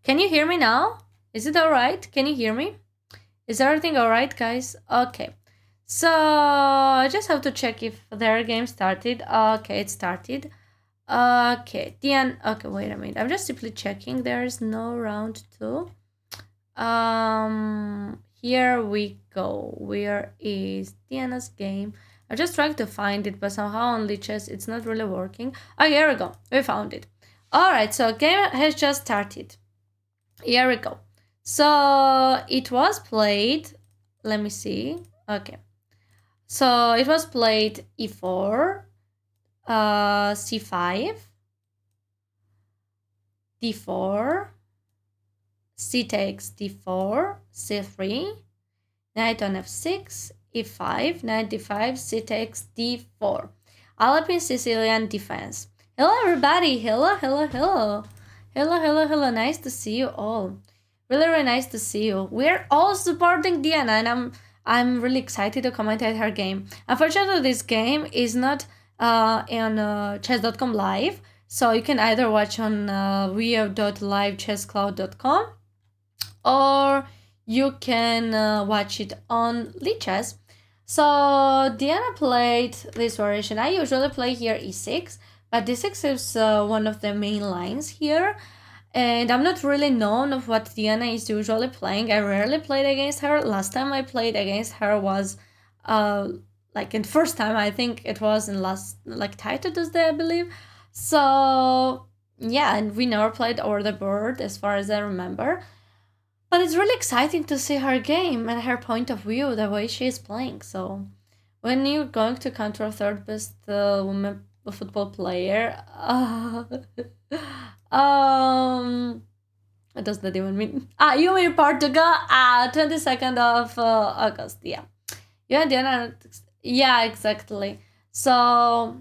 Can you hear me now? Is it alright? Can you hear me? Is everything alright, guys? Okay. So I just have to check if their game started. Okay, it started. Okay, okay, wait a minute. I'm just simply checking. There is no round 2. Here we go. Where is Diana's game? I'm just trying to find it, but somehow on Lichess it's not really working. Oh, here we go. We found it. Alright, so game has just started. Here we go. So it was played. Let me see. Okay. So it was played e4, c5, d4, c takes d4, c3, knight on f6, e5, knight d5, c takes d4. Alpine Sicilian defense. Hello, everybody. Hello, hello, hello. Hello, hello, hello. Nice to see you all. Really, really nice to see you. We're all supporting Diana, and I'm really excited to commentate her game. Unfortunately, this game is not on chess.com live, so you can either watch on vio.livechesscloud.com or you can watch it on Lichess. So Diana played this variation. I usually play here e6, but d6 is one of the main lines here. And I'm not really known of what Diana is usually playing. I rarely played against her. Last time I played against her was like in first time. I think it was in last like Title Tuesday, I believe. So yeah, and we never played over the board as far as I remember. But it's really exciting to see her game and her point of view, the way she is playing. So when you're going to counter third best woman football player, what does that even mean? You mean Portugal? 22nd of August. Yeah, yeah, Diana. Yeah, exactly. So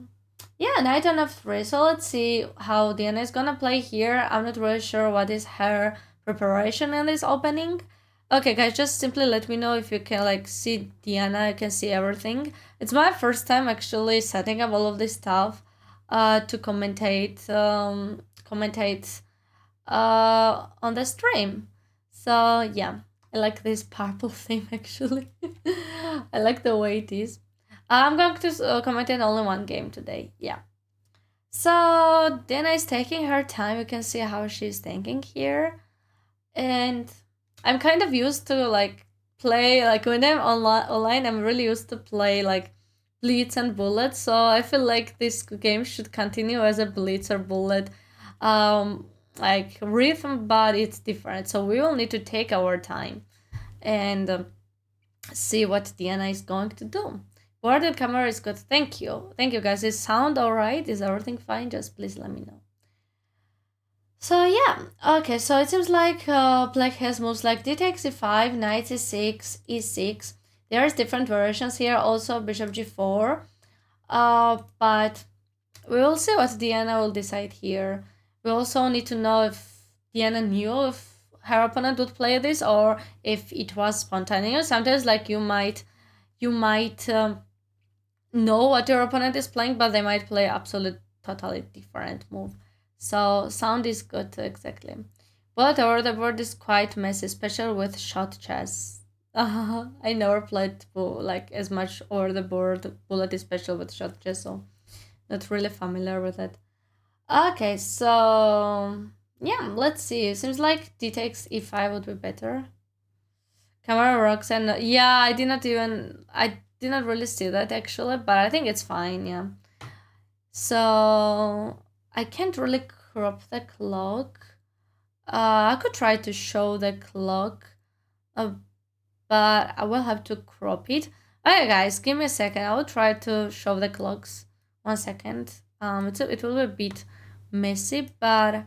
yeah, knight on f3. So let's see how Diana is gonna play here. I'm not really sure what is her preparation in this opening. Okay, guys, just simply let me know if you can like see Diana. I can see everything. It's my first time actually setting up all of this stuff to commentate on the stream. So yeah, I like this purple theme actually. I like the way it is. I'm going to commentate only one game today. Yeah. So Dana is taking her time. You can see how she's thinking here, and I'm kind of used to like play like when I'm online. I'm really used to play like blitz and bullet. So I feel like this game should continue as a blitz or bullet. Like rhythm, but it's different. So we will need to take our time and see what Diana is going to do. Board and camera is good. Thank you. Thank you, guys. Is sound alright? Is everything fine? Just please let me know. So yeah, okay, so it seems like black has moves like d takes e5, knight e6, e6. There's different variations here, also bishop g4. But we will see what Diana will decide here. We also need to know if Diana knew if her opponent would play this or if it was spontaneous. Sometimes like you might know what your opponent is playing, but they might play absolute totally different move. So sound is good exactly. But over the board is quite messy, especially with shot chess. I never played like as much over the board bullet, especially with shot chess, so not really familiar with it. Okay, so yeah, let's see. It seems like d takes e5 would be better. Camera rocks and yeah, I did not really see that actually, but I think it's fine, yeah. So I can't really crop the clock. I could try to show the clock, but I will have to crop it. Okay, guys, give me a second. I will try to show the clocks. 1 second. It will be a bit messy, but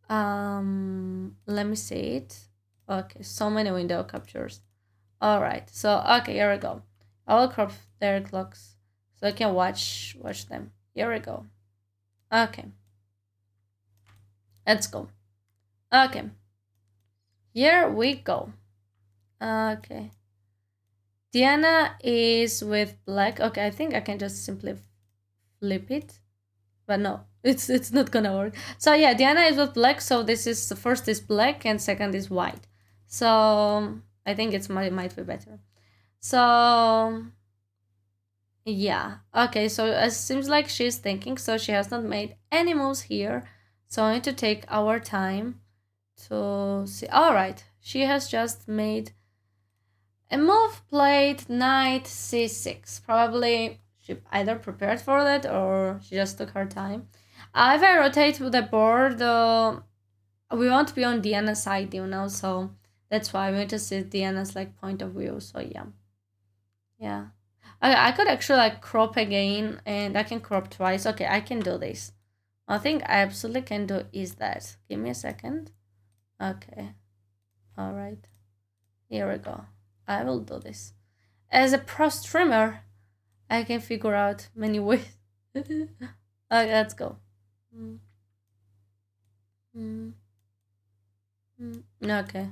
let me see it. Okay, so many window captures. All right, so okay, here we go. I will crop their clocks so I can watch them. Here we go. Okay, let's go. Okay, here we go. Okay, Diana is with black. Okay, I think I can just simply flip it, but no, It's not gonna work. So yeah, Diana is with black. So this is the first is black and second is white. So I think it's might be better. So yeah. Okay. So it seems like she's thinking. So she has not made any moves here. So I need to take our time to see. All right. She has just made a move played knight c6. Probably she either prepared for that or she just took her time. If I rotate the board, we want to be on Diana's side, so that's why we need to see Diana's like point of view. So yeah, yeah. I could actually like crop again, and I can crop twice. Okay, I can do this. One thing I absolutely can do is that. Give me a second. Okay. All right. Here we go. I will do this. As a pro streamer, I can figure out many ways. Okay, let's go. Mm, mm, okay.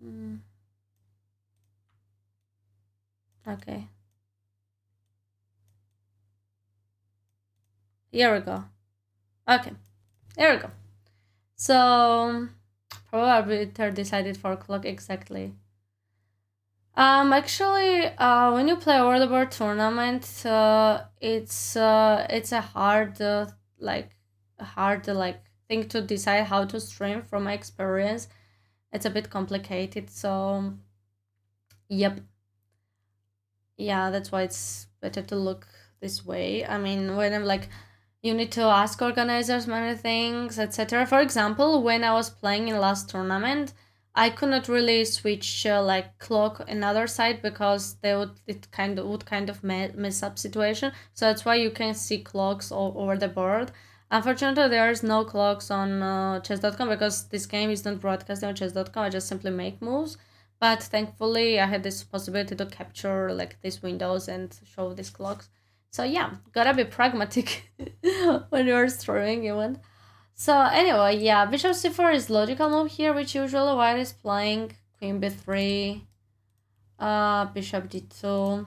Mm, okay. Here we go. Okay. Here we go. So, probably arbiter decided for clock exactly. Actually, when you play Rd2 tournament, it's a hard like thing to decide how to stream. From my experience, it's a bit complicated. So, yep, yeah, that's why it's better to look this way. I mean, when I'm like, you need to ask organizers many things, etc. For example, when I was playing in last tournament, I could not really switch like clock another side because it would kind of mess up situation. So that's why you can see clocks all over the board. Unfortunately, there is no clocks on chess.com because this game is not broadcast on chess.com. I just simply make moves. But thankfully, I had this possibility to capture like these windows and show these clocks. So yeah, gotta be pragmatic when you're throwing even. So anyway, yeah, bishop c4 is logical move here, which usually white is playing. Queen b3, bishop d2.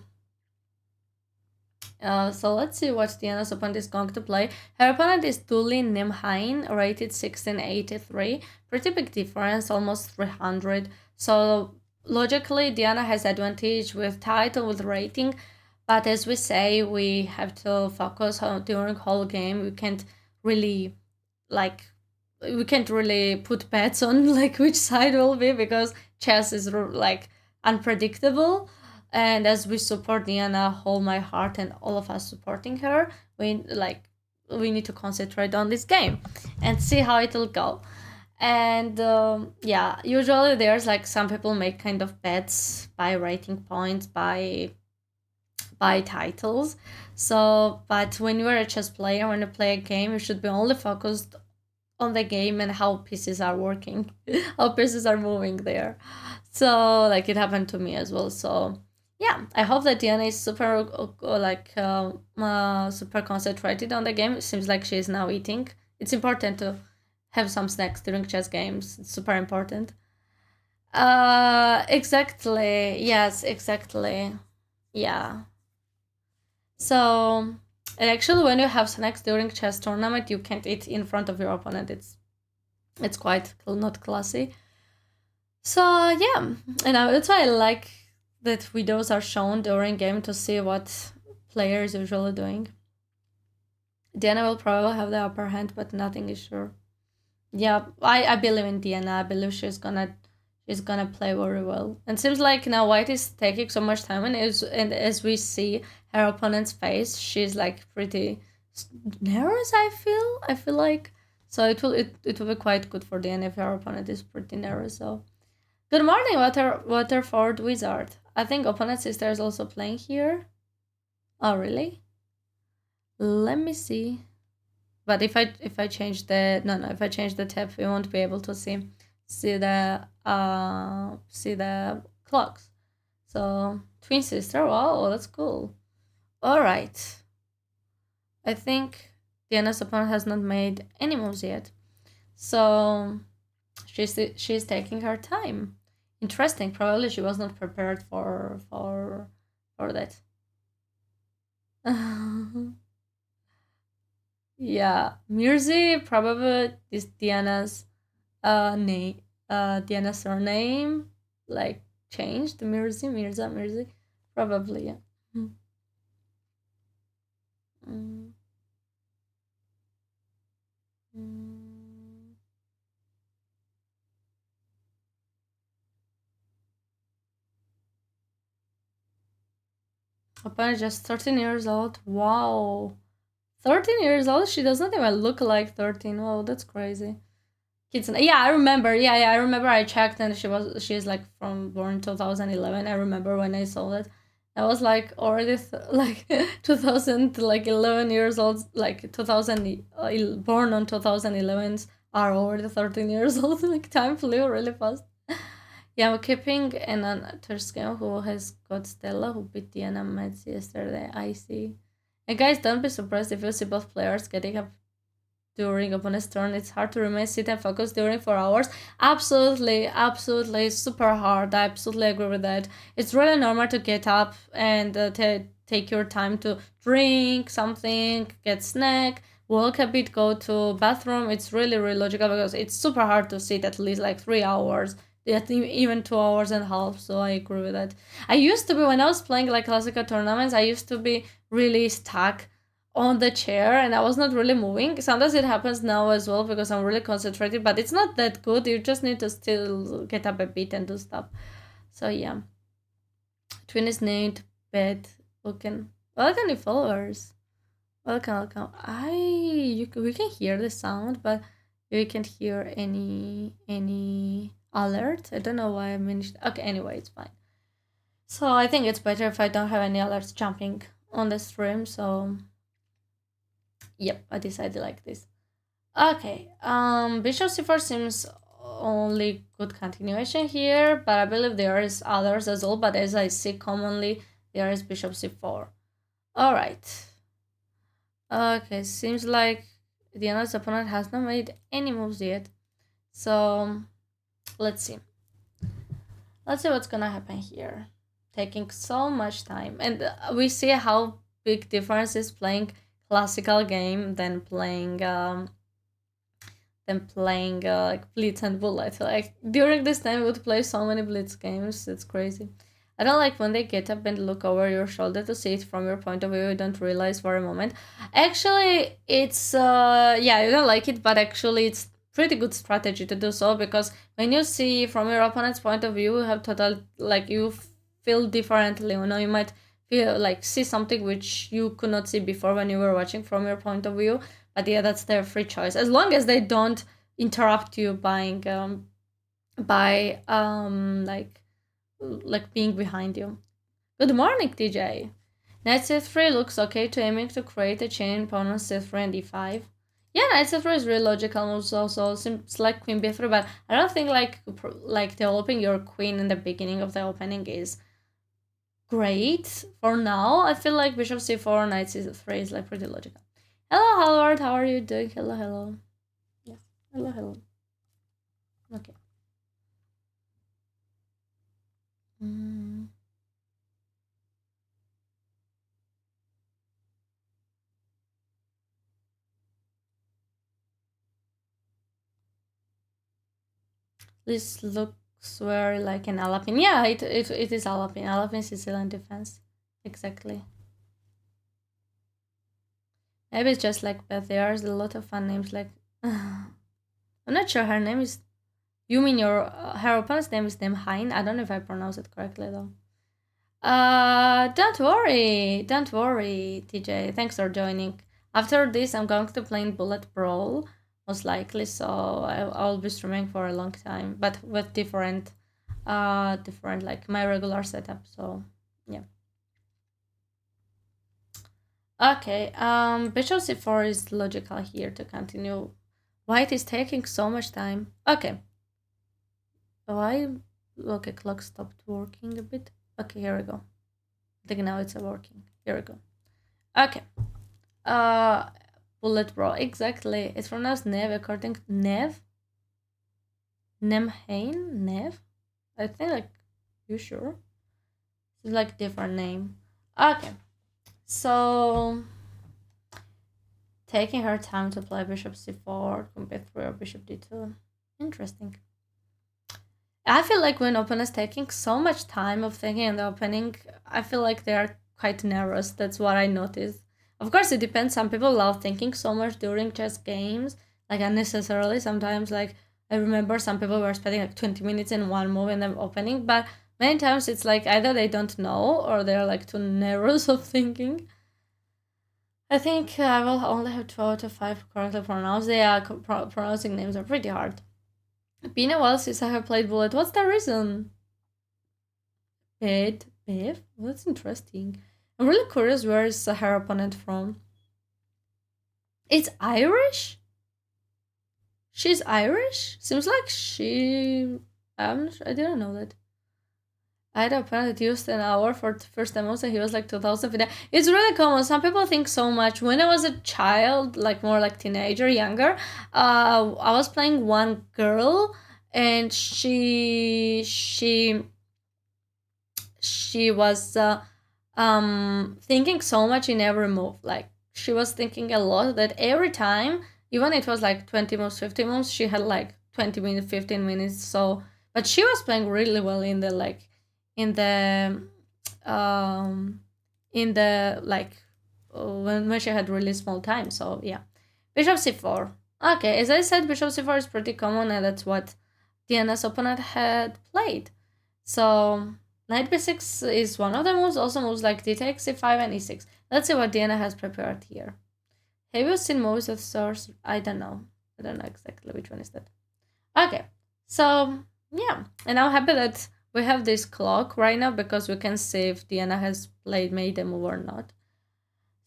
So let's see what Diana's opponent is going to play. Her opponent is Duli Nimhain, rated 1683. Pretty big difference, almost 300. So logically, Diana has advantage with title, with rating. But as we say, we have to focus on during whole game. Like we can't really put bets on like which side will be because chess is like unpredictable. And as we support Diana, whole my heart and all of us supporting her, we need to concentrate on this game and see how it'll go. And yeah, usually there's like some people make kind of bets by rating points, by titles. So, but when you're a chess player, when you play a game, you should be only focused on the game and how pieces are working, how pieces are moving there. So, like it happened to me as well. So, yeah, I hope that Diana is super concentrated on the game. It seems like she is now eating. It's important to have some snacks during chess games. It's super important. Exactly. Yes, exactly. Yeah. So, and actually, when you have snacks during chess tournament, you can't eat in front of your opponent. It's quite not classy. So yeah, and that's why I like that videos are shown during game to see what players usually doing. Diana will probably have the upper hand, but nothing is sure. Yeah, I believe in Diana. I believe she's gonna play very well. And seems like now White is taking so much time, and as we see her opponent's face, she's like pretty nervous. I feel like so it will be quite good for Diana if her opponent is pretty nervous. So good morning, Waterford Wizard. I think opponent sister is also playing here. Oh really? Let me see. But if I change the no, if I change the tab, we won't be able to see the clocks. So twin sister, wow, that's cool. All right, I think Diana's opponent has not made any moves yet, so she's taking her time. Interesting. Probably she was not prepared for that. Yeah, Mirzi probably is Diana's name, Diana's surname, like changed. Mirza, probably, yeah. Mm. Mm. Mm. Apparently just 13 years old. Wow. 13 years old? She does not even look like 13. Wow, that's crazy. Kids, yeah, I remember. Yeah, I remember. I checked, and she's like from born 2011. I remember when I saw that. I was like already like 2000 like 11 years old, like 2000 born on 2011s are already 13 years old. Like time flew really fast. Yeah, I'm keeping an Terskeo who has got Stella who beat Diana Metz yesterday. I see. And guys, don't be surprised if you see both players getting up during opponent's turn. It's hard to remain sit and focus during 4 hours. Absolutely, super hard. I absolutely agree with that. It's really normal to get up and take your time to drink something, get snack, walk a bit, go to bathroom. It's really logical because it's super hard to sit at least like 3 hours. Yeah, even 2 hours and a half. So I agree with that. I used to be when I was playing like classical tournaments. I used to be really stuck on the chair and I was not really moving. Sometimes it happens now as well because I'm really concentrated, but it's not that good. You just need to still get up a bit and do stuff. So yeah. Twin is named Bed. Welcome new followers. Welcome. We can hear the sound, but we can't hear any alert. I don't know why I managed. Okay, anyway, it's fine. So I think it's better if I don't have any alerts jumping on the stream. So yep, I decided like this. Okay, Bishop C4 seems only good continuation here, but I believe there is others as well, but as I see commonly, there is Bishop C4. Alright. Okay, seems like the other's opponent has not made any moves yet. So, let's see. Let's see what's gonna happen here. Taking so much time. And we see how big difference is playing classical game than playing like Blitz and Bullet. Like during this time, we would play so many Blitz games. It's crazy. I don't like when they get up and look over your shoulder to see it from your point of view. You don't realize for a moment. Actually, it's yeah, you don't like it, but actually, it's pretty good strategy to do so because when you see from your opponent's point of view, you have total like you feel differently. You know, you might feel like see something which you could not see before when you were watching from your point of view, but yeah, that's their free choice as long as they don't interrupt you by like being behind you. Good morning, TJ. Knight c3 looks okay to aiming to create a chain pawn on c3 and e5. Yeah, knight c3 is really logical moves also. Seems like queen b3, but I don't think like developing your queen in the beginning of the opening is great for now. I feel like bishop c4, knight c3 is like pretty logical. Hello, Howard. How are you doing? Hello. Yeah. Hello. Okay. Mm. This looks very like an Alapin. Yeah, it is Alapin. Alapin Sicilian defense. Exactly. Maybe it's just like Beth. There's a lot of fun names like. I'm not sure her name is. You mean your her opponent's name is named Hein? I don't know if I pronounce it correctly though. Don't worry, TJ. Thanks for joining. After this, I'm going to play in Bullet Brawl, most likely. So I'll be streaming for a long time, but with different like my regular setup. So yeah. Okay. Bishop c4 is logical here to continue. White is taking so much time. Okay. Why? Okay, clock stopped working a bit. Okay, here we go. I think now it's working. Here we go. Okay. Uh, Bullet Bro. Exactly. It's pronounced Nev according to Nev. Nemhain? Nev? I think like, you sure? It's like different name. Okay. So taking her time to play bishop c4, queen b3, or bishop d2. Interesting. I feel like when opponents taking so much time of thinking in the opening, I feel like they are quite nervous. That's what I noticed. Of course, it depends. Some people love thinking so much during chess games, like unnecessarily. Sometimes, like I remember some people were spending like 20 minutes in one move in the opening, but many times it's like either they don't know or they're like too nervous of thinking. I think I will only have 2 out of 5 correctly pronounced. Pronouncing names are pretty hard. Been a while since I have played Bullet. What's the reason? Bev? Well, that's interesting. I'm really curious where is her opponent from. It's Irish? She's Irish? Seems like she... I didn't know that. I had a opponent that used an hour for the first time and he was like 2000. It's really common. Some people think so much. When I was a child, like more like teenager, younger, I was playing one girl and she was thinking so much in every move. Like she was thinking a lot that every time, even it was like 20 moves, 50 moves, she had like 20 minutes, 15 minutes. So, but she was playing really well in the like in the like when she had really small time. So yeah, bishop c4. Okay, as I said, bishop c4 is pretty common, and that's what Diana's opponent had played. So knight b6 is one of the moves. Also moves like d takes c5 and e6. Let's see what Diana has prepared here. Have you seen moves of source? I don't know. I don't know exactly which one is that. Okay, so yeah, and I'm happy that we have this clock right now because we can see if Diana has made a move or not.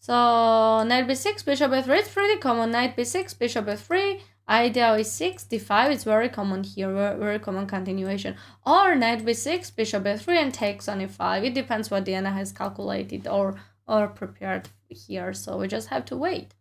So knight b6, bishop b3, it's pretty common. Knight b6, bishop b3, ideal e6, d5, it's very common here, very common continuation. Or knight b6, bishop b3, and takes on e5. It depends what Diana has calculated or prepared here, so we just have to wait.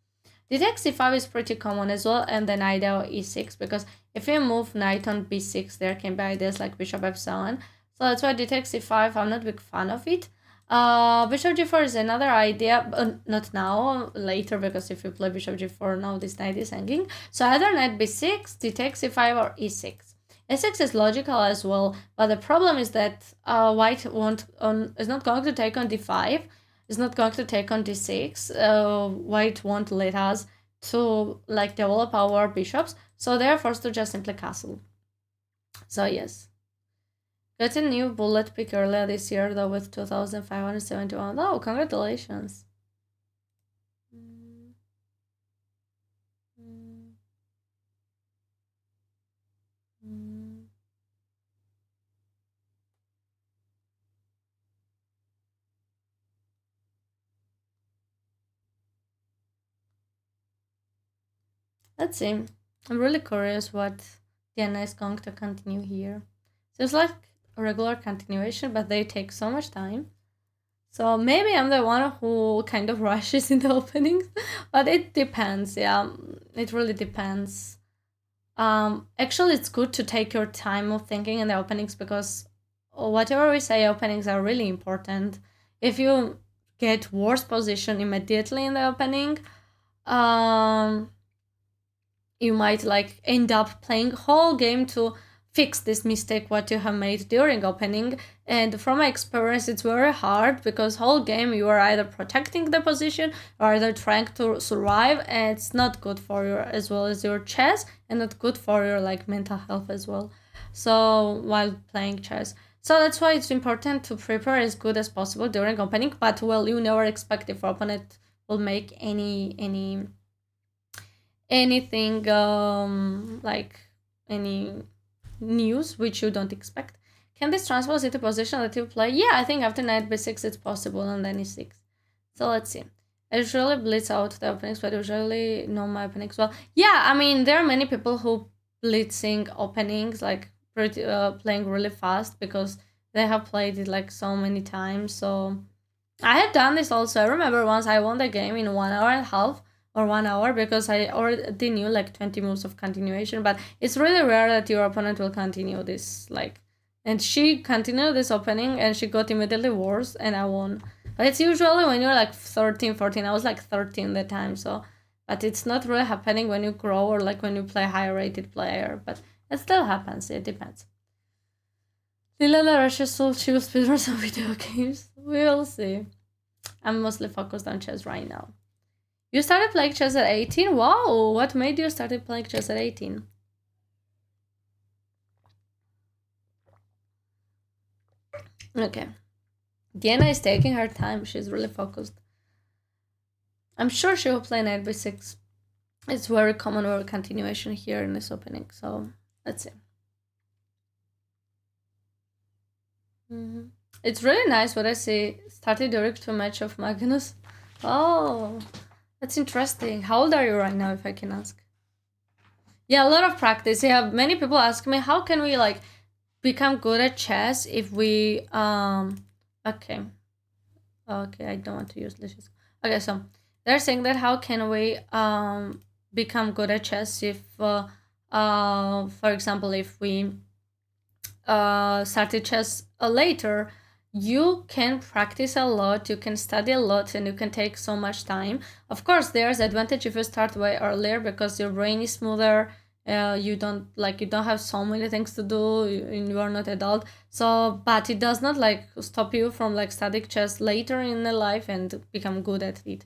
D takes c5 is pretty common as well, and then ideal e6, because if you move knight on b6, there can be ideas like bishop f7. So that's why d takes c5, I'm not a big fan of it. Bishop g4 is another idea, but not now, later, because if you play bishop g4 now, this knight is hanging. So either knight b6, d takes c5, or e6. e6 is logical as well, but the problem is that white is not going to take on d5, is not going to take on d6. White won't let us to like develop our bishops, so they are forced to just simply castle. So yes. Got a new bullet pick earlier this year though with 2571. Oh, congratulations. Let's see. I'm really curious what Diana is going to continue here. Seems like a regular continuation, but they take so much time. So maybe I'm the one who kind of rushes in the openings, but it depends. Yeah, it really depends. Actually, it's good to take your time of thinking in the openings because whatever we say, openings are really important. If you get worse position immediately in the opening, you might like end up playing whole game to fix this mistake what you have made during opening. And from my experience, it's very hard because whole game you are either protecting the position or either trying to survive, and it's not good for you as well as your chess, and not good for your like mental health as well. So while playing chess, so that's why it's important to prepare as good as possible during opening. But well, you never expect if opponent will make anything like any news which you don't expect. Can this transpose into position that you play? Yeah, I think after knight b6 it's possible, and then e6. So let's see. I usually blitz out the openings, but usually know my openings well. Yeah, I mean, there are many people who blitzing openings, like playing really fast because they have played it like so many times. So I have done this also. I remember once I won the game in 1.5 hours or 1 hour because I already knew like 20 moves of continuation, but it's really rare that your opponent will continue this, like, and she continued this opening and she got immediately worse and I won. But it's usually when you're like 13, 14, I was like 13 that time, so But it's not really happening when you grow or like when you play higher rated player. But it still happens. It depends. Lila Russia Soul, she will speedrun some video games. We will see. I'm mostly focused on chess right now. You started playing chess at 18? Wow, what made you started playing chess at 18? Okay. Diana is taking her time. She's really focused. I'm sure she will play knight b6. It's very common word continuation here in this opening. So let's see. It's really nice what I see. Started direct to match of Magnus. Oh, that's interesting. How old are you right now, if I can ask? Yeah, a lot of practice. Yeah, many people ask me how can we like become good at chess if we okay. Okay, I don't want to use dishes. Okay, so they're saying that how can we become good at chess if for example if we started chess later, you can practice a lot, you can study a lot, and you can take so much time. Of course, there's advantage if you start way earlier because your brain is smoother. You don't have so many things to do. You are not adult. So, but it does not like stop you from like studying chess later in the life and become good at it.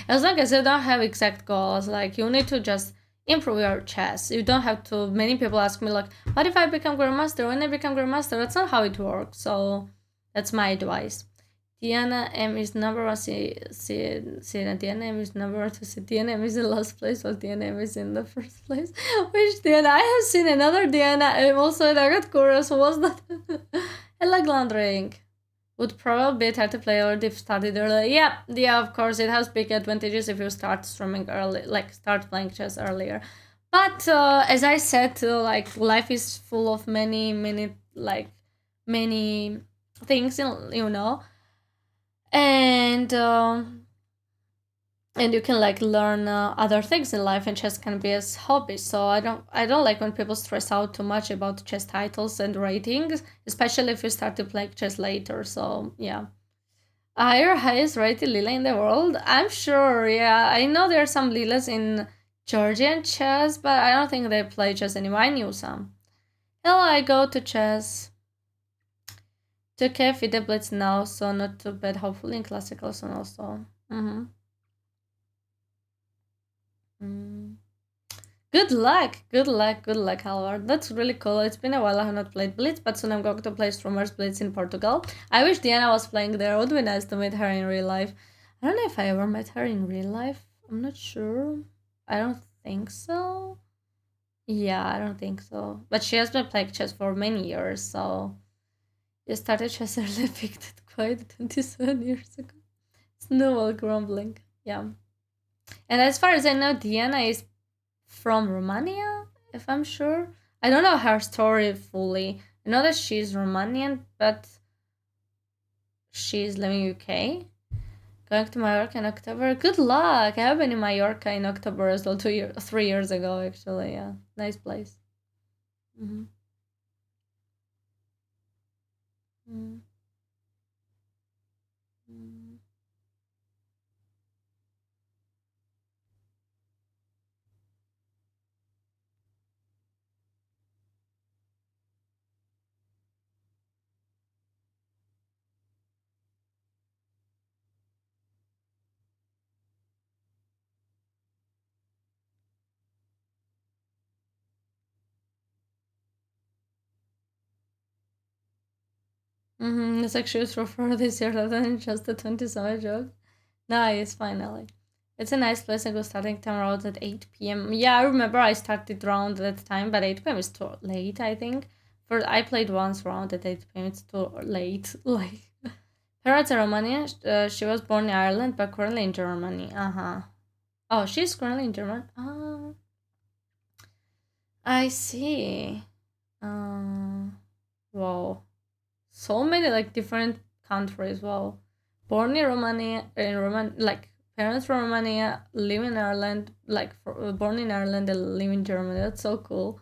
As long as you don't have exact goals, like you need to just improve your chess. You don't have to. Many people ask me like, what if I become grandmaster? When I become grandmaster, that's not how it works. So that's my advice. Diana M is number one. Diana M is number one to see. Diana M is in last place, while Diana M is in the first place. Which Diana? I have seen another Diana M also, and I got curious. Who was that? I like laundering. Would probably be hard to play or if started early. Yeah, of course, it has big advantages if you start streaming early, like start playing chess earlier. But as I said, like life is full of many things, and and you can like learn other things in life, and chess can be as hobby. So I don't like when people stress out too much about chess titles and ratings, especially if you start to play chess later. So yeah. Higher highest rated Lila in the world? I'm sure, yeah. I know there are some Lilas in Georgian chess, but I don't think they play chess anymore. I knew some. Hello, I go to chess. To Kev the Blitz now, so not too bad. Hopefully in classical soon also. Mm. Good luck, Halvard. That's really cool. It's been a while I have not played Blitz, but soon I'm going to play Streamers Blitz in Portugal. I wish Diana was playing there. It would be nice to meet her in real life. I don't know if I ever met her in real life. I'm not sure. I don't think so. Yeah, I don't think so. But she has been playing chess for many years, so you started chess early, picked it quite 27 years ago. Snowball grumbling. Yeah. And as far as I know, Diana is from Romania, if I'm sure. I don't know her story fully. I know that she's Romanian, but she's living in UK. Going to Mallorca in October. Good luck! I have been in Mallorca in October as well, 3 years ago, actually. Yeah, nice place. Mm-hmm. Mm-hmm. It's actually true for this year rather than just the 27 joke. Nice, finally. It's a nice place. I go starting time rounds at 8 p.m. Yeah, I remember I started round at that time, but 8 p.m. is too late, I think. For I played once round at 8 p.m. It's too late. Like, parents are Romanian. She was born in Ireland, but currently in Germany. Oh, she's currently in Germany. I see. Wow. So many like different countries. Wow. Born in Romania, like parents from Romania, live in Ireland, like born in Ireland and live in Germany. That's so cool.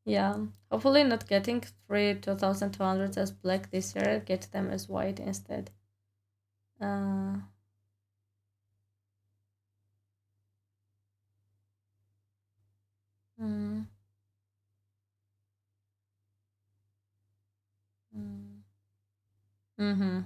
Yeah. Hopefully not getting 2,200 as black this year. Get them as white instead. Uh, Mm. Mm. Mm-hmm.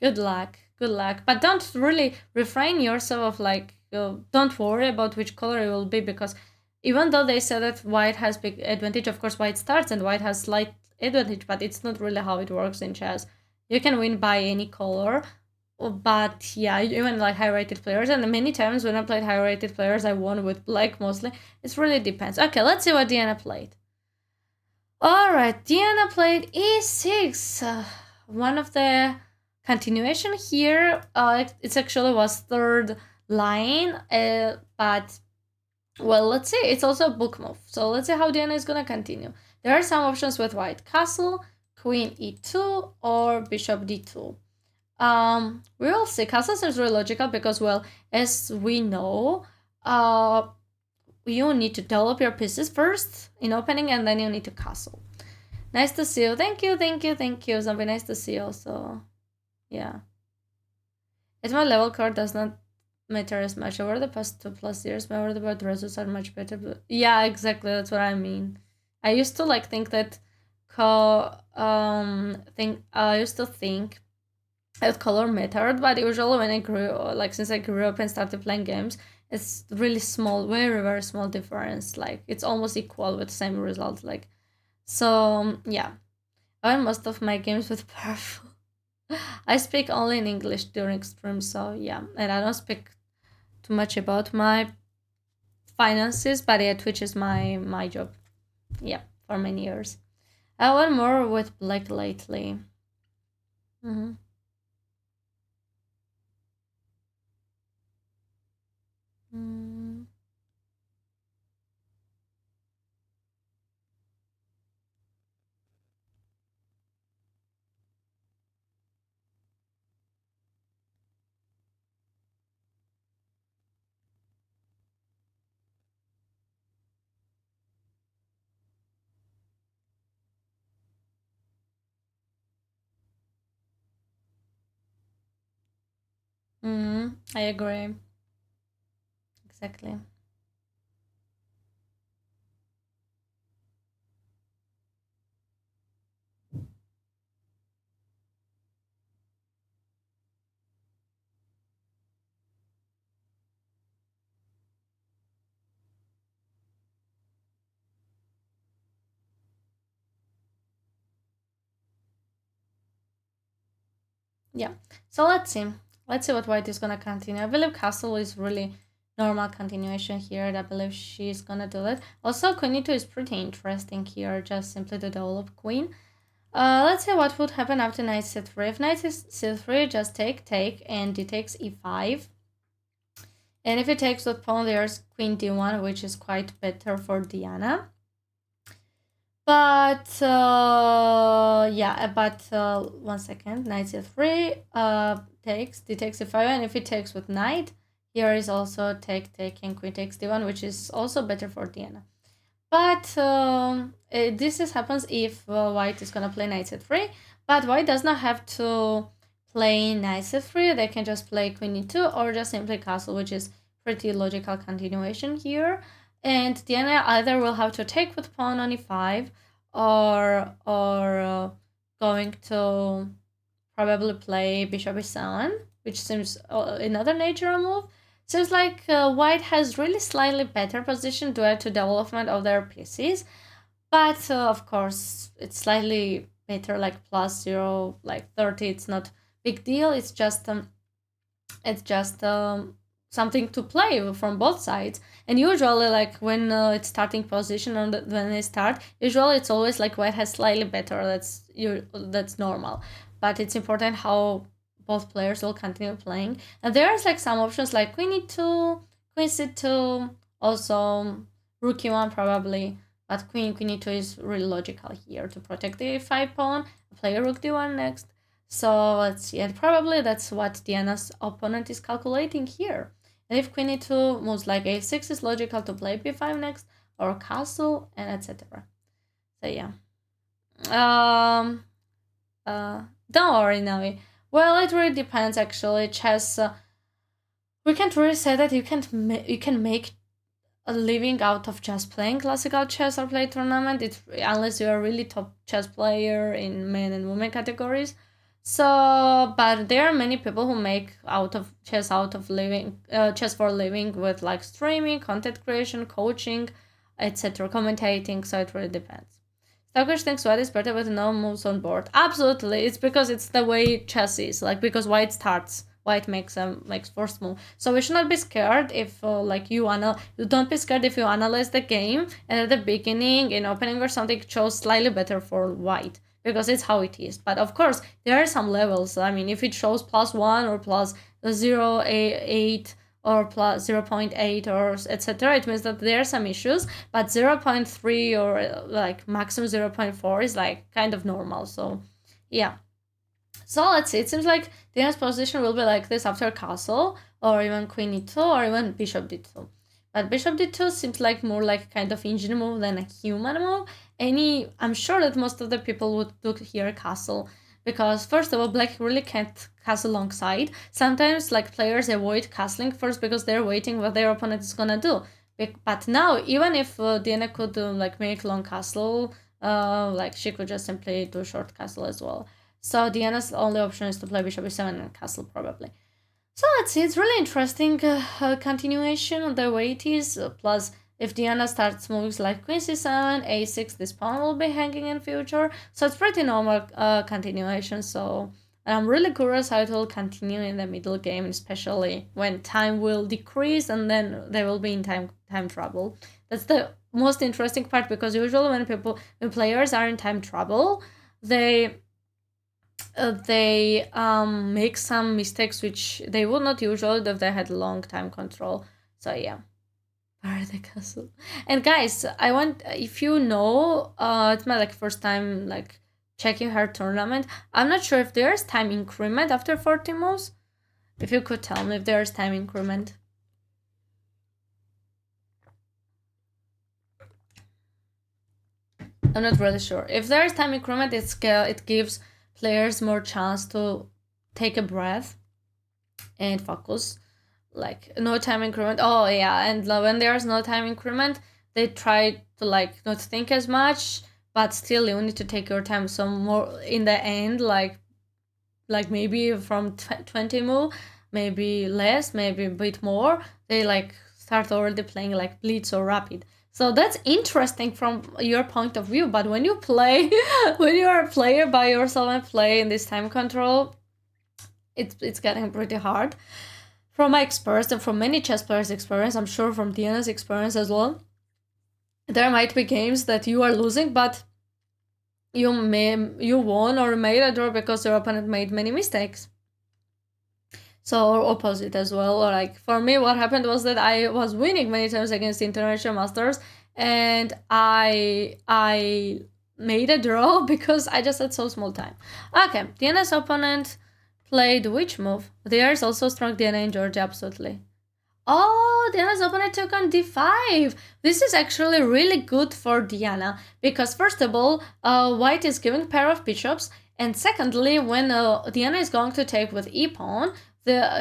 Good luck. Good luck. But don't really refrain yourself of like, don't worry about which color it will be, because even though they said that white has big advantage, of course white starts and white has slight advantage, but it's not really how it works in chess. You can win by any color. But yeah, even like high rated players, and many times when I played high rated players, I won with black mostly. It really depends. Okay, let's see what Diana played. Alright, Diana played e6. One of the continuation here. It's actually was third line, but well, let's see. It's also a book move. So let's see how Diana is gonna continue. There are some options with white castle, queen e2, or bishop d2. We will see. Castle seems really logical because, well, as we know, you need to develop your pieces first in opening, and then you need to castle. Nice to see you. Thank you, thank you, thank you, Zombie. Nice to see you also. Yeah. As my level card does not matter as much. Over the past 2+ years, my word about results are much better. But yeah, exactly. That's what I mean. I used to like think that I used to think that color mattered, but usually when I grew, like since I grew up and started playing games, it's really small, very very small difference. Like it's almost equal with same result. Like so, yeah. I win most of my games with purple. I speak only in English during stream, so yeah, and I don't speak too much about my finances, but yeah, Twitch is my job. Yeah, for many years. I won more with black lately. Mm-hmm. Mm. Mm-hmm. I agree. Exactly. Yeah. So let's see. Let's see what white is gonna continue. I believe castle is really normal continuation here. I believe she's gonna do it. Also, queen e2 is pretty interesting here, just simply to develop queen. Let's see what would happen after knight c3. If knight c3, just take, and d takes e5. And if it takes with pawn, there's queen d1, which is quite better for Diana. But yeah, but 1 second, knight c3 takes, d takes e5, and if it takes with knight, here is also take, and queen takes d1, which is also better for Diana. But this happens if white is gonna play knight c3, but white does not have to play knight c3. They can just play queen e2 or just simply castle, which is pretty logical continuation here. And Diana either will have to take with pawn on e5, or going to probably play bishop e7, which seems another natural move. Seems like white has really slightly better position due to development of their pieces, but of course it's slightly better, like +0, like 30. It's not big deal. It's just something to play from both sides. And usually, like when it's starting position or when they start, usually it's always like white has slightly better. That's normal, but it's important how both players will continue playing. And there's like some options like queen e2, queen c2, also rook e1 probably. But queen e2 is really logical here to protect the a5 pawn. Play rook d1 next. So let's see, and probably that's what Diana's opponent is calculating here. And if queen e2 moves like a6, is logical to play b5 next, or castle, and etc. So yeah. Um. Don't worry, Navi. Well, it really depends. Actually, chess. We can't really say that you can make living out of just playing classical chess or play tournament. It's unless you're a really top chess player in men and women categories. So, but there are many people who make out of living chess for living with like streaming, content creation, coaching, etc., commentating. So it really depends. Stockfish thinks white is better with no moves on board. Absolutely, it's because it's the way chess is. Like because white starts, white makes first move. So we should not be scared if like you don't be scared if you analyze the game and at the beginning in opening or something it shows slightly better for white because it's how it is. But of course there are some levels. I mean if it shows +1 or plus 0.8 or plus 0.8 or etc, it means that there are some issues, but 0.3 or like maximum 0.4 is like kind of normal. So yeah, so let's see. It seems like Diana's position will be like this after castle, or even queen e2, or even bishop d2. But bishop d2 seems like more like kind of engine move than a human move. I'm sure that most of the people would do here castle, because first of all, black really can't castle alongside. Sometimes like players avoid castling first because they're waiting what their opponent is gonna do. But now, even if Diana could like make long castle, like she could just simply do short castle as well. So Diana's only option is to play bishop e7 and castle probably. So let's see, it's really interesting continuation of the way it is. Plus, if Diana starts moves like queen c7, a6, this pawn will be hanging in future. So it's pretty normal continuation. So I'm really curious how it will continue in the middle game, especially when time will decrease and then they will be in time trouble. That's the most interesting part because usually when players are in time trouble, they make some mistakes which they would not usually if they had long time control. So yeah, the castle. And guys, I want if you know, it's my like first time like checking her tournament. I'm not sure if there's time increment after 40 moves. If you could tell me if there's time increment. I'm not really sure. If there's time increment, it gives players more chance to take a breath and focus. Like no time increment. Oh yeah, and when there's no time increment, they try to like not think as much, but still you need to take your time. So more in the end, like maybe from 20 move, maybe less, maybe a bit more. They like start already playing like blitz or rapid. So that's interesting from your point of view. But when you play, when you're a player by yourself and play in this time control, it's getting pretty hard. From my experience and from many chess players' experience, I'm sure from Diana's experience as well, there might be games that you are losing, but you won or made a draw because your opponent made many mistakes. So or opposite as well. Or like for me, what happened was that I was winning many times against international masters, and I made a draw because I just had so small time. Okay, Diana's opponent played which move? There's also strong Diana in Georgia, absolutely. Oh, Diana's opponent took on d5. This is actually really good for Diana because first of all, white is giving pair of bishops, and secondly, when Diana is going to take with e pawn,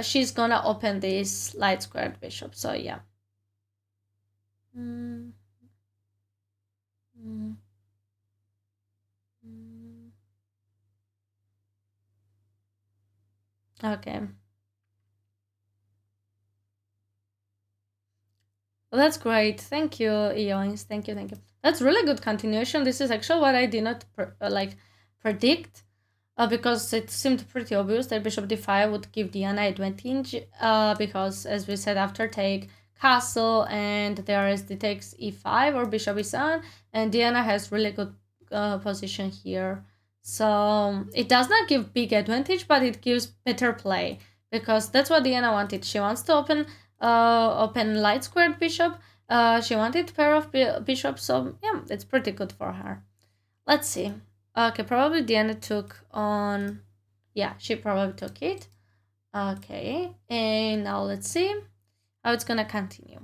she's gonna open this light squared bishop. So yeah. Mm. Mm. Mm. Okay. Well, that's great. Thank you, Eoins. Thank you, thank you. That's really good continuation. This is actually what I did not predict, because it seemed pretty obvious that bishop d5 would give Diana advantage. Because as we said, after take castle and there is the takes e5 or bishop e7, and Diana has really good position here. So it does not give big advantage, but it gives better play because that's what Diana wanted. She wants to open light squared bishop. She wanted pair of bishops, so yeah, it's pretty good for her. Let's see. Okay, probably Diana took on. Yeah, she probably took it. Okay, and now let's see how it's gonna continue.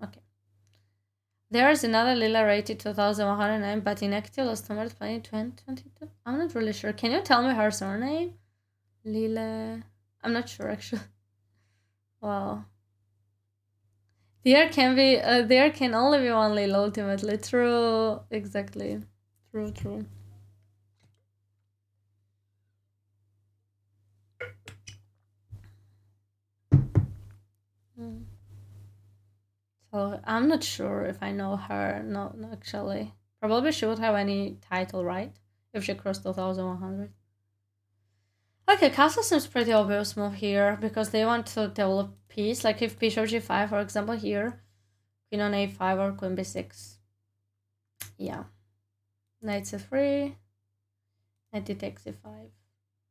Okay. There is another Lila rated 2109, but inactive last summer 2022. I'm not really sure. Can you tell me her surname? Lila. I'm not sure actually. Wow. there can only be one Lil ultimately. True, exactly. True, true. Mm. So I'm not sure if I know her. No, no, actually. Probably she would have any title, right? If she crossed 2100. Okay, castle seems pretty obvious move here because they want to develop piece. Like if bishop g5, for example, here, queen on a5 or queen b6. Yeah. Knight c3, knight d takes e5.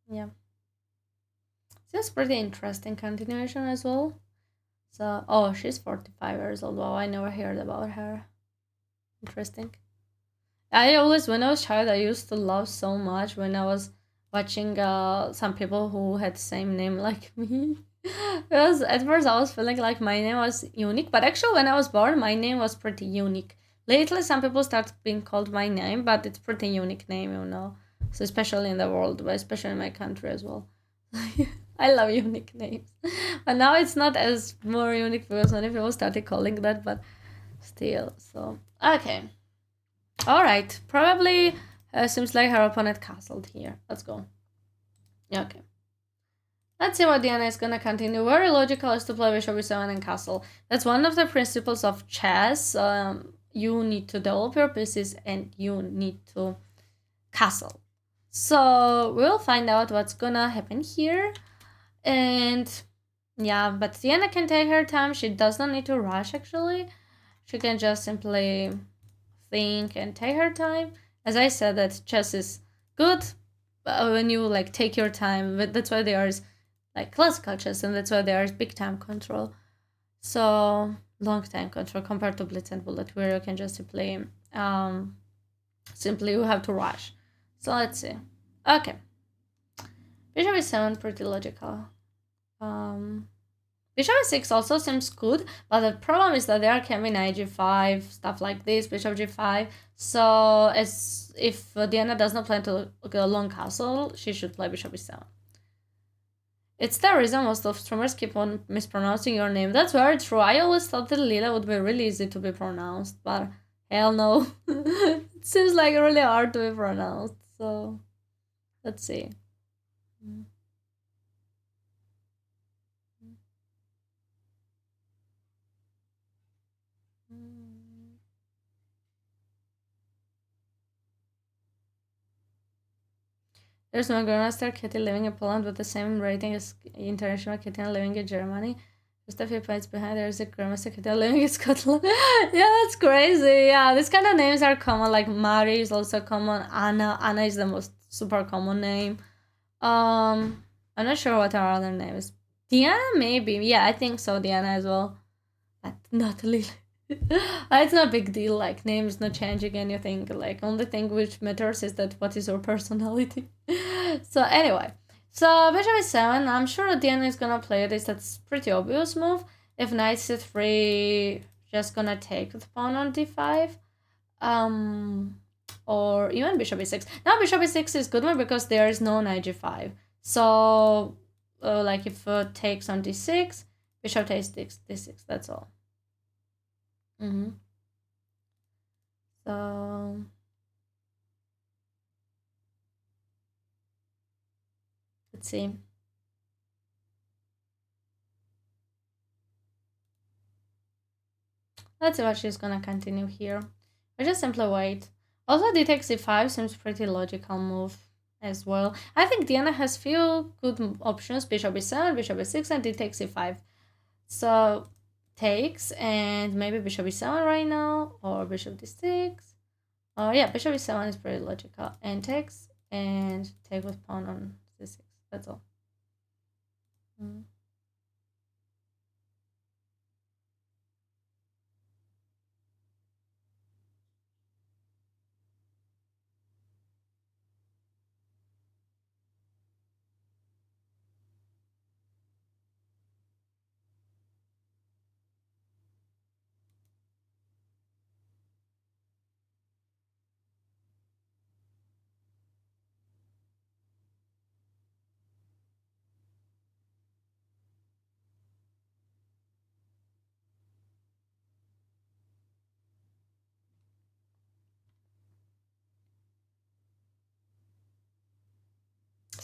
Yeah. Seems pretty interesting continuation as well. So, oh, she's 45 years old. Wow, I never heard about her. Interesting. I always, when I was child, I used to love so much when I was watching some people who had the same name like me. Because at first I was feeling like my name was unique, but actually when I was born, my name was pretty unique. Lately, some people start being called my name, but it's pretty unique name, you know. So especially in the world, but especially in my country as well. I love unique names, but now it's not as more unique because many people started calling that, but still. So okay. All right, probably seems like her opponent castled here. Let's go. Okay. Let's see what Diana is gonna continue. Very logical is to play bishop e7 and castle. That's one of the principles of chess. You need to develop your pieces and you need to castle. So we'll find out what's gonna happen here. And yeah, but Diana can take her time. She does not need to rush actually. She can just simply think and take her time. As I said, that chess is good when you like take your time. But that's why there is like classical chess, and that's why there is big time control. So long time control compared to blitz and bullet, where you can just simply you have to rush. So let's see. Okay, bishop e7 pretty logical. Um, Bishop e6 also seems good, but the problem is that there can be knight g5, stuff like this, bishop g5. So as if Diana does not plan to go long castle, she should play bishop e7. It's the reason most of streamers keep on mispronouncing your name. That's very true. I always thought that Lila would be really easy to be pronounced, but hell no. It seems like really hard to be pronounced. So let's see. Mm. There's no Grandmaster Kitty living in Poland with the same rating as international Kitty living in Germany. Just a few points behind, there's a Grandmaster Kitty living in Scotland. Yeah, that's crazy. Yeah, these kind of names are common. Like Mari is also common. Anna is the most super common name. I'm not sure what our other names. Diana, maybe. Yeah, I think so. Diana as well. But not Lily. It's not a big deal. Like names not changing anything. Like only thing which matters is that what is your personality. So anyway, so bishop e7. I'm sure Diana is gonna play this. That's pretty obvious move. If knight c3, just gonna take the pawn on d5. Or even bishop e6. Now bishop e6 is good one because there is no knight g5. So like if takes on d6, bishop takes d6. That's all. Mm-hmm. So let's see. Let's see what she's gonna continue here. I just simply wait. Also, d takes e5 seems pretty logical move as well. I think Diana has few good options: bishop e7, bishop e6, and d takes e5. So takes and maybe bishop e7 right now, or bishop d6. Oh yeah, bishop e7 is pretty logical. And takes and take with pawn on c6. That's all. Mm.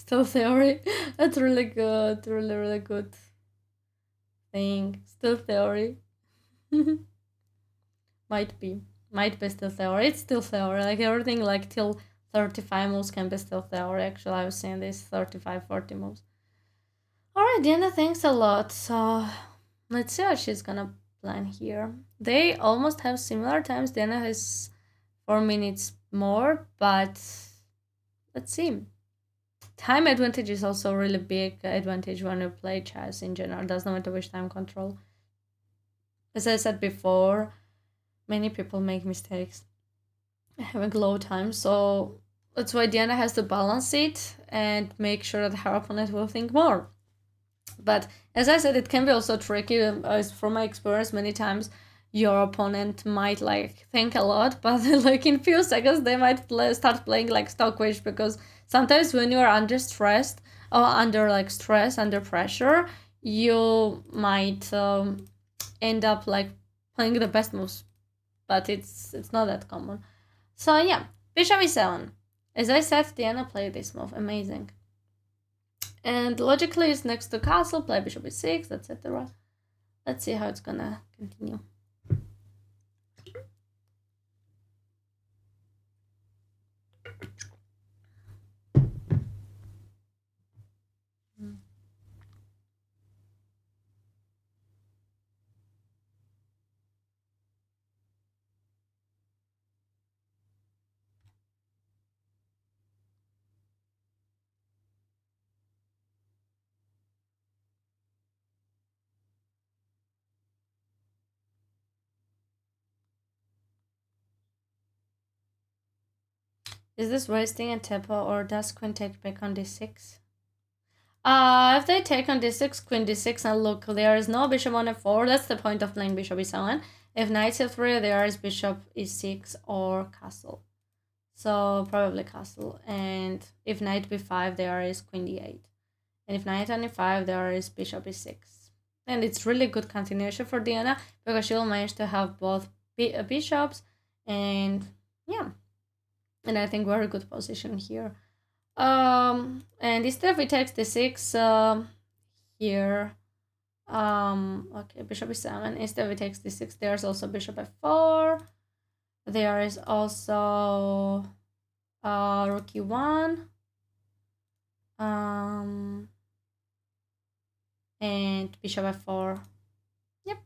Still theory. That's really good. Really, really good thing. Still theory. Might be. Might be still theory. It's still theory. Like everything like till 35 moves can be still theory. Actually, I was saying this 35, 40 moves. Alright, Diana, thanks a lot. So let's see what she's gonna plan here. They almost have similar times. Diana has 4 minutes more, but let's see. Time advantage is also a really big advantage when you play chess in general. It doesn't matter which time control. As I said before, many people make mistakes having low time, so that's why Diana has to balance it and make sure that her opponent will think more. But as I said, it can be also tricky. As from my experience, many times your opponent might like think a lot, but like in few seconds they might start playing like Stockfish, because sometimes when you are under stressed or under like stress, under pressure, you might end up like playing the best moves, but it's not that common. So yeah, bishop e7. As I said, Diana played this move. Amazing. And logically it's next to castle, play bishop e6, etc. Let's see how it's gonna continue. Is this wasting a tempo, or does queen take back on d6? If they take on d6, queen d6, and look, there is no bishop on f4. That's the point of playing bishop e7. If knight c3, there is bishop e6 or castle. So probably castle. And if knight b5, there is queen d8. And if knight on e5, there is bishop e6. And it's really good continuation for Diana, because she will manage to have both bishops, and yeah. And I think very good position here. And instead of it takes d6 here. Okay, bishop e7. Instead of it takes d6, there's also bishop f4. There is also rook e1. And bishop f4. Yep.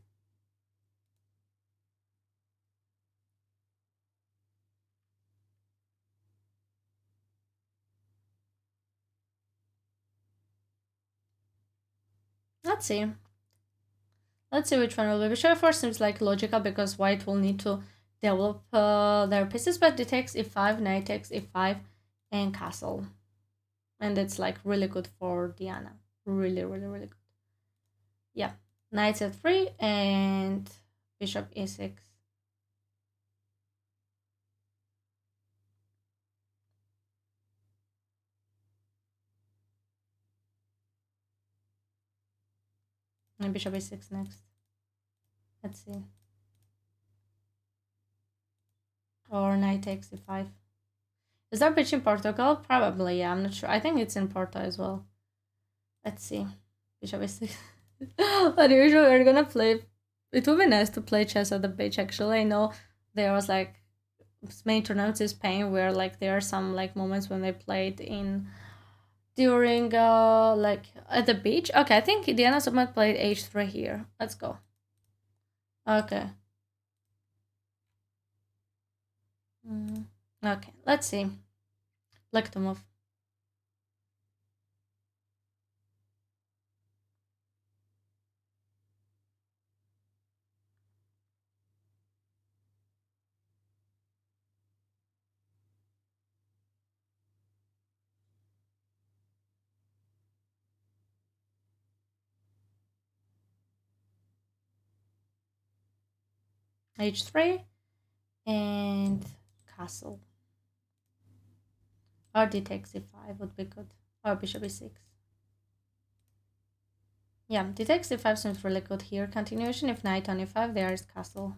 Let's see. Let's see which one will be. Bishop f4 seems like logical, because white will need to develop their pieces, but it takes e5, knight takes e5, and castle. And it's like really good for Diana. Really, really, really good. Yeah. Knight f3 and bishop e6. And bishop e6 next. Let's see. Or knight takes e5. Is there pitch in Portugal? Probably, yeah. I'm not sure. I think it's in Porto as well. Let's see. Bishop e6. But usually we're gonna play. It would be nice to play chess at the beach, actually. I know there was like main tournaments in Spain where like there are some like moments when they played in during like at the beach. Okay, I think Diana Submat played h3 here. Let's go. Okay. Okay, let's see. Like to move. h3 and castle. Or d takes e5 would be good. Or bishop e6. Yeah, d takes e5 seems really good here. Continuation, if knight on e5, there is castle.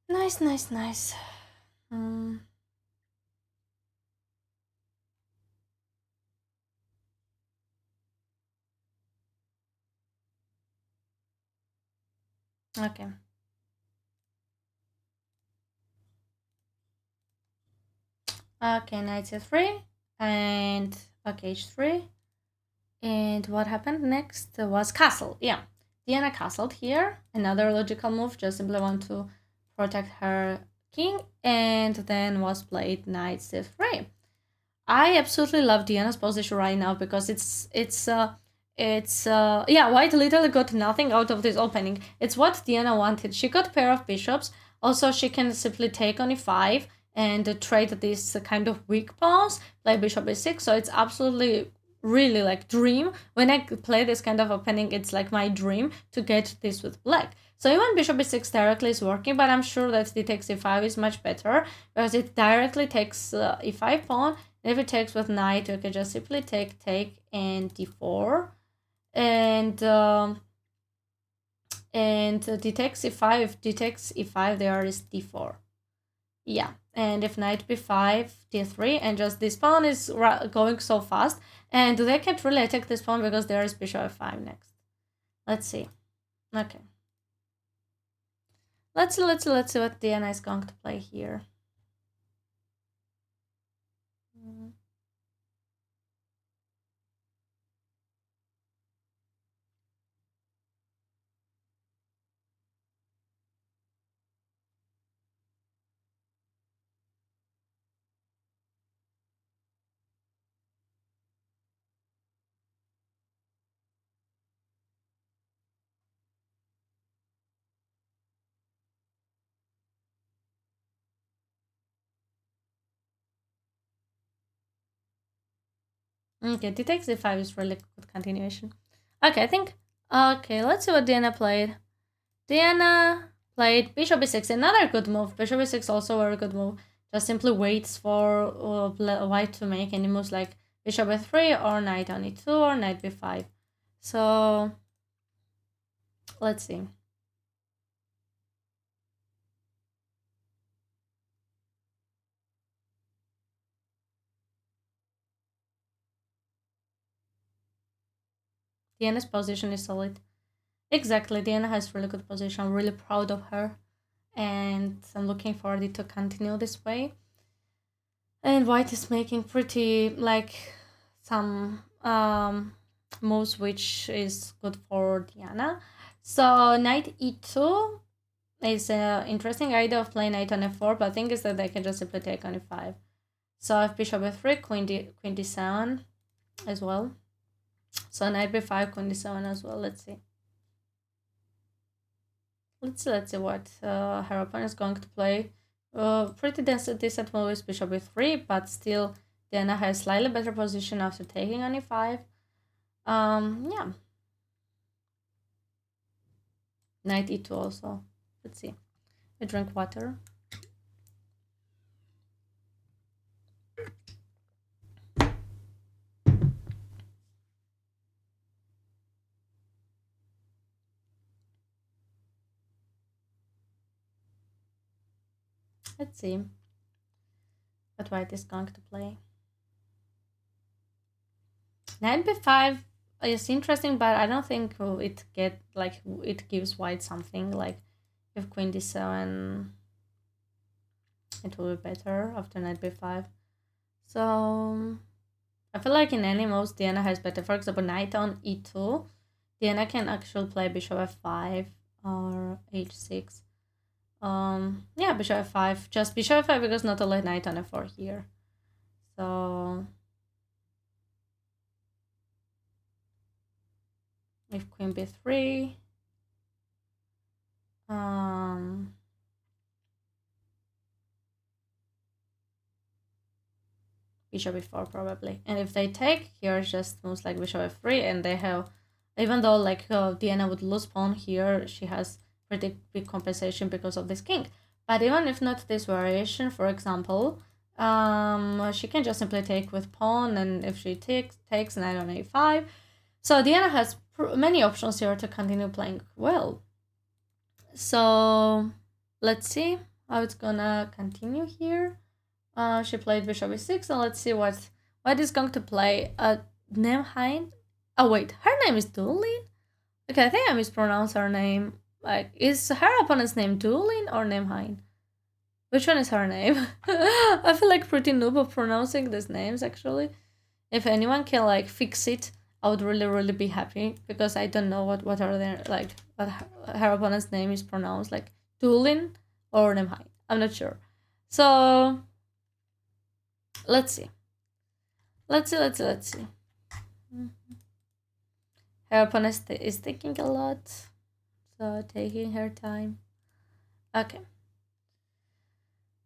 Nice, nice, nice. Okay. Okay, knight c3 and okay h3. And what happened next was castle. Yeah, Diana castled here. Another logical move. Just simply want to protect her king. And then was played knight c3. I absolutely love Diana's position right now because yeah, white literally got nothing out of this opening. It's what Diana wanted. She got pair of bishops. Also, she can simply take on e5 and trade these kind of weak pawns, play bishop e6. So it's absolutely really like dream. When I play this kind of opening, it's like my dream to get this with black. So even bishop e6 directly is working, but I'm sure that d takes e5 is much better because it directly takes e5 pawn. If it takes with knight, you can just simply take, and d4, and d takes e5. D takes e5. There is d4. Yeah, and if knight b5, d3, and just this pawn is going so fast, and they can't really attack this pawn because there is bishop f5 next. Let's see. Okay. Let's see what Diana is going to play here. Okay, d takes d5 is really good continuation. Okay, I think. Okay, let's see what Diana played. Diana played bishop e6, another good move. Bishop e6 also a very good move. Just simply waits for white to make any moves like bishop e3 or knight on e2 or knight b5. So let's see. Diana's position is solid. Exactly, Diana has really good position. I'm really proud of her, and I'm looking forward to continue this way. And white is making pretty like some moves which is good for Diana. So knight e2 is an interesting idea of playing knight on f4, but the thing is that they can just simply take on e5. So if bishop f3, queen d7 as well. So knight b5, queen d7 as well. Let's see. Let's see what her opponent is going to play. Pretty decent move is bishop e3, but still Diana has slightly better position after taking on e5. Yeah. Knight e2 also. Let's see. I drink water. Let's see what white is going to play. Knight b5 is interesting, but I don't think it gives white something like if queen d7 it will be better after knight b5. So I feel like in any moves Diana has better. For example, knight on e2, Diana can actually play bishop f5 or h6. Yeah, bishop f5. Just bishop f5 because not only knight on f4 here. So if queen b3, bishop e4 probably. And if they take, here just moves like bishop f3, and they have, even though like Diana would lose pawn here, she has pretty big compensation because of this king. But even if not this variation, for example, she can just simply take with pawn, and if she takes knight on a5. So Diana has many options here to continue playing well. So let's see how it's gonna continue here. She played bishop e6, and let's see what is going to play. Nemheim. Oh wait, her name is Dulin. Okay, I think I mispronounced her name. Like, is her opponent's name Duelin or Nemhain? Which one is her name? I feel like pretty noob of pronouncing these names actually. If anyone can like fix it, I would really be happy because I don't know what are their like what her opponent's name is pronounced, like Tulin or Nemhai. I'm not sure. So let's see. Let's see. Her opponent is taking a lot, so taking her time. Okay.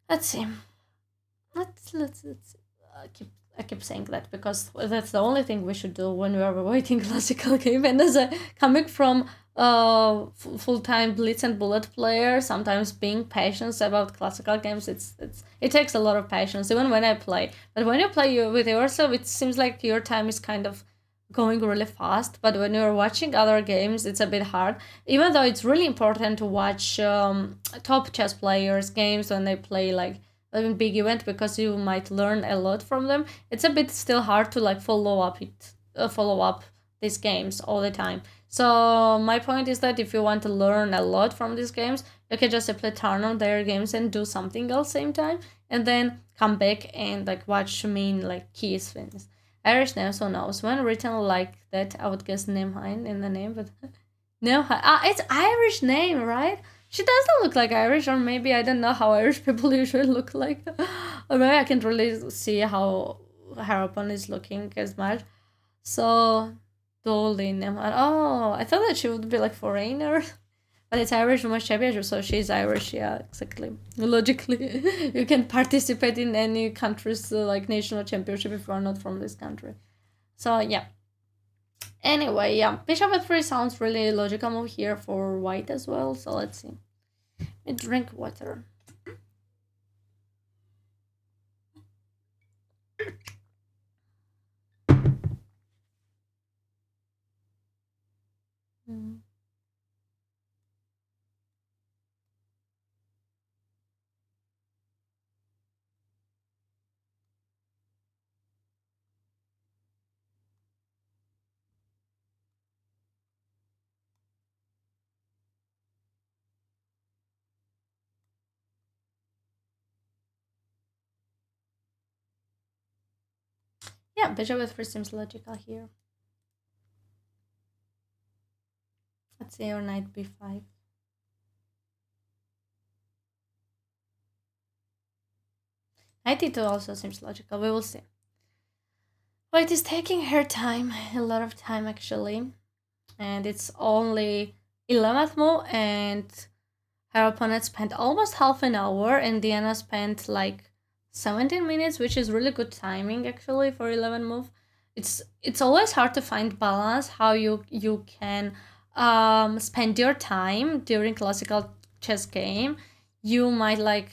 Let's see. Let's see. I keep saying that because that's the only thing we should do when we are waiting classical game. And as a coming from full time blitz and bullet player, sometimes being patient about classical games, it takes a lot of patience even when I play. But when you play with yourself, it seems like your time is kind of going really fast. But when you're watching other games, it's a bit hard. Even though it's really important to watch top chess players games when they play like a big event because you might learn a lot from them. It's a bit still hard to like follow up these games all the time. So my point is that if you want to learn a lot from these games, you can just play turn on their games and do something else same time, and then come back and like watch main like key things. Irish name, so knows when written like that, I would guess Nemhain in the name, but Nemhain. It's Irish name, right? She doesn't look like Irish, or maybe I don't know how Irish people usually look like. Or maybe I can't really see how her opponent is looking as much. So, Dolin. Oh, I thought that she would be like foreigner. But it's Irish Women's Championship, so she's Irish, yeah, exactly. Logically, you can participate in any country's like national championship if you are not from this country. So, yeah. Anyway, yeah, bishop f3 sounds really logical move here for white as well, so let's see. Let me drink water. Yeah, bishop f3 seems logical here. Let's say or knight b5. Knight e2 also seems logical. We will see. White is taking her time, a lot of time actually, and it's only 11th move, and her opponent spent almost half an hour, and Diana spent like 17 minutes, which is really good timing actually for 11 move. It's always hard to find balance how you can spend your time during classical chess game. You might like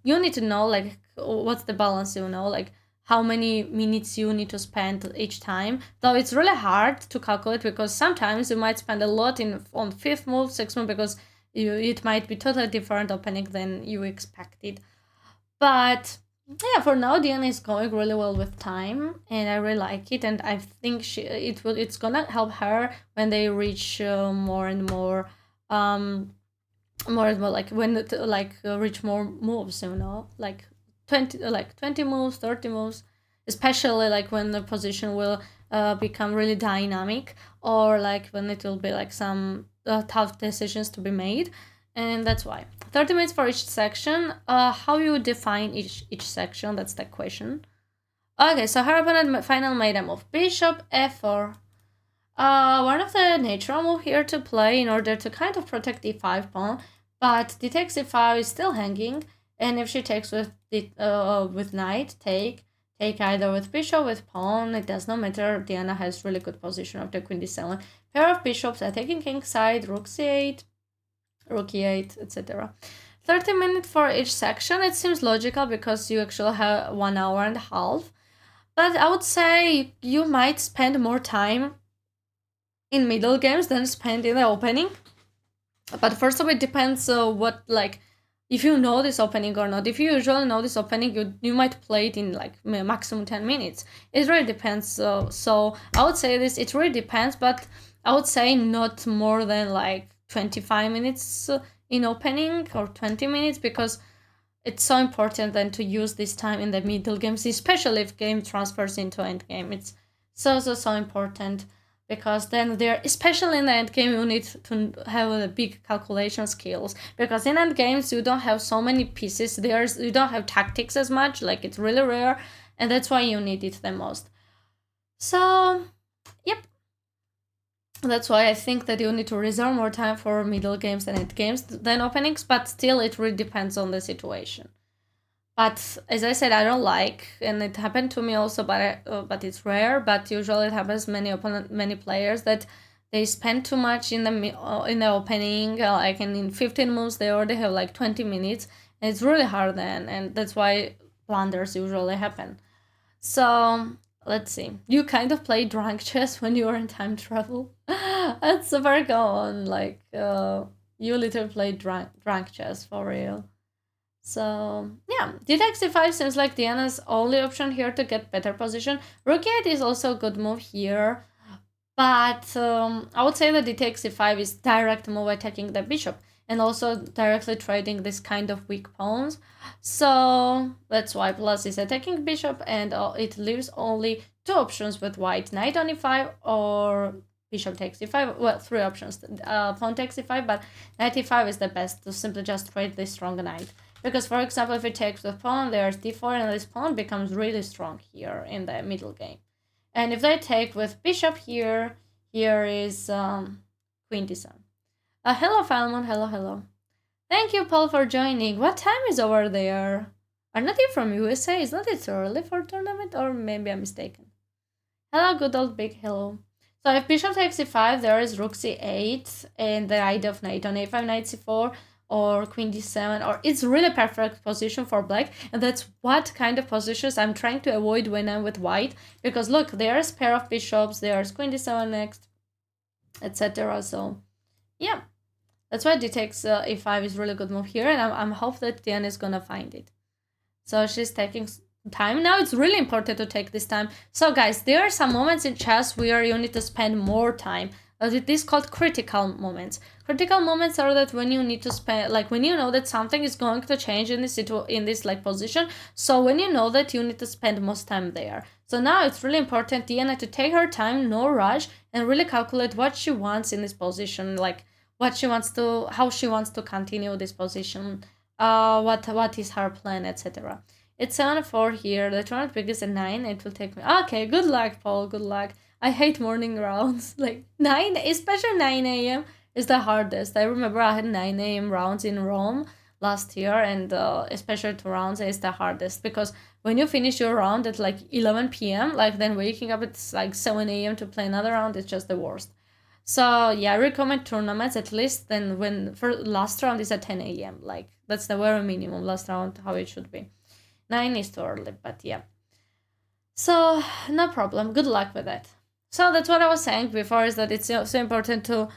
you need to know like what's the balance, like how many minutes you need to spend each time. Though it's really hard to calculate because sometimes you might spend a lot on fifth move, sixth move, because it might be totally different opening than you expected. But yeah, for now Diana is going really well with time, and I really like it, and I think it's gonna help her when they reach more and more like when reach more moves, like 20 moves, 30 moves, especially like when the position will become really dynamic, or like when it will be like some tough decisions to be made. And that's why 30 minutes for each section. How you define each section, that's the question. Okay, so her opponent final made a move, bishop f4. One of the natural move here to play in order to kind of protect d5 pawn, but d takes e5 is still hanging, and if she takes with knight, take either with bishop, with pawn, it does not matter. Diana has really good position after queen d7. Pair of bishops are taking king side, rook c8, rook e8, etc. 30 minutes for each section. It seems logical because you actually have 1 hour and a half, but I would say you might spend more time in middle games than spend in the opening. But first of all, it depends what, like, if you know this opening or not. If you usually know this opening, you might play it in like maximum 10 minutes. It really depends. So I would say this, it really depends, but I would say not more than like 25 minutes in opening or 20 minutes, because it's so important then to use this time in the middle games, especially if game transfers into end game. It's so important, because then there, especially in the end game, you need to have a big calculation skills, because in end games you don't have so many pieces. You don't have tactics as much, like it's really rare, and that's why you need it the most. So yep, that's why I think that you need to reserve more time for middle games and end games than openings, but still it really depends on the situation. But as I said, I don't like, and it happened to me also, but it's rare. But usually it happens many players that they spend too much in the opening. Like in 15 moves, they already have like 20 minutes, and it's really hard then, and that's why blunders usually happen. So let's see. You kind of play drunk chess when you are in time travel. That's super common. Like you literally play drunk chess for real. So yeah, d 5 seems like Diana's only option here to get better position. Rook e8 is also a good move here, but I would say that d 5 is direct move attacking the bishop and also directly trading this kind of weak pawns. So that's why plus is attacking bishop, and it leaves only two options with white: knight on e5 or bishop takes e5. Well, three options: pawn takes e5, but knight e5 is the best to simply just trade this strong knight. Because, for example, if it takes with pawn, there's d4, and this pawn becomes really strong here in the middle game. And if they take with bishop here, here is queen d7. Hello, Falmon. Hello. Thank you, Paul, for joining. What time is over there? Are not you from USA? Is not it early for tournament? Or maybe I'm mistaken. Hello, good old big hello. So if bishop takes e5, there is rook c8, and the idea of knight on a5, knight c4, or queen d7, or it's really perfect position for black, and that's what kind of positions I'm trying to avoid when I'm with white, because look, there's pair of bishops, there's queen d7 next, etc. So yeah, that's why d takes e5 is really good move here, and I'm hope that Diana is gonna find it. So she's taking time. Now it's really important to take this time. So guys, there are some moments in chess where you need to spend more time. It is called critical moments. Critical moments are that when you need to spend, like when you know that something is going to change in this like position. So when you know that you need to spend most time there. So now it's really important Diana to take her time, no rush, and really calculate what she wants in this position, like what she wants to, how she wants to continue this position, what is her plan, etc. It's 7-4 here. The tournament begins at 9. It will take me. Okay, good luck, Paul. Good luck. I hate morning rounds. Like 9, especially 9 a.m. is the hardest. I remember I had 9 a.m. rounds in Rome last year, and especially 2 rounds is the hardest, because when you finish your round at like 11 p.m., like then waking up at like 7 a.m. to play another round, it's just the worst. So yeah, I recommend tournaments at least then when for last round is at 10 a.m. Like that's the very minimum last round how it should be. 9 is too early, but yeah. So no problem. Good luck with that. So that's what I was saying before, is that it's so important to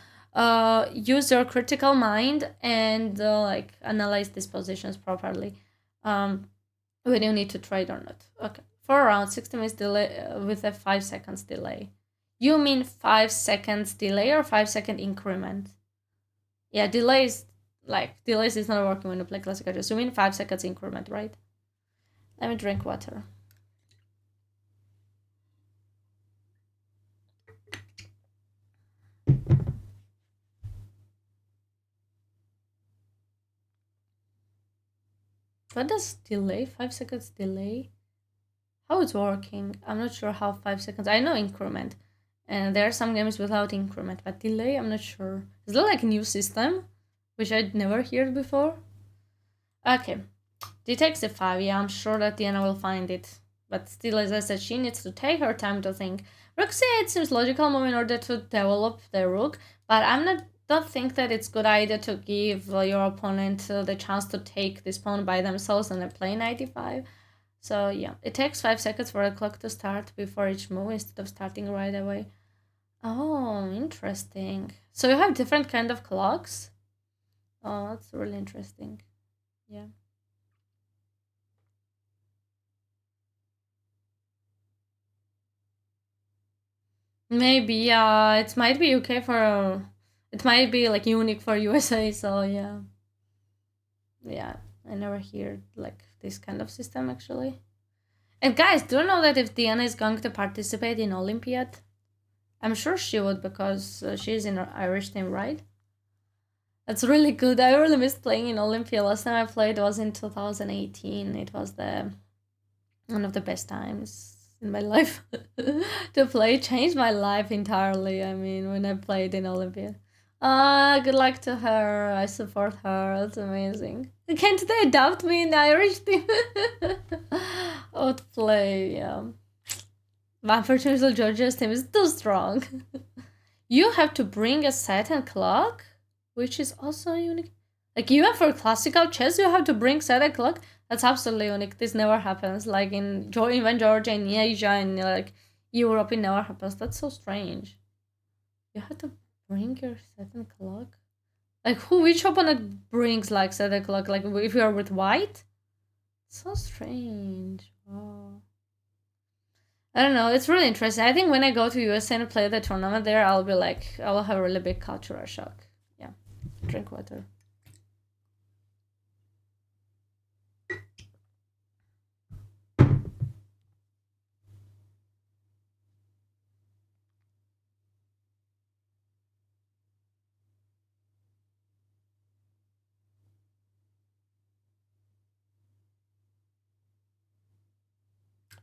use your critical mind and like analyze these positions properly when you need to trade or not. Okay, for around 60 minutes delay with a 5 seconds delay. You mean 5 seconds delay or 5-second increment? Yeah, delays is not working when you play classical chess. You mean 5 seconds increment, right? Let me drink water. What does delay? 5 seconds delay? How it's working? I'm not sure how 5 seconds. I know increment. And there are some games without increment, but delay, I'm not sure. Is that like a new system? Which I'd never heard before? Okay. D takes a5. Yeah, I'm sure that Diana will find it. But still, as I said, she needs to take her time to think. Rook c8 seems logical move in order to develop the rook, but don't think that it's good idea to give your opponent the chance to take this pawn by themselves and then play knight e5. So yeah, it takes 5 seconds for the clock to start before each move instead of starting right away. Oh, interesting. So you have different kind of clocks? Oh, that's really interesting. Yeah. Maybe, it might be okay for It might be like unique for USA, so yeah. Yeah, I never hear like this kind of system actually. And guys, do you know that if Diana is going to participate in Olympiad, I'm sure she would because she's in an Irish team, right? That's really good. I really missed playing in Olympia. Last time I played was in 2018. It was the one of the best times in my life to play. Changed my life entirely. I mean, when I played in Olympia. Good luck to her. I support her. That's amazing. Can't they adopt me in the Irish team? Would play, yeah. But unfortunately, Georgia's team is too strong. You have to bring a certain clock, which is also unique. Like even for classical chess, you have to bring certain clock. That's absolutely unique. This never happens. Like in even Georgia, in Asia, and like Europe, it never happens. That's so strange. You have to bring your certain clock. Like who? Which opponent brings like certain clock? Like if you are with white. So strange. Oh. I don't know. It's really interesting. I think when I go to USA and play the tournament there, I'll be like, I will have a really big cultural shock. Yeah. Drink water.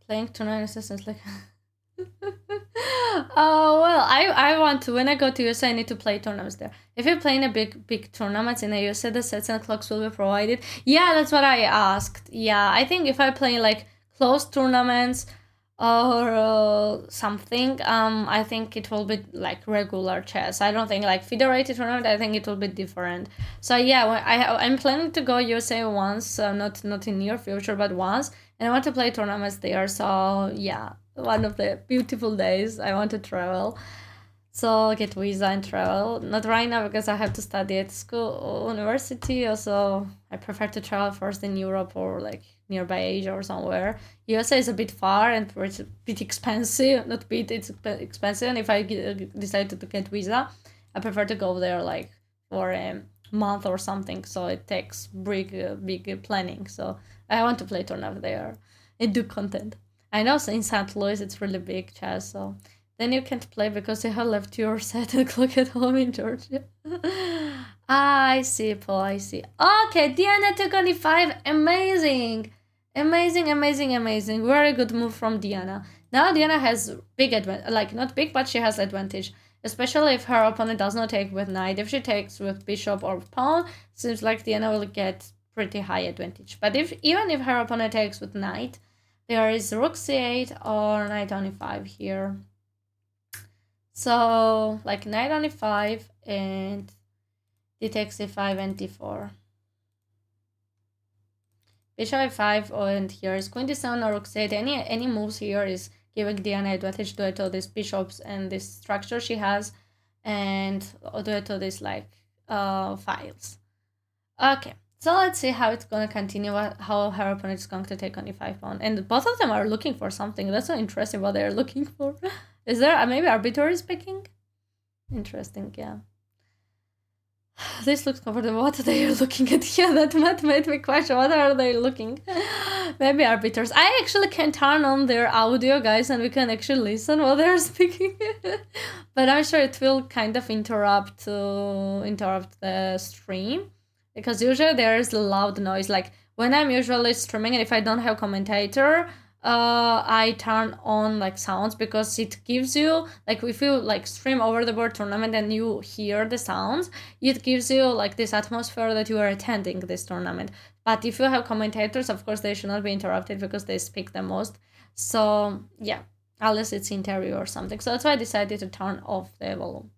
Playing tournament assistance like. Oh well, I want to. When I go to USA, I need to play tournaments there. If you're playing a big tournaments in the USA, the sets and clocks will be provided. Yeah, that's what I asked. Yeah, I think if I play like closed tournaments or something, I think it will be like regular chess. I don't think like federated tournament. I think it will be different. So yeah, I'm planning to go USA once, not in near future, but once, and I want to play tournaments there. So yeah, one of the beautiful days I want to travel. So get visa and travel. Not right now because I have to study at school, university. Also, I prefer to travel first in Europe or like nearby Asia or somewhere. USA is a bit far and it's a bit expensive. Not bit, it's expensive. And if I decide to get visa, I prefer to go there like for a month or something. So it takes big planning. So I want to play tournament there and do content. I know in St. Louis it's really big chess, so then you can't play because you have left your set and clock at home in Georgia. I see, Paul, I see. Okay, Diana 225. Amazing. Amazing, amazing, amazing. Very good move from Diana. Now Diana has big advantage. Like, not big, but she has advantage. Especially if her opponent does not take with knight. If she takes with bishop or pawn, seems like Diana will get pretty high advantage. But even if her opponent takes with knight, there is rook c8 or knight on e5 here. So, like knight on e5 and d takes e5 and d4. Bishop e5 and here is queen d7 or rook c8. Any moves here is giving Diana advantage due to these bishops and this structure she has and due to these like files. Okay. So let's see how it's gonna continue, how her opponent is going to take on e5 pawn. And both of them are looking for something. That's so interesting what they're looking for. Is there maybe arbiter is picking? Interesting, yeah. This looks comfortable. What are they looking at? Yeah, that made me question. What are they looking? Maybe arbiters. I actually can turn on their audio, guys, and we can actually listen while they're speaking. But I'm sure it will kind of interrupt the stream. Because usually there's loud noise. Like when I'm usually streaming and if I don't have commentator, I turn on like sounds because it gives you like if you like stream over the board tournament and you hear the sounds, it gives you like this atmosphere that you are attending this tournament. But if you have commentators, of course they should not be interrupted because they speak the most. So yeah, unless it's interview or something. So that's why I decided to turn off the volume.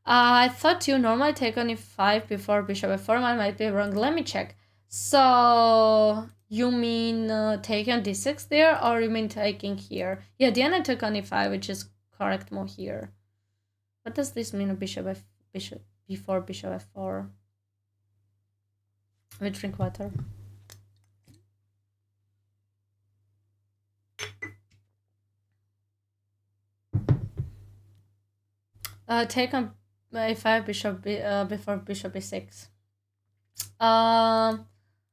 I thought you normally take on e5 before bishop f4. I might be wrong. Let me check. So you mean taking on d6 there, or you mean taking here? Yeah, Diana took on e5, which is correct move here. What does this mean? Bishop before bishop f4. Let me drink water. Take on a5 before bishop e6. Um,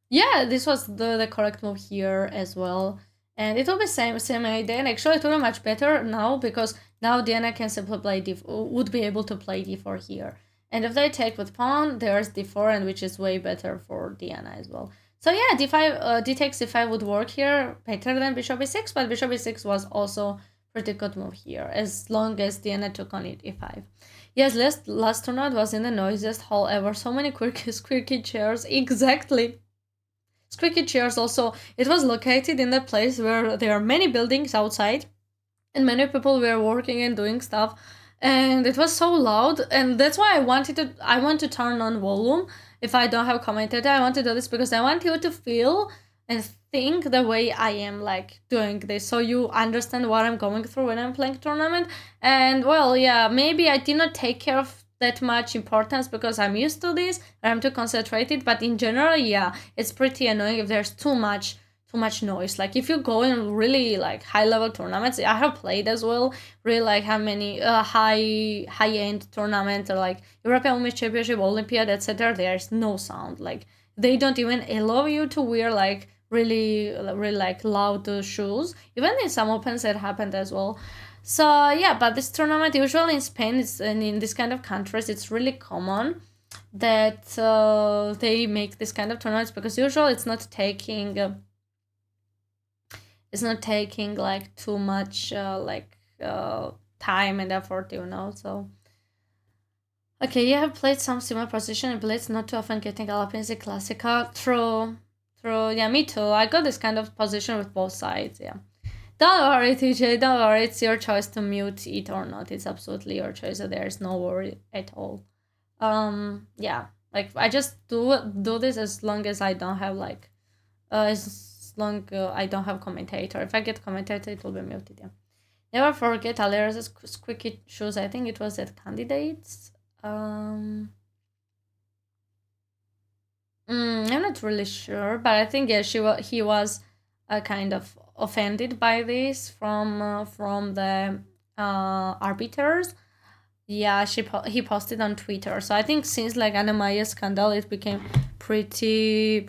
yeah, this was the correct move here as well. And it will be same idea. And actually, it will be much better now because now Diana can simply play would be able to play d4 here. And if they take with pawn, there's d4, and which is way better for Diana as well. So yeah, d5, d takes d5 would work here better than bishop e6, but bishop e6 was also pretty good move here as long as Diana took on it e5. Yes, last tournament was in the noisiest hall ever. So many squeaky chairs. Exactly. Squeaky chairs also. It was located in the place where there are many buildings outside and many people were working and doing stuff. And it was so loud, and that's why I want to turn on volume if I don't have commentator. I want to do this because I want you to feel and think the way I am like doing this, so you understand what I'm going through when I'm playing tournament. And well, yeah, maybe I did not take care of that much importance because I'm used to this and I'm too concentrated, but in general, yeah, it's pretty annoying if there's too much noise. Like if you go in really like high level tournaments, I have played as well, really like how many high end tournaments or like European Women's Championship, Olympiad, etc. There's no sound. Like they don't even allow you to wear like really like loud shoes. Even in some opens it happened as well. So yeah, but this tournament usually in Spain, and in this kind of countries, it's really common that they make this kind of tournaments because usually it's not taking like too much time and effort, so okay, you have played some similar position in blitz, not too often getting Alpinzi Classica. True, yeah, me too. I got this kind of position with both sides, yeah. Don't worry, TJ, don't worry, it's your choice to mute it or not. It's absolutely your choice, so there's no worry at all. Yeah, like I just do this as long as I don't have like as long I don't have commentator. If I get commentator, it will be muted, yeah. Never forget Alera's squeaky shoes. I think it was at candidates. I'm not really sure, but I think yeah, he was kind of offended by this from the arbiters. Yeah, he posted on Twitter. So I think since like Anamaya scandal, it became pretty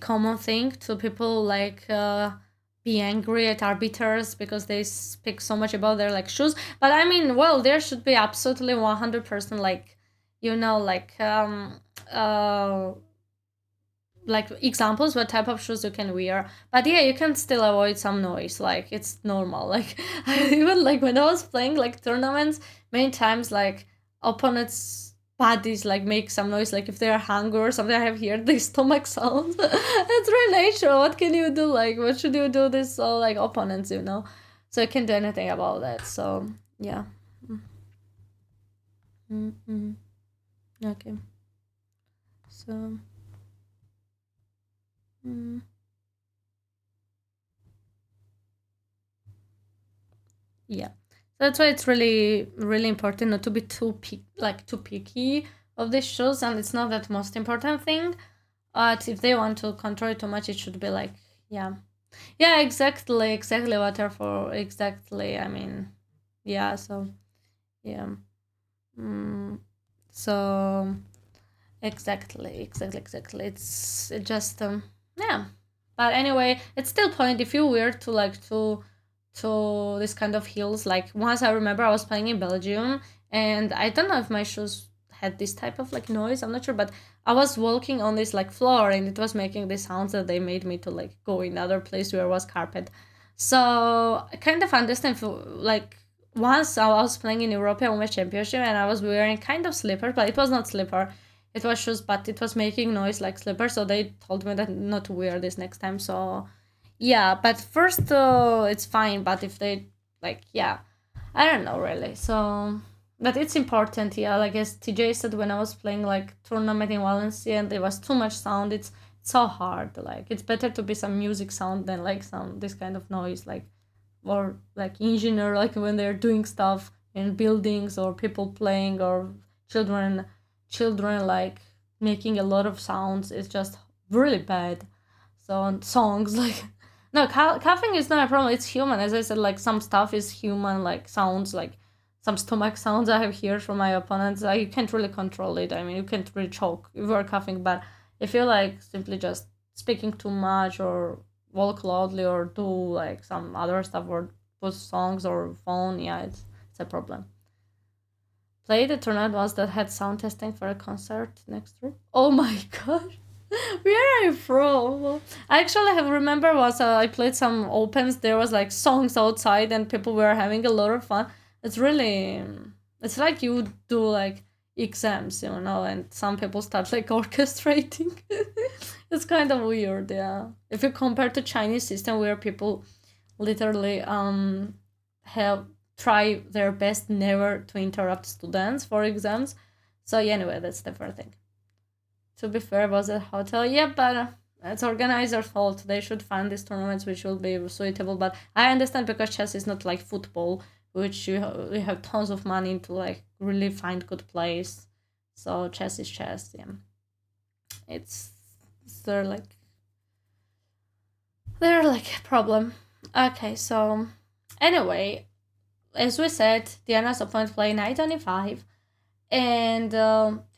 common thing to people like be angry at arbiters because they speak so much about their like shoes. But I mean, well, there should be absolutely 100% like like examples what type of shoes you can wear. But yeah, you can still avoid some noise, like it's normal. Like even like when I was playing like tournaments, many times like opponents bodies like make some noise, like if they're hungry or something. I have heard the stomach sounds. It's really natural. What can you do? Like what should you do? This all like opponents, so you can't do anything about that. So yeah. Mm-hmm. Okay, so yeah, so that's why it's really important not to be too picky of these shows, and it's not that most important thing. But if they want to control it too much, it should be like yeah, exactly what are for exactly. I mean, yeah, so yeah, so exactly. It's just yeah. But anyway, it's still point if you were to like to this kind of hills. Like once I remember I was playing in Belgium, and I don't know if my shoes had this type of like noise. I'm not sure, but I was walking on this like floor, and it was making these sounds that they made me to like go in another place where was carpet. So I kind of understand like once I was playing in European Women's Championship and I was wearing kind of slipper, but it was not slipper. It was shoes, but it was making noise like slipper. So they told me that not to wear this next time. So yeah, but first it's fine. But if they like, yeah, I don't know really. So, but it's important. Yeah, like as TJ said, when I was playing like tournament in Valencia and there was too much sound, it's so hard. Like it's better to be some music sound than like some this kind of noise, like or like engineer, like when they're doing stuff in buildings or people playing or children like making a lot of sounds. It's just really bad. So on songs like no, coughing is not a problem. It's human. As I said, like some stuff is human, like sounds like some stomach sounds I have here from my opponents. You can't really control it. I mean, you can't really choke if you're coughing, but if you like simply just speaking too much or walk loudly or do like some other stuff or put songs or phone, yeah, it's a problem. Play the tournament ones that had sound testing for a concert next week. Oh my gosh. Where are you from? I actually have remember was I played some opens. There was like songs outside and people were having a lot of fun. It's really, it's like you do like exams, and some people start like orchestrating. It's kind of weird, yeah. If you compare to Chinese system where people literally have try their best never to interrupt students for exams. So yeah, anyway, that's the first thing. To be fair, was a hotel. Yeah, but it's organizer's fault. They should find these tournaments which will be suitable. But I understand because chess is not like football, which you have tons of money to like really find good place. So chess is chess. Yeah, it's they're like they're like a problem. Okay, so anyway, as we said, Diana's opponent play knight on e5, and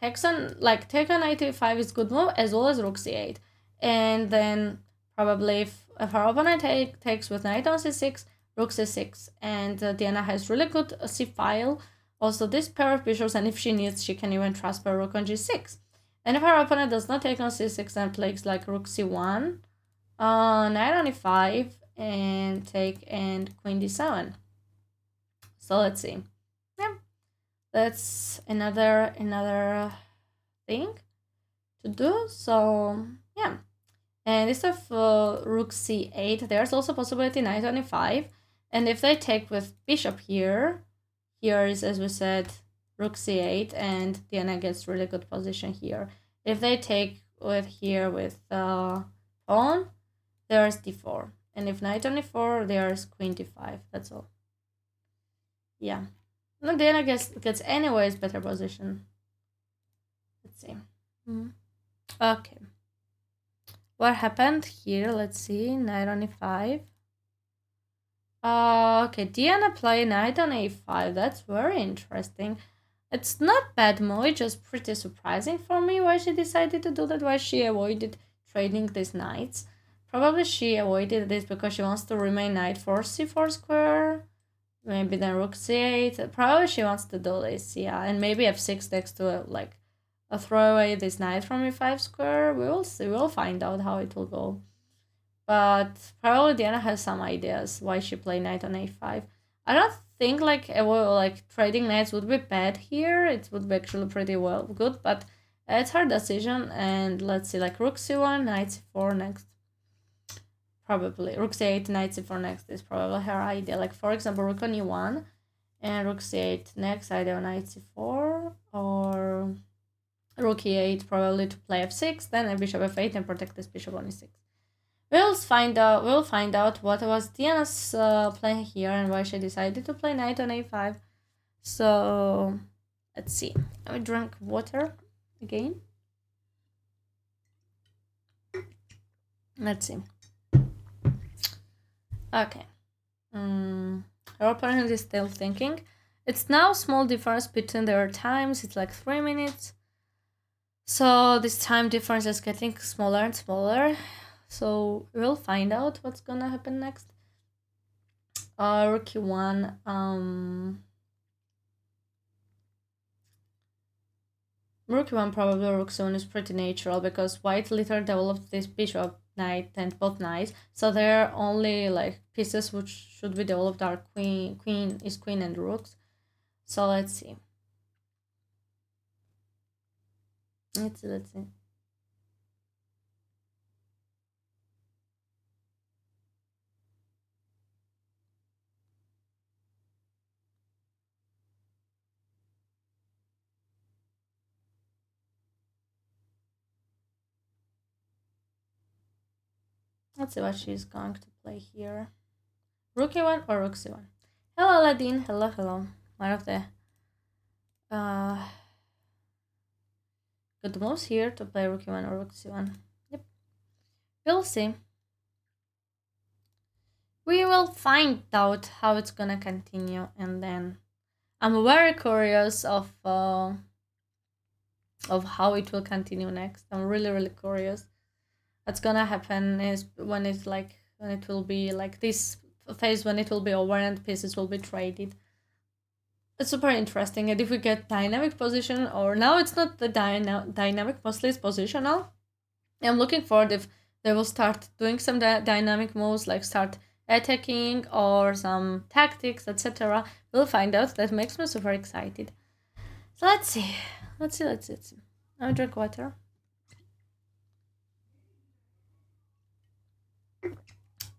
take on knight e5 is good move as well as rook c8, and then probably if her opponent takes with knight on c6, rook c6, and Diana has really good c file. Also, this pair of bishops, and if she needs, she can even transfer rook on g6. And if her opponent does not take on c6 and plays like rook c1, knight on e5, and take and queen d7. So let's see. Yeah, that's another thing to do. So yeah, and instead of rook c8, there's also possibility knight on e5, and if they take with bishop here, here is, as we said, rook c8, and Diana gets really good position here. If they take with here with pawn, there's d4, and if knight on e4, there's queen d5. That's all. Yeah. No, Diana gets anyways better position. Let's see. Okay. What happened here? Let's see. Knight on e5. Okay, Diana play knight on a5. That's very interesting. It's not bad move, just pretty surprising for me why she decided to do that, why she avoided trading these knights. Probably she avoided this because she wants to remain knight for c4 square. Maybe then rook c8. Probably she wants to do this, yeah. And maybe f6 next to like a throw away this knight from e5 square. We will see. We'll find out how it will go. But probably Diana has some ideas why she play knight on a5. I don't think like trading knights would be bad here. It would be actually pretty well good, but it's her decision. And let's see, like rook c1, knight c4 next. Probably rook c8, knight c4 next is probably her idea. Like for example, rook on e1 and rook c8 next, either knight c4 or rook e8 probably to play f6, then a bishop f8 and protect this bishop on e6. We'll find out what was Diana's plan here and why she decided to play knight on a5. So let's see. I drink water again. Let's see. Okay. Her opponent is still thinking. It's now small difference between their times. It's like 3 minutes. So this time difference is getting smaller and smaller. So we'll find out what's gonna happen next. Rook e1. Rook e1 probably rook c1 is pretty natural because white later developed this bishop, knight, and both knights. So there are only like pieces which should be developed are queen, and rooks. So let's see. Let's see. Let's see what she's going to play here. Rook e1 or rook c1. Hello, Aladdin. Hello. One of the good moves here to play rook e1 or rook c1. Yep. We'll see. We will find out how it's gonna continue, and then I'm very curious of how it will continue next. I'm really really curious. What's gonna happen is when it will be like this phase when it will be over and pieces will be traded. It's super interesting. And if we get dynamic position, or now it's not the dynamic, mostly it's positional. I'm looking forward if they will start doing some dynamic moves, like start attacking or some tactics, etc. We'll find out. That makes me super excited. So let's see. Let's see. I'll drink water.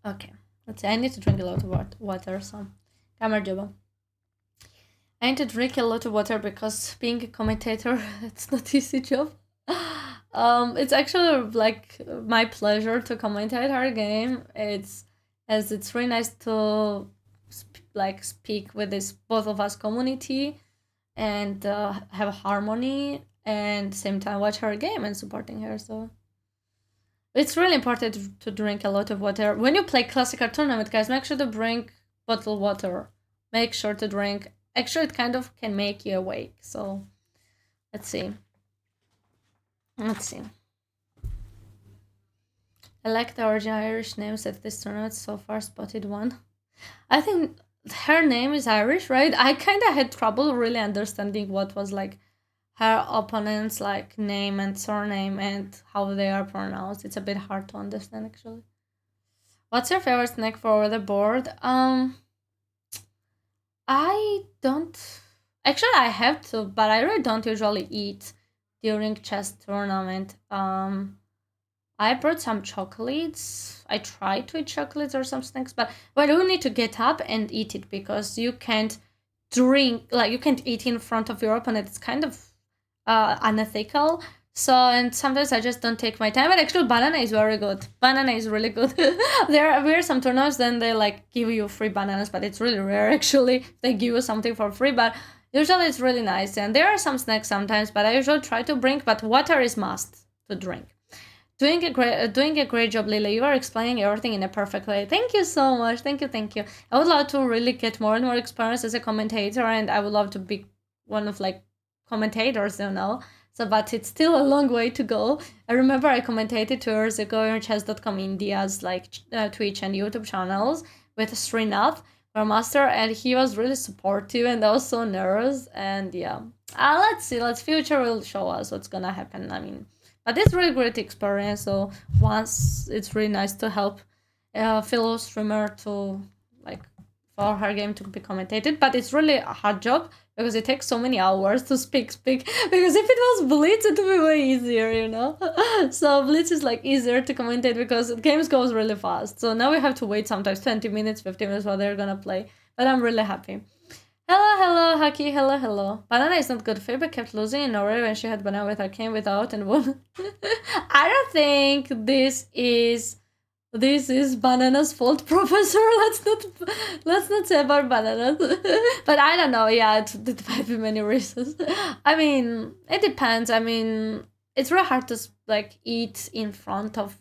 Okay. Let's see. I need to drink a lot of water, so camera job. I need to drink a lot of water because being a commentator, it's not easy job. It's actually like my pleasure to commentate our game. It's really nice to speak with this both of us community and have harmony and same time watch her game and supporting her. So it's really important to drink a lot of water when you play classical tournament, guys. Make sure to drink bottled water. Make sure to drink. Actually, it kind of can make you awake. So let's see. Let's see. I like the original Irish names at this tournament so far. Spotted one. I think her name is Irish, right? I kind of had trouble really understanding what was like her opponent's like name and surname and how they are pronounced. It's a bit hard to understand actually. What's your favorite snack for the board? I don't. Actually, I have to, but I really don't usually eat during chess tournament. I brought some chocolates. I try to eat chocolates or some snacks, but you need to get up and eat it because you can't drink, like you can't eat in front of your opponent. It's kind of unethical. So, and sometimes I just don't take my time. But actually, banana is very good. Banana is really good. There are some tournaments, then they like give you free bananas, but it's really rare actually. They give you something for free, but usually it's really nice. And there are some snacks sometimes, but I usually try to bring. But water is must to drink. Doing a great job, Lily. You are explaining everything in a perfect way. Thank you so much. Thank you. I would love to really get more and more experience as a commentator, and I would love to be one of like commentators, So, but it's still a long way to go. I remember I commentated 2 years ago on chess.com India's like Twitch and YouTube channels with Srinath, our master, and he was really supportive, and I was so nervous. And yeah, let's see. Future will show us what's gonna happen. I mean. But it's really great experience. So once it's really nice to help a fellow streamer to like for her game to be commentated. But it's really a hard job because it takes so many hours to speak. Because if it was Blitz, it would be way easier. So Blitz is like easier to commentate because games goes really fast. So now we have to wait sometimes 20 minutes, 15 minutes while they're gonna play. But I'm really happy. Hello, Haki, hello. Banana is not good. Phoebe kept losing in Norway when she had banana with her, came without and won. I don't think this is Banana's fault, Professor. Let's not say about bananas. But I don't know, yeah, it might be many reasons. I mean, it depends. I mean, it's really hard to like eat in front of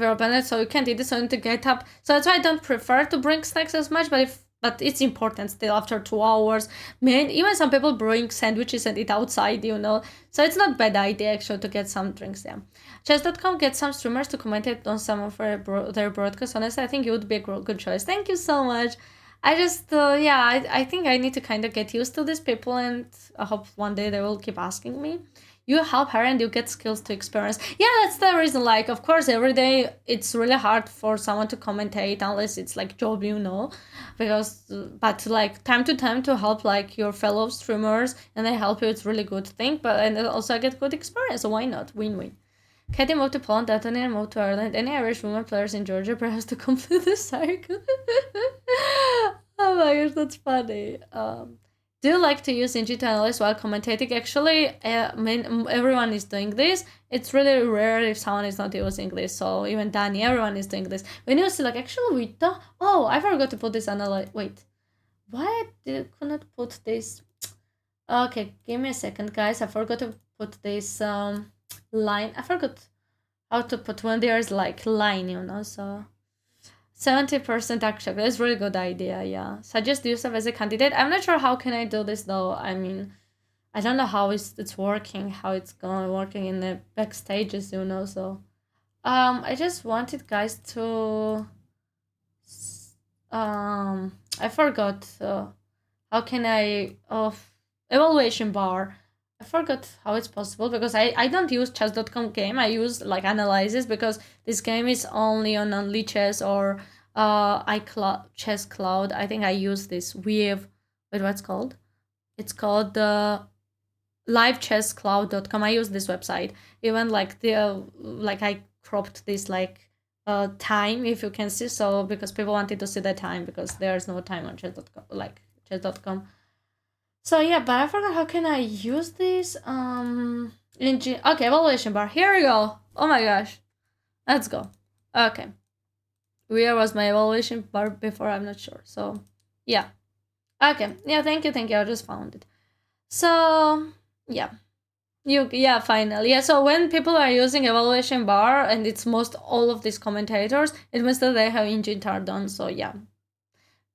your opponent, so you can't eat it, so you need to get up. So that's why I don't prefer to bring snacks as much, but it's important still after 2 hours. Man, even some people bring sandwiches and eat outside, So it's not bad idea actually to get some drinks there. Chess.com gets some streamers to commentate on some of their broadcasts. Honestly, I think it would be a good choice. Thank you so much. I just, I think I need to kind of get used to these people, and I hope one day they will keep asking me. You help her and you get skills to experience. Yeah, that's the reason. Like, of course, every day it's really hard for someone to commentate unless it's like job, because but like time to time to help like your fellow streamers and they help you, it's really good thing. But and also I get good experience, so why not? Win-win. Katie moved to Poland, Antonia moved to Ireland. Any Irish women players in Georgia perhaps to complete the cycle? Oh my gosh, that's funny. Do you like to use NG to analyze while commentating? Actually, everyone is doing this. It's really rare if someone is not using this. So even Danny, everyone is doing this. When you see like, actually we don't... Oh, I forgot to put this analyze... Wait. Why could not put this... Okay, give me a second, guys. I forgot to put this line. I forgot how to put when there's like line, so... 70% accept. That's a really good idea, yeah. Suggest yourself as a candidate. I'm not sure how can I do this though. I mean, I don't know how it's working, how it's going working in the backstages, so I just wanted guys to I forgot how can I of evaluation bar. I forgot how it's possible because I don't use chess.com game. I use like analysis because this game is only chess or iCloud chess cloud. I think I use this with wait what's called? It's called the livechesscloud.com. I use this website. Even like the like I cropped this like time if you can see, so because people wanted to see the time because there's no time on chess.com like chess.com. So yeah, but I forgot how can I use this engine. Okay, evaluation bar. Here we go. Oh my gosh. Let's go. Okay. Where was my evaluation bar before? I'm not sure. So yeah. Okay. Yeah, thank you, thank you. I just found it. So yeah. Yeah, finally. Yeah, so when people are using evaluation bar and it's most all of these commentators, it means that they have engine turned on. So yeah.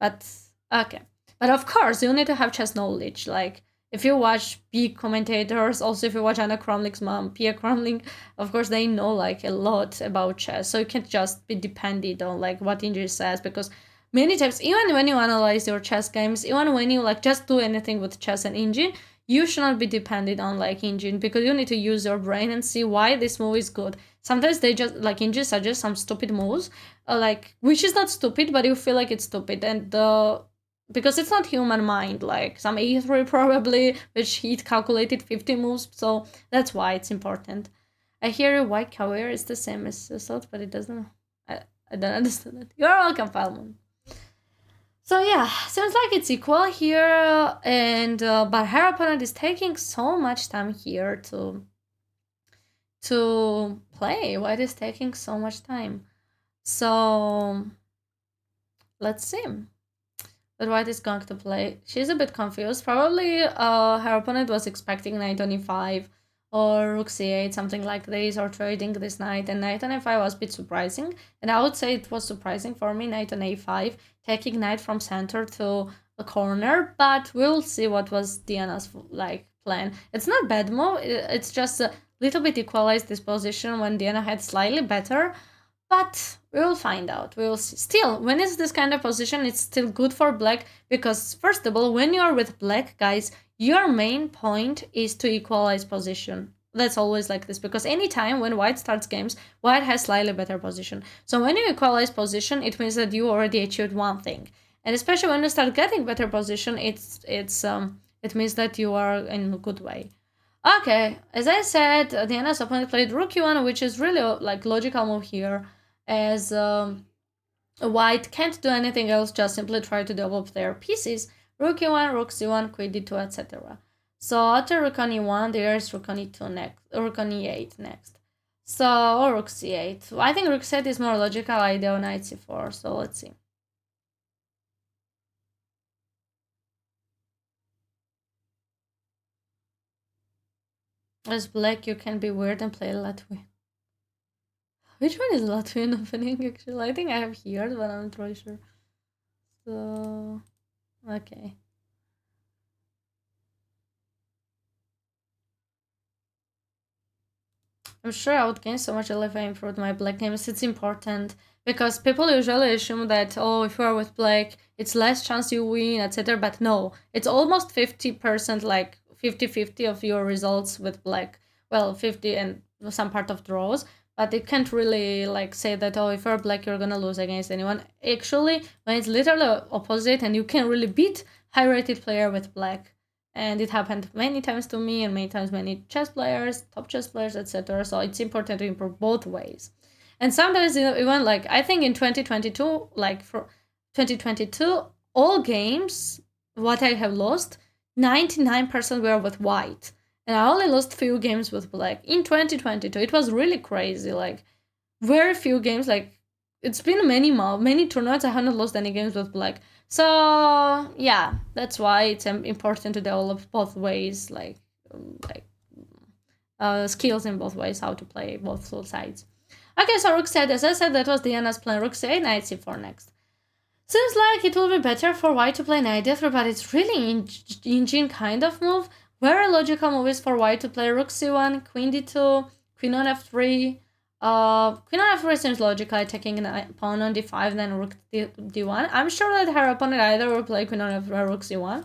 But okay. But of course you need to have chess knowledge. Like if you watch big commentators, also if you watch Anna Cromlink's mom, Pia Cromlink, of course they know like a lot about chess. So you can't just be dependent on like what engine says because many times even when you analyze your chess games, even when you like just do anything with chess and engine, you should not be dependent on like engine because you need to use your brain and see why this move is good. Sometimes they just like engine suggest some stupid moves, like which is not stupid, but you feel like it's stupid, and because it's not human mind, like some A3 probably, which he calculated 50 moves, so that's why it's important. I hear why career is the same as assault, but it doesn't. I don't understand it. You're welcome, Palmon. So yeah, seems like it's equal here, and but her opponent is taking so much time here to play. Why it is taking so much time? So let's see. But White is going to play. She's a bit confused. Probably her opponent was expecting knight on e5 or rook c8, something like this, or trading this knight. And knight on a5 was a bit surprising. And I would say it was surprising for me, knight on a5, taking knight from center to the corner. But we'll see what was Diana's like plan. It's not bad move. It's just a little bit equalized this position when Diana had slightly better. But we will find out. We will see. Still, when it's this kind of position, it's still good for black because, first of all, when you're with black, guys, your main point is to equalize position. That's always like this because anytime when white starts games, white has slightly better position. So when you equalize position, it means that you already achieved one thing. And especially when you start getting better position, it means that you are in a good way. Okay, as I said, Diana's opponent played rook e1, which is really like logical move here, as white can't do anything else, just simply try to develop their pieces. Rook e1, rook c1, queen d2, etc. So after rook on e1, there's rook on e2 next, rook on e8 next. So rook c8. I think rook c8 is more logical idea on knight c4. So let's see. As black, you can be weird and play Latvian. Which one is Latvian opening, actually? I think I have here, but I'm not really sure. So, okay. I'm sure I would gain so much if I improved my black games. It's important because people usually assume that, oh, if you are with black, it's less chance you win, etc. But no, it's almost 50%, like 50-50 of your results with black. Well, 50 and some part of draws. But it can't really like say that, oh, if you're black, you're gonna lose against anyone. Actually, when it's literally opposite and you can really beat high-rated player with black, and it happened many times to me and many times many chess players, top chess players, etc. So it's important to improve both ways. And sometimes even like I think in 2022, like for 2022, all games what I have lost, 99% were with white, and I only lost few games with black in 2022. It was really crazy, like very few games. Like it's been many tournaments. I haven't lost any games with black. So yeah, that's why it's important to develop both ways, like skills in both ways, how to play both sides. Okay, so rook c8, as I said, that was Diana's plan. Rook c8, knight c4 next. Seems like it will be better for white to play knight d3, but it's really engine kind of move. Very logical move is for white to play rook c1, queen d2, queen on f3. Queen on f3 seems logical, attacking pawn on d5, then rook d1. I'm sure that her opponent either will play queen on f3 or rook c1.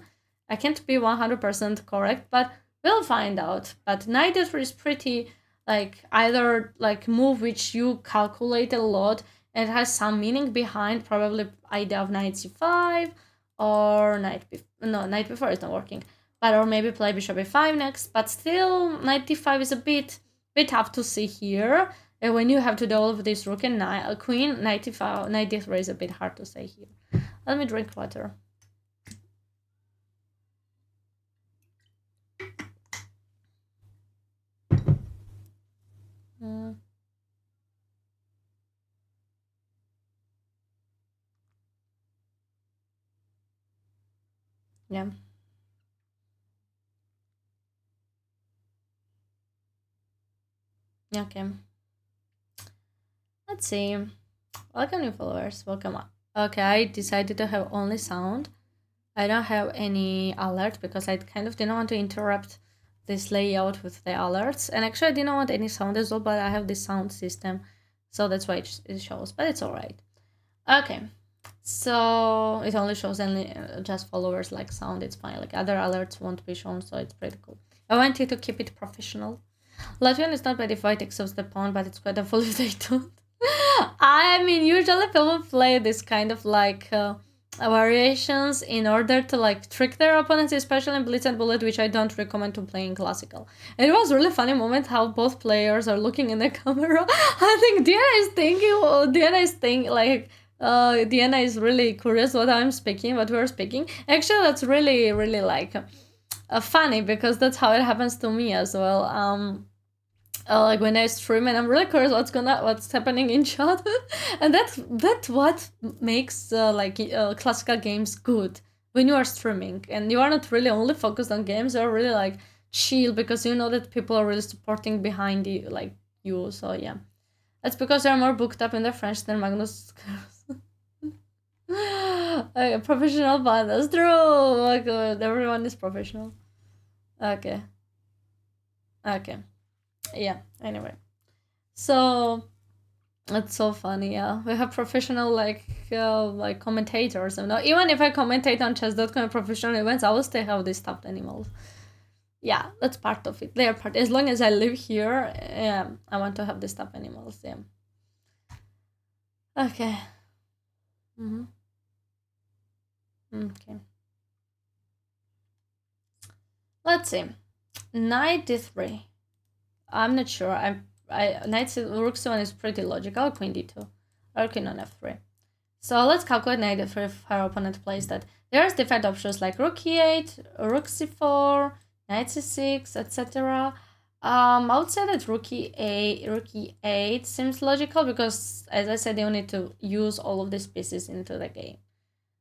I can't be 100% correct, but we'll find out. But knight d3 is pretty like either like move which you calculate a lot and it has some meaning behind, probably idea of knight c5 or knight b4 is not working, but or maybe play bishop a5 next. But still, knight d5 is a bit tough to see here. And when you have to deal with this rook and queen, knight d5, knight d3 is a bit hard to say here. Let me drink water. Yeah. Okay. Let's see. Welcome new followers. Welcome up. Okay, I decided to have only sound. I don't have any alert because I kind of didn't want to interrupt this layout with the alerts. And actually I didn't want any sound as well, but I have this sound system. So that's why it shows, but it's alright. Okay. So it only shows only just followers like sound. It's fine. Like other alerts won't be shown, so it's pretty cool. I want you to keep it professional. Latvian is not bad if white accepts the pawn, but it's quite awful if they don't. I mean, usually people play this kind of like variations in order to like trick their opponents, especially in Blitz and Bullet, which I don't recommend to play in classical. And it was a really funny moment how both players are looking in the camera. I think Diana is really curious what I'm speaking, what we're speaking. Actually, that's really, really like funny because that's how it happens to me as well. Like when I stream and I'm really curious what's happening in chat, and that's what makes classical games good when you are streaming and you are not really only focused on games. You're really like chill because you know that people are really supporting behind you, like you. So yeah, that's because you're more booked up in the French than Magnus. Professional, but that's true. Oh my god, everyone is professional. Okay. Yeah, anyway, so it's so funny. Yeah, we have professional like commentators. You know, even if I commentate on chess.com professional events, I will still have these stuffed animals. Yeah, that's part of it. They are part. As long as I live here, I want to have the stuffed animals. Yeah. Okay. Okay. Let's see. Knight d3. I'm not sure. Knight rook c1 is pretty logical. Queen d2 or queen on f3. So let's calculate knight d3 if her opponent plays that. There's different options like rook e8, rook c4, knight c6, etc. I would say that rook e8 seems logical because, as I said, you need to use all of these pieces into the game.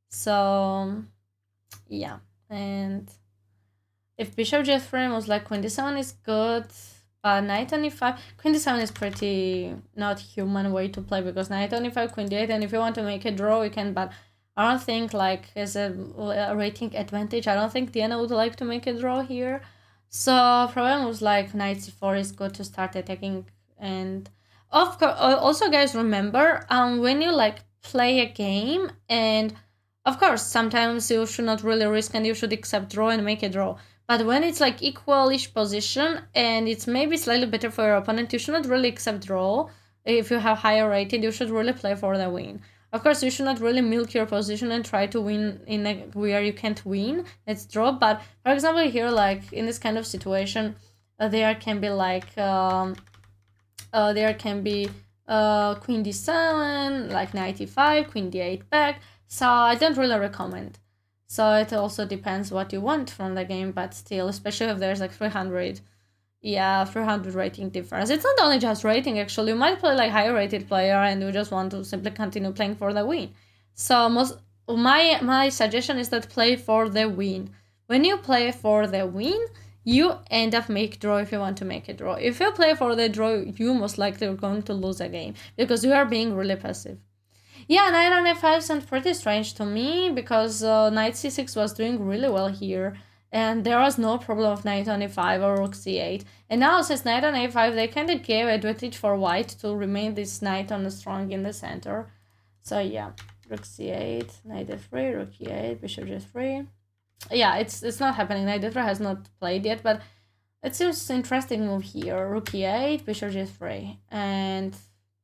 So yeah, and if bishop g3 was like queen d7 is good. But knight on e5, queen d7 is pretty not human way to play because knight on e5, queen d8, and if you want to make a draw, you can. But I don't think like as a rating advantage, I don't think Diana would like to make a draw here. So problem was like knight c4 is good to start attacking, and of course also guys remember when you like play a game, and of course sometimes you should not really risk and you should accept draw and make a draw. But when it's like equalish position and it's maybe slightly better for your opponent, you should not really accept draw. If you have higher rated, you should really play for the win. Of course, you should not really milk your position and try to win in a where you can't win. It's draw. But for example, here, like in this kind of situation, there can be like queen d7, like knight e5, queen d8 back. So I don't really recommend. So it also depends what you want from the game, but still, especially if there's like 300 rating difference. It's not only just rating, actually. You might play like higher rated player and you just want to simply continue playing for the win. So my suggestion is that play for the win. When you play for the win, you end up make draw if you want to make a draw. If you play for the draw, you most likely are going to lose a game because you are being really passive. Yeah, knight on f5 sounds pretty strange to me because knight c6 was doing really well here. And there was no problem of knight on e5 or rook c8. And now since knight on a5, they kind of gave advantage for white to remain this knight on the strong in the center. So yeah, rook c8, knight f3, rook e8, bishop g3. Yeah, it's not happening. Knight f3 has not played yet, but it seems interesting move here. Rook e8, bishop g3. And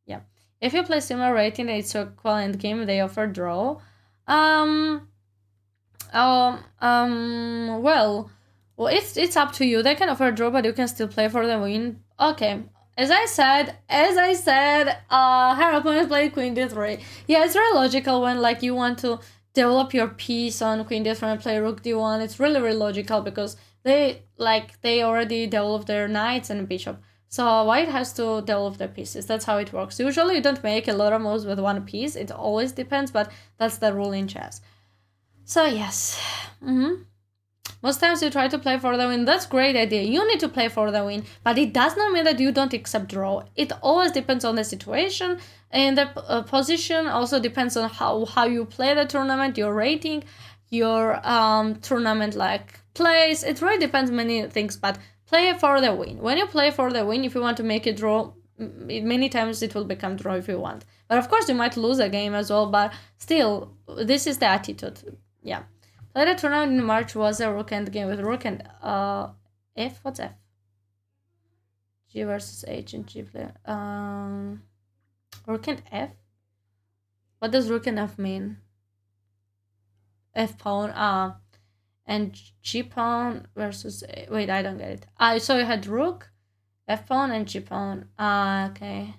yeah, if you play similar rating, it's a equal endgame, they offer draw. Well, it's up to you. They can offer a draw, but you can still play for the win. Okay, as I said, her opponent played queen d3. Yeah, it's very logical when like you want to develop your piece on queen d3 and play rook d1. It's really logical because they already developed their knights and bishop. So white has to develop the pieces. That's how it works. Usually you don't make a lot of moves with one piece. It always depends, but that's the rule in chess. So yes, most times you try to play for the win. That's great idea. You need to play for the win, but it does not mean that you don't accept draw. It always depends on the situation, and the position also depends on how you play the tournament, your rating, your tournament like place. It really depends many things, but play for the win. When you play for the win, if you want to make a draw, many times it will become draw if you want. But of course you might lose a game as well, but still, this is the attitude. Yeah. Played a tournament in March was a rook end game with rook and F. What's F? G versus H and G play. Rook and F. What does rook and F mean? F pawn. And G pawn versus A. Wait, I don't get it. So you had rook, F pawn, and G pawn. Okay.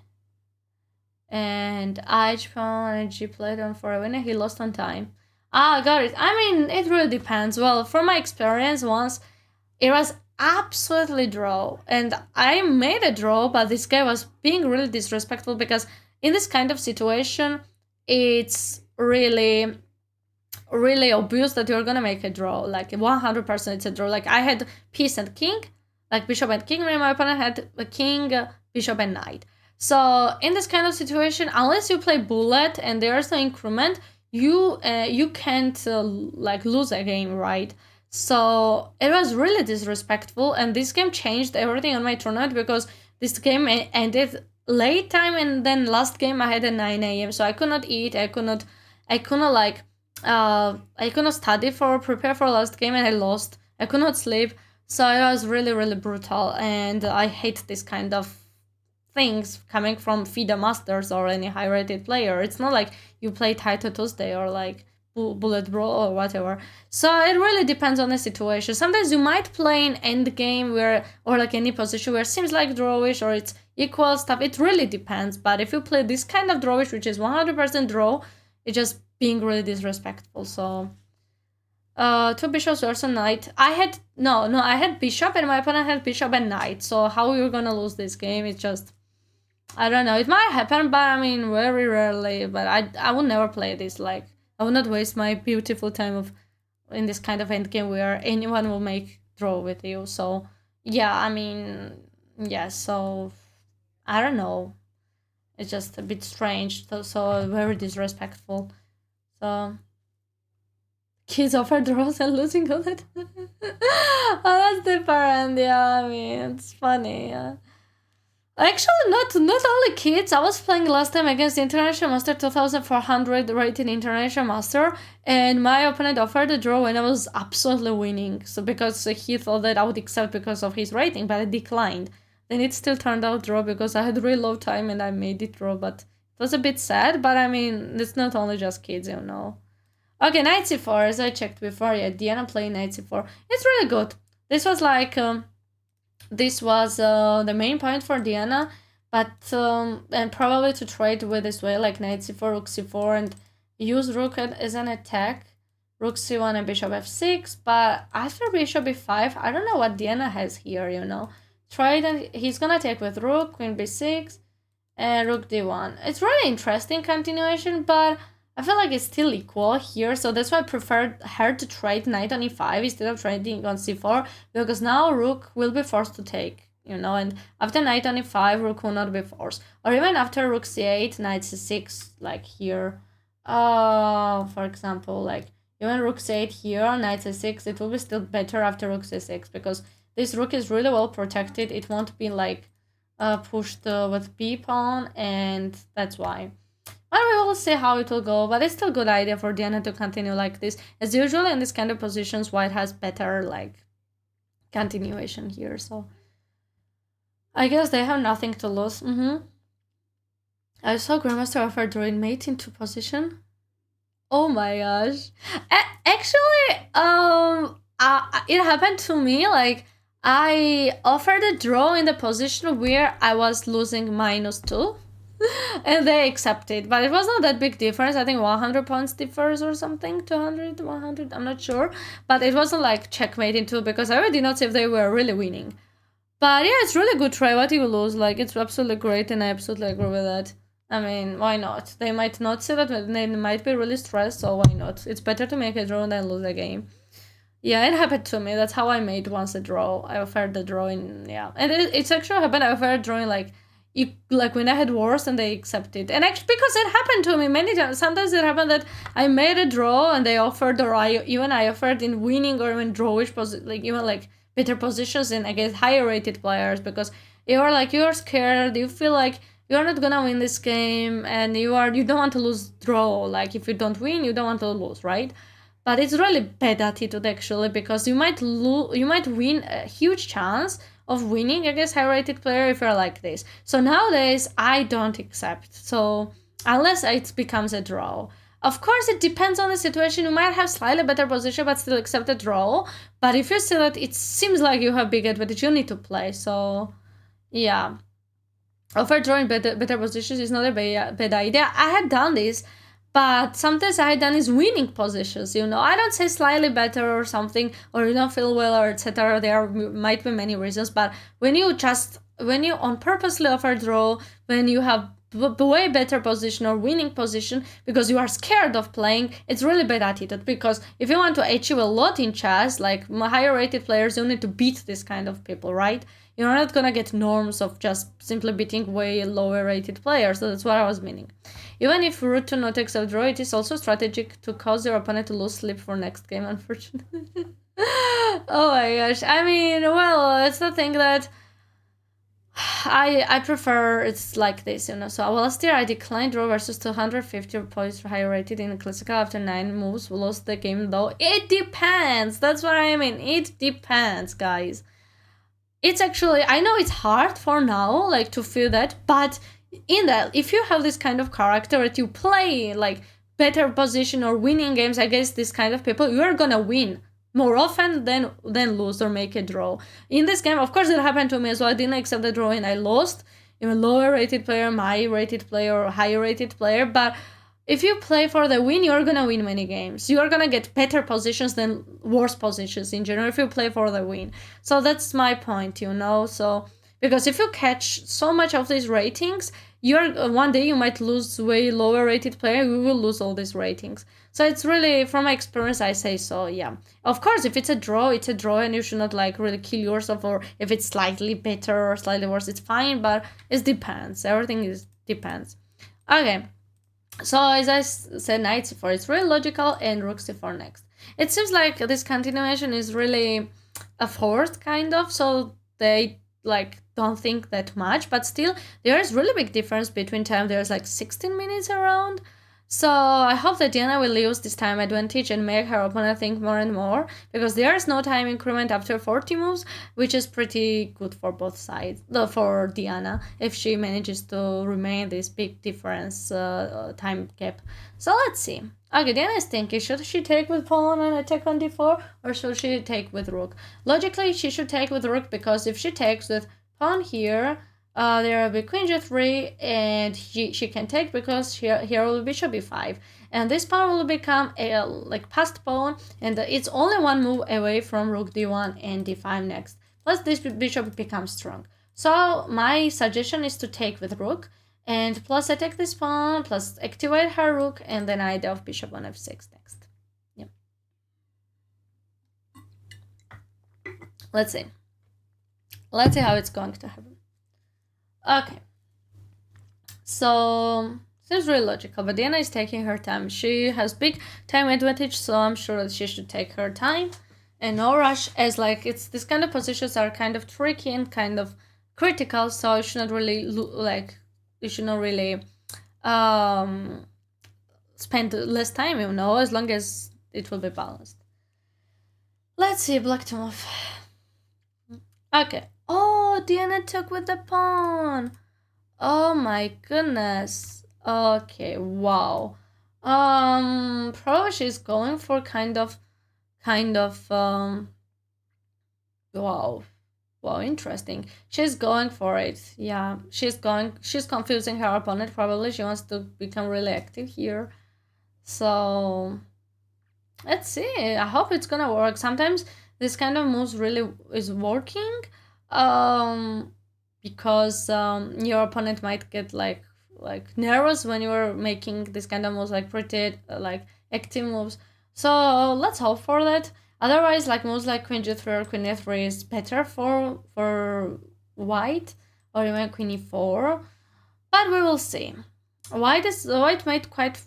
And H pawn and G played on for a winner. He lost on time. Got it. I mean, it really depends. Well, from my experience, once it was absolutely draw, and I made a draw, but this guy was being really disrespectful because in this kind of situation, it's really obvious that you're gonna make a draw. Like 100% it's a draw. Like I had piece and king, like bishop and king, and my opponent had a king, bishop and knight. So in this kind of situation, unless you play bullet and there's no increment, you can't like lose a game, right? So it was really disrespectful, and this game changed everything on my tournament because this game ended late time, and then last game I had at 9 a.m. so I could not eat, I could not study for prepare for last game, and I lost. I could not sleep, so it was really brutal, and I hate this kind of things coming from FIDE Masters or any high rated player. It's not like you play Taito Tuesday or like Bullet Brawl or whatever. So it really depends on the situation. Sometimes you might play an end game where, or like any position where it seems like drawish or it's equal stuff. It really depends. But if you play this kind of drawish, which is 100% draw, it's just being really disrespectful. So two bishops versus knight. I had bishop and my opponent had bishop and knight. So how you're gonna lose this game? It's just, I don't know. It might happen, but I mean, very rarely. But I would never play this. Like, I would not waste my beautiful time in this kind of endgame where anyone will make draw with you. So, yeah, I mean, yeah, so, I don't know. It's just a bit strange, so very disrespectful. So, kids offer draws and losing all that. Oh, that's different. Yeah, I mean, it's funny, yeah. Actually, not only kids. I was playing last time against International Master 2400 rated International Master, and my opponent offered a draw when I was absolutely winning. So because he thought that I would accept because of his rating, but I declined. Then it still turned out draw because I had really low time and I made it draw. But it was a bit sad. But I mean, it's not only just kids, you know. Okay, knight c4. As I checked before, yeah, Diana playing knight c4. It's really good. This was like. This was the main point for Diana, but and probably to trade with this way, like knight c4, rook c4, and use rook as an attack, rook c1 and bishop f6. But after bishop b5, I don't know what Diana has here, you know. Trade, and he's gonna take with rook, queen b6, and rook d1. It's really interesting continuation, but I feel like it's still equal here, so that's why I prefer her to trade knight on e5 instead of trading on c4, because now rook will be forced to take, you know, and after knight on e5, rook will not be forced. Or even after rook c8, knight c6, like here. For example, like even rook c8 here, knight c6, it will be still better after rook c6, because this rook is really well protected. It won't be like pushed with b pawn, and that's why. But we will see how it will go, but it's still a good idea for Diana to continue like this. As usual in this kind of positions, white has better like continuation here, so I guess they have nothing to lose. I saw Grandmaster offer druid mate into position. Oh my gosh. Actually, it happened to me, like I offered a draw in the position where I was losing -2. And they accepted, but it was not that big difference. I think 100 points differs or something, 200, 100, I'm not sure, but it wasn't like checkmate into, because I really did not see if they were really winning. But yeah, it's really good try. What you lose, like, it's absolutely great, and I absolutely agree with that. I mean, why not? They might not see that, they might be really stressed, so why not? It's better to make a draw than lose a game. Yeah, it happened to me. That's how I made once a draw. I offered the draw in, yeah. And it's actually happened. I offered a draw in, like when I had wars, and they accepted. And actually, because it happened to me many times. Sometimes it happened that I made a draw and they offered, or even I offered in winning or even drawish like even like better positions in against higher rated players, because you're scared, you feel like you're not gonna win this game, and you don't want to lose draw. Like if you don't win, you don't want to lose, right? But it's really bad attitude actually, because you might win a huge chance of winning against high rated player if you're like this. So nowadays I don't accept. So unless it becomes a draw. Of course, it depends on the situation. You might have slightly better position, but still accept a draw. But if you see that it seems like you have big advantage, you need to play. So yeah, offer drawing better positions is not a bad idea. I had done this, but sometimes I had done is winning positions. You know, I don't say slightly better or something, or you don't feel well, or etc. There might be many reasons, but when you on purposely offer draw, when you have way better position or winning position because you are scared of playing, it's really bad attitude. Because if you want to achieve a lot in chess, like higher rated players, you need to beat this kind of people, right? You're not gonna get norms of just simply beating way lower rated players. So that's what I was meaning. Even if Rd2 not accept draw, it is also strategic to cause your opponent to lose sleep for next game, unfortunately. Oh my gosh. I mean, well, it's the thing that I prefer it's like this, you know. So last year I declined draw versus 250 points higher rated in classical after 9 moves. We lost the game though. It depends. That's what I mean. It depends, guys. It's actually, I know it's hard for now, like to feel that, but in that, if you have this kind of character that you play like better position or winning games against this kind of people, you are gonna win more often than lose or make a draw. In this game, of course, it happened to me as well. I didn't accept the draw and I lost. Even lower rated player, my rated player, or higher rated player, but if you play for the win, you're gonna win many games. You're gonna get better positions than worse positions in general if you play for the win. So that's my point, you know. So because if you catch so much of these ratings, you're one day you might lose way lower rated player. You will lose all these ratings. So it's really, from my experience, I say so. Yeah, of course, if it's a draw, and you should not like really kill yourself. Or if it's slightly better or slightly worse, it's fine. But it depends. Everything depends. Okay. So as I said, knight c4, it's really logical, and rook c4 next. It seems like this continuation is really a forced kind of, so they like don't think that much, but still there is really big difference between time. There's like 16 minutes around. So I hope that Diana will use this time advantage and make her opponent think more and more, because there is no time increment after 40 moves, which is pretty good for both sides, for Diana, if she manages to remain this big difference time gap. So let's see. Okay, Diana is thinking, should she take with pawn and attack on d4, or should she take with rook? Logically, she should take with rook, because if she takes with pawn here, there will be queen g3, and she can take, because here will be bishop b5, and this pawn will become a like passed pawn, and it's only one move away from rook d1 and d5 next. Plus this bishop becomes strong. So my suggestion is to take with rook, And plus attack this pawn, plus activate her rook, and then idea of bishop on f6 next. Yeah. Let's see. Let's see how it's going to happen. Okay. So seems really logical, but Diana is taking her time. She has big time advantage, so I'm sure that she should take her time and no rush, as like it's this kind of positions are kind of tricky and kind of critical, so you should not really you should not really spend less time, as long as it will be balanced. Let's see, black to move. Okay. Oh, Diana took with the pawn. Oh my goodness. Okay, wow. Probably she's going for kind of wow. Wow, interesting. She's going for it. Yeah, she's confusing her opponent. Probably she wants to become really active here. So let's see. I hope it's gonna work. Sometimes this kind of moves really is working. Because your opponent might get like nervous when you're making this kind of moves, like pretty like active moves. So let's hope for that. Otherwise, like moves like queen g3 or queen e3 is better for white, or even queen e4. But we will see. White made quite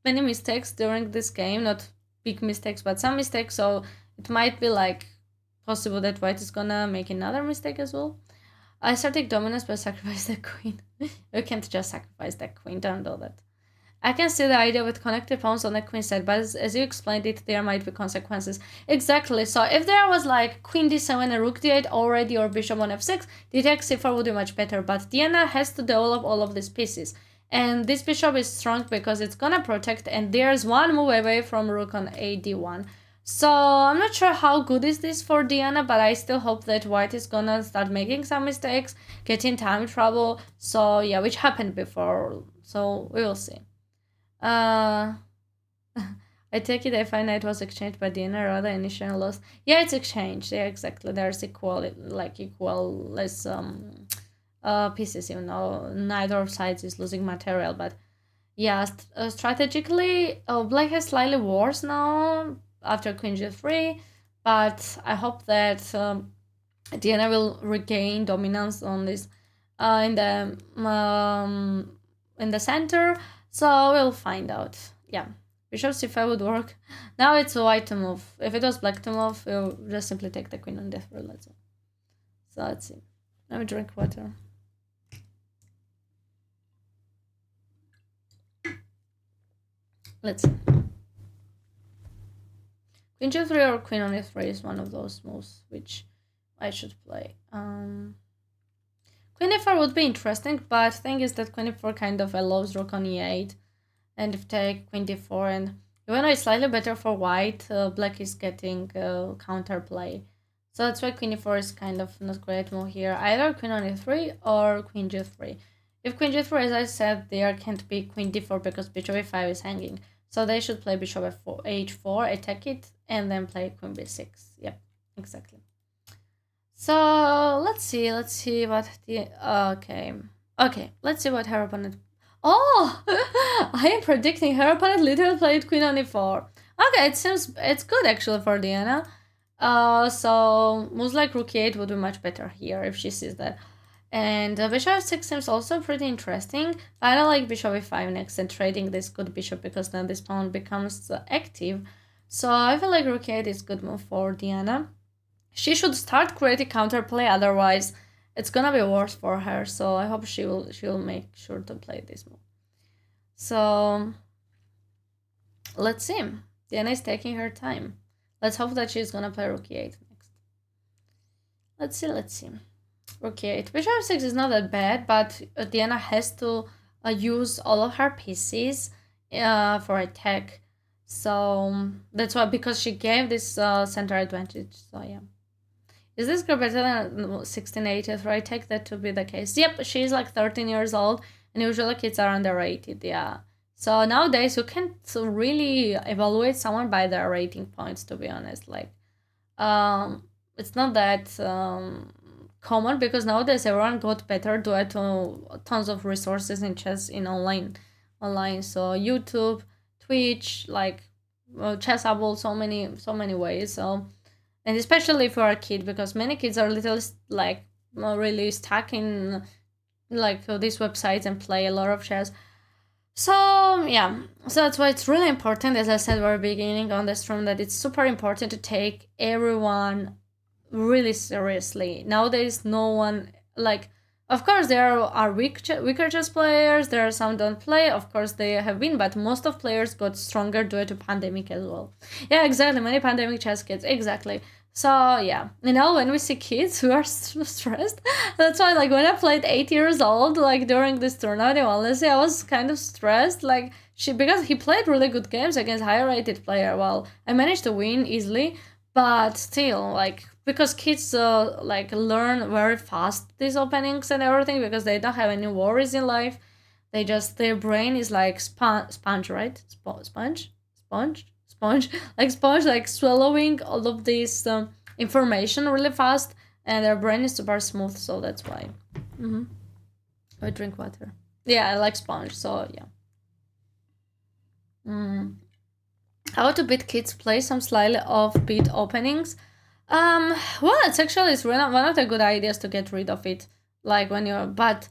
many mistakes during this game, not big mistakes, but some mistakes. So it might be like possible that white is gonna make another mistake as well. I started dominance but sacrifice the queen. You can't just sacrifice the queen, don't do that. I can see the idea with connected pawns on the queen side, but as you explained it, there might be consequences. Exactly, so if there was like queen d7 and rook d8 already, or bishop on f6, d takes c4 would be much better, but Diana has to develop all of these pieces. And this bishop is strong because it's gonna protect, and there's one move away from rook on a d1. So I'm not sure how good is this for Diana, but I still hope that white is gonna start making some mistakes, getting time trouble. So yeah, which happened before. So we will see. I take it if knight was exchanged by Diana rather initial loss. Yeah, it's exchanged. Yeah, exactly. There's equal less pieces. Neither side is losing material, but yeah, strategically, black has slightly worse now after queen g3, but I hope that Diana will regain dominance on this in the center. So we'll find out. Yeah, bishop c5 would work. Now it's white to move. If it was black to move, we'll just simply take the queen on d3. Let's see. So let's see. Let me drink water. Let's see. Queen g3 or queen on e3 is one of those moves which I should play. Queen e4 would be interesting, but thing is that queen e4 kind of allows rook on e8, and if take queen d4, and even though it's slightly better for white, black is getting counterplay. So that's why queen e4 is kind of not great move here. Either queen on e3 or queen g3. If queen g3, as I said, there can't be queen d4 because bishop a5 is hanging. So they should play bishop f4, h4, attack it, and then play queen b6. Yep, exactly. So let's see what the okay. Let's see what her opponent. Oh, I am predicting her opponent literally played queen on e4. Okay, it seems it's good actually for Diana. So moves like rook e8 would be much better here if she sees that. And bishop f6 seems also pretty interesting. I don't like bishop e5 next and trading this good bishop because then this pawn becomes active. So I feel like rook e8 is good move for Diana. She should start creating counterplay, otherwise it's gonna be worse for her. So I hope she'll make sure to play this move. So let's see. Diana is taking her time. Let's hope that she's gonna play rook e8 next. Let's see. Rook e8. Bishop f6 is not that bad, but Diana has to use all of her pieces for attack. So that's why, because she gave this center advantage. So yeah. Is this girl better than 1680? I take that to be the case. Yep, she's like 13 years old, and usually kids are underrated. Yeah. So nowadays you can't really evaluate someone by their rating points. To be honest, like, it's not that common because nowadays everyone got better due to tons of resources in chess in online. So YouTube, Twitch, like Chessable, so many ways. So, and especially for a kid, because many kids are little like really stuck in like these websites and play a lot of chess. So yeah, so that's why it's really important, as I said at the beginning on the stream, that it's super important to take everyone really seriously. Nowadays, no one like. Of course, there are weaker chess players. There are some don't play. Of course, they have been, but most of players got stronger due to pandemic as well. Yeah, exactly. Many pandemic chess kids. Exactly. So yeah, when we see kids who are stressed, that's why like when I played 8 years old, like during this tournament, honestly, I was kind of stressed. Like because he played really good games against higher rated player. Well, I managed to win easily, but still, like because kids like learn very fast these openings and everything because they don't have any worries in life. They just their brain is like sponge, right? Sponge, like sponge, like swallowing all of this information really fast, and their brain is super smooth. So that's why. Mm-hmm. I drink water. Yeah, I like sponge. So yeah. How to beat kids play some slightly offbeat openings. Well, it's really one of the good ideas to get rid of it. Like when you're, but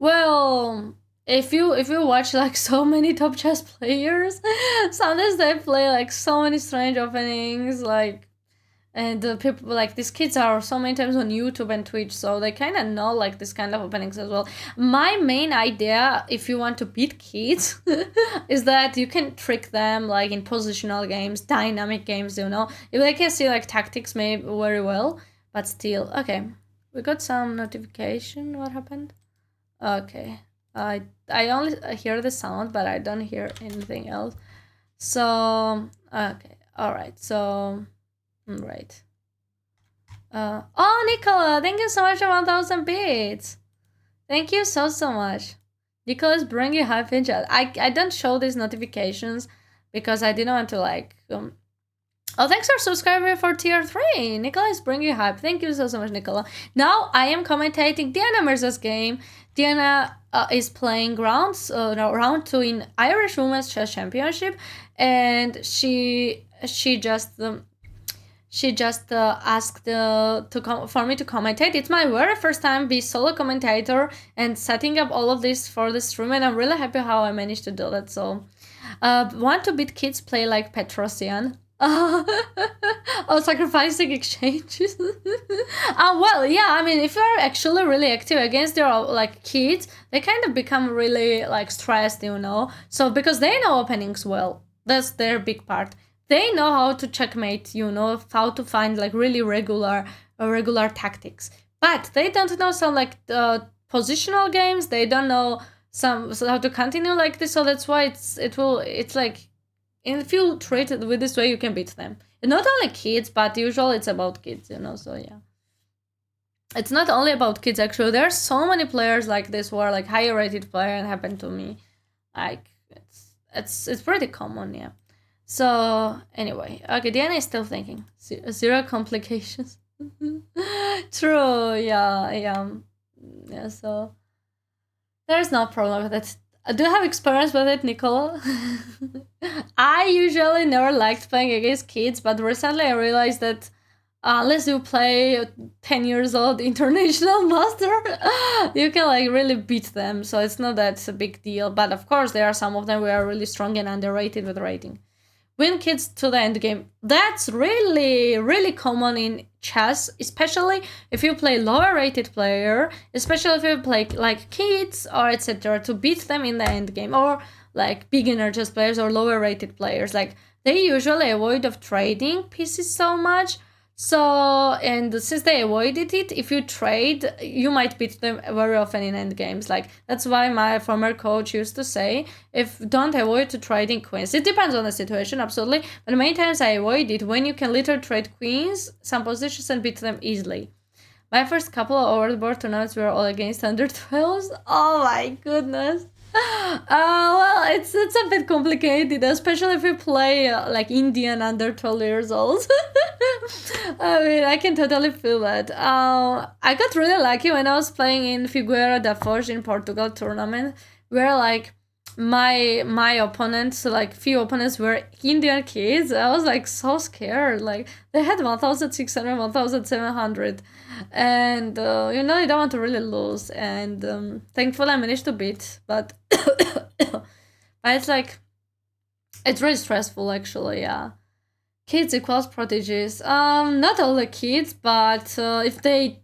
well, if you watch like so many top chess players, sometimes they play like so many strange openings, like and the people like these kids are so many times on YouTube and Twitch, so they kind of know like this kind of openings as well. My main idea, if you want to beat kids, is that you can trick them like in positional games, dynamic games. If they can see like tactics maybe very well, but still. Okay, we got some notification. What happened? Okay, I only hear the sound, but I don't hear anything else. So okay, all right. So. Right. Oh, Nicola, thank you so much for 1,000 bits. Thank you so much. Nicola's bringing hype in chat. I don't show these notifications because I didn't want to like. Oh, thanks for subscribing for tier 3. Nicola is bringing hype. Thank you so much, Nicola. Now I am commentating Diana Mirza's game. Diana is playing round 2 in Irish Women's Chess Championship, and she just asked for me to commentate. It's my very first time be solo commentator and setting up all of this for the stream, and I'm really happy how I managed to do that. So, want to beat kids play like Petrosian. Oh, sacrificing exchanges. Well, yeah. I mean, if you're actually really active against their like kids, they kind of become really like stressed, So because they know openings well, that's their big part. They know how to checkmate, how to find like really regular tactics. But they don't know some like positional games. They don't know how to continue like this. So that's why it's like, if you treat it with this way, you can beat them. And not only kids, but usually it's about kids, So yeah, it's not only about kids. Actually, there are so many players like this who are like higher rated player and happened to me. Like it's pretty common, yeah. So anyway, okay, Diana is still thinking. Zero complications. True, yeah. So there's no problem with it. I do have experience with it, Nicola. I usually never liked playing against kids, but recently I realized that unless you play 10 years old international master, you can like really beat them. So it's not that a big deal. But of course, there are some of them who are really strong and underrated with rating. Win kids to the end game. That's really, really common in chess, especially if you play lower rated player, especially if you play like kids or etc. to beat them in the end game, or like beginner chess players or lower rated players. Like they usually avoid of trading pieces so much. So, and since they avoided it, if you trade, you might beat them very often in end games. Like, that's why my former coach used to say, don't avoid to trading queens. It depends on the situation, absolutely. But many times I avoid it when you can literally trade queens, some positions, and beat them easily. My first couple of overboard tournaments were all against under 12s. Oh my goodness. Well, Well, it's a bit complicated, especially if you play like Indian under 12 years old. I mean, I can totally feel that. I got really lucky when I was playing in Figueira da Foz in Portugal tournament, where like my opponents, like few opponents were Indian kids. I was like so scared. Like they had 1,600, 1,700, and you know you don't want to really lose. And thankfully I managed to beat, but but it's like it's really stressful actually. Yeah, kids equals prodigies. Not all the kids, but if they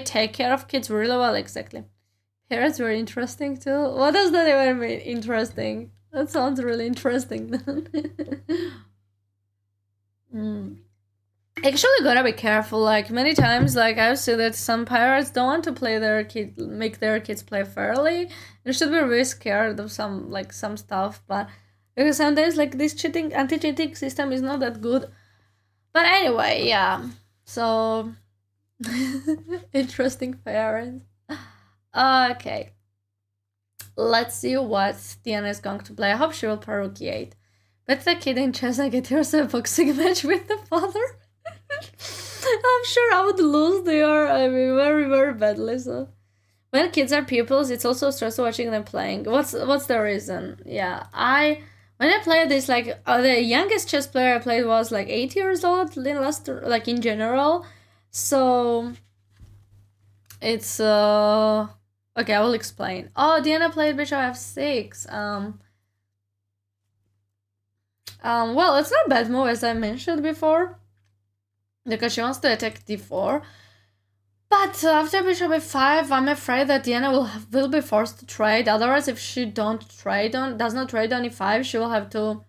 take care of kids really well, exactly. Parents were interesting too. What does that even mean? Interesting. That sounds really interesting. Mm. Actually, gotta be careful. Like many times, like I've seen that some parents don't want to play their kid, make their kids play fairly. They should be really scared of some stuff, but because sometimes like this cheating anti-cheating system is not that good. But anyway, yeah. So interesting parents. Okay. Let's see what Diana is going to play. I hope she will play Rookie 8. Bet the kid in chess and get yourself a boxing match with the father. I'm sure I would lose there. I mean, very, very badly. So, when kids are pupils, it's also stressful watching them playing. What's the reason? Yeah, when I played this, like the youngest chess player I played was like 8 years old. Like in general, so it's okay. I will explain. Oh, Diana played bishop f6. Well, it's not a bad move as I mentioned before, because she wants to attack d4. But after bishop f5, I'm afraid that Diana will be forced to trade. Otherwise, if she does not trade on e5, she will have to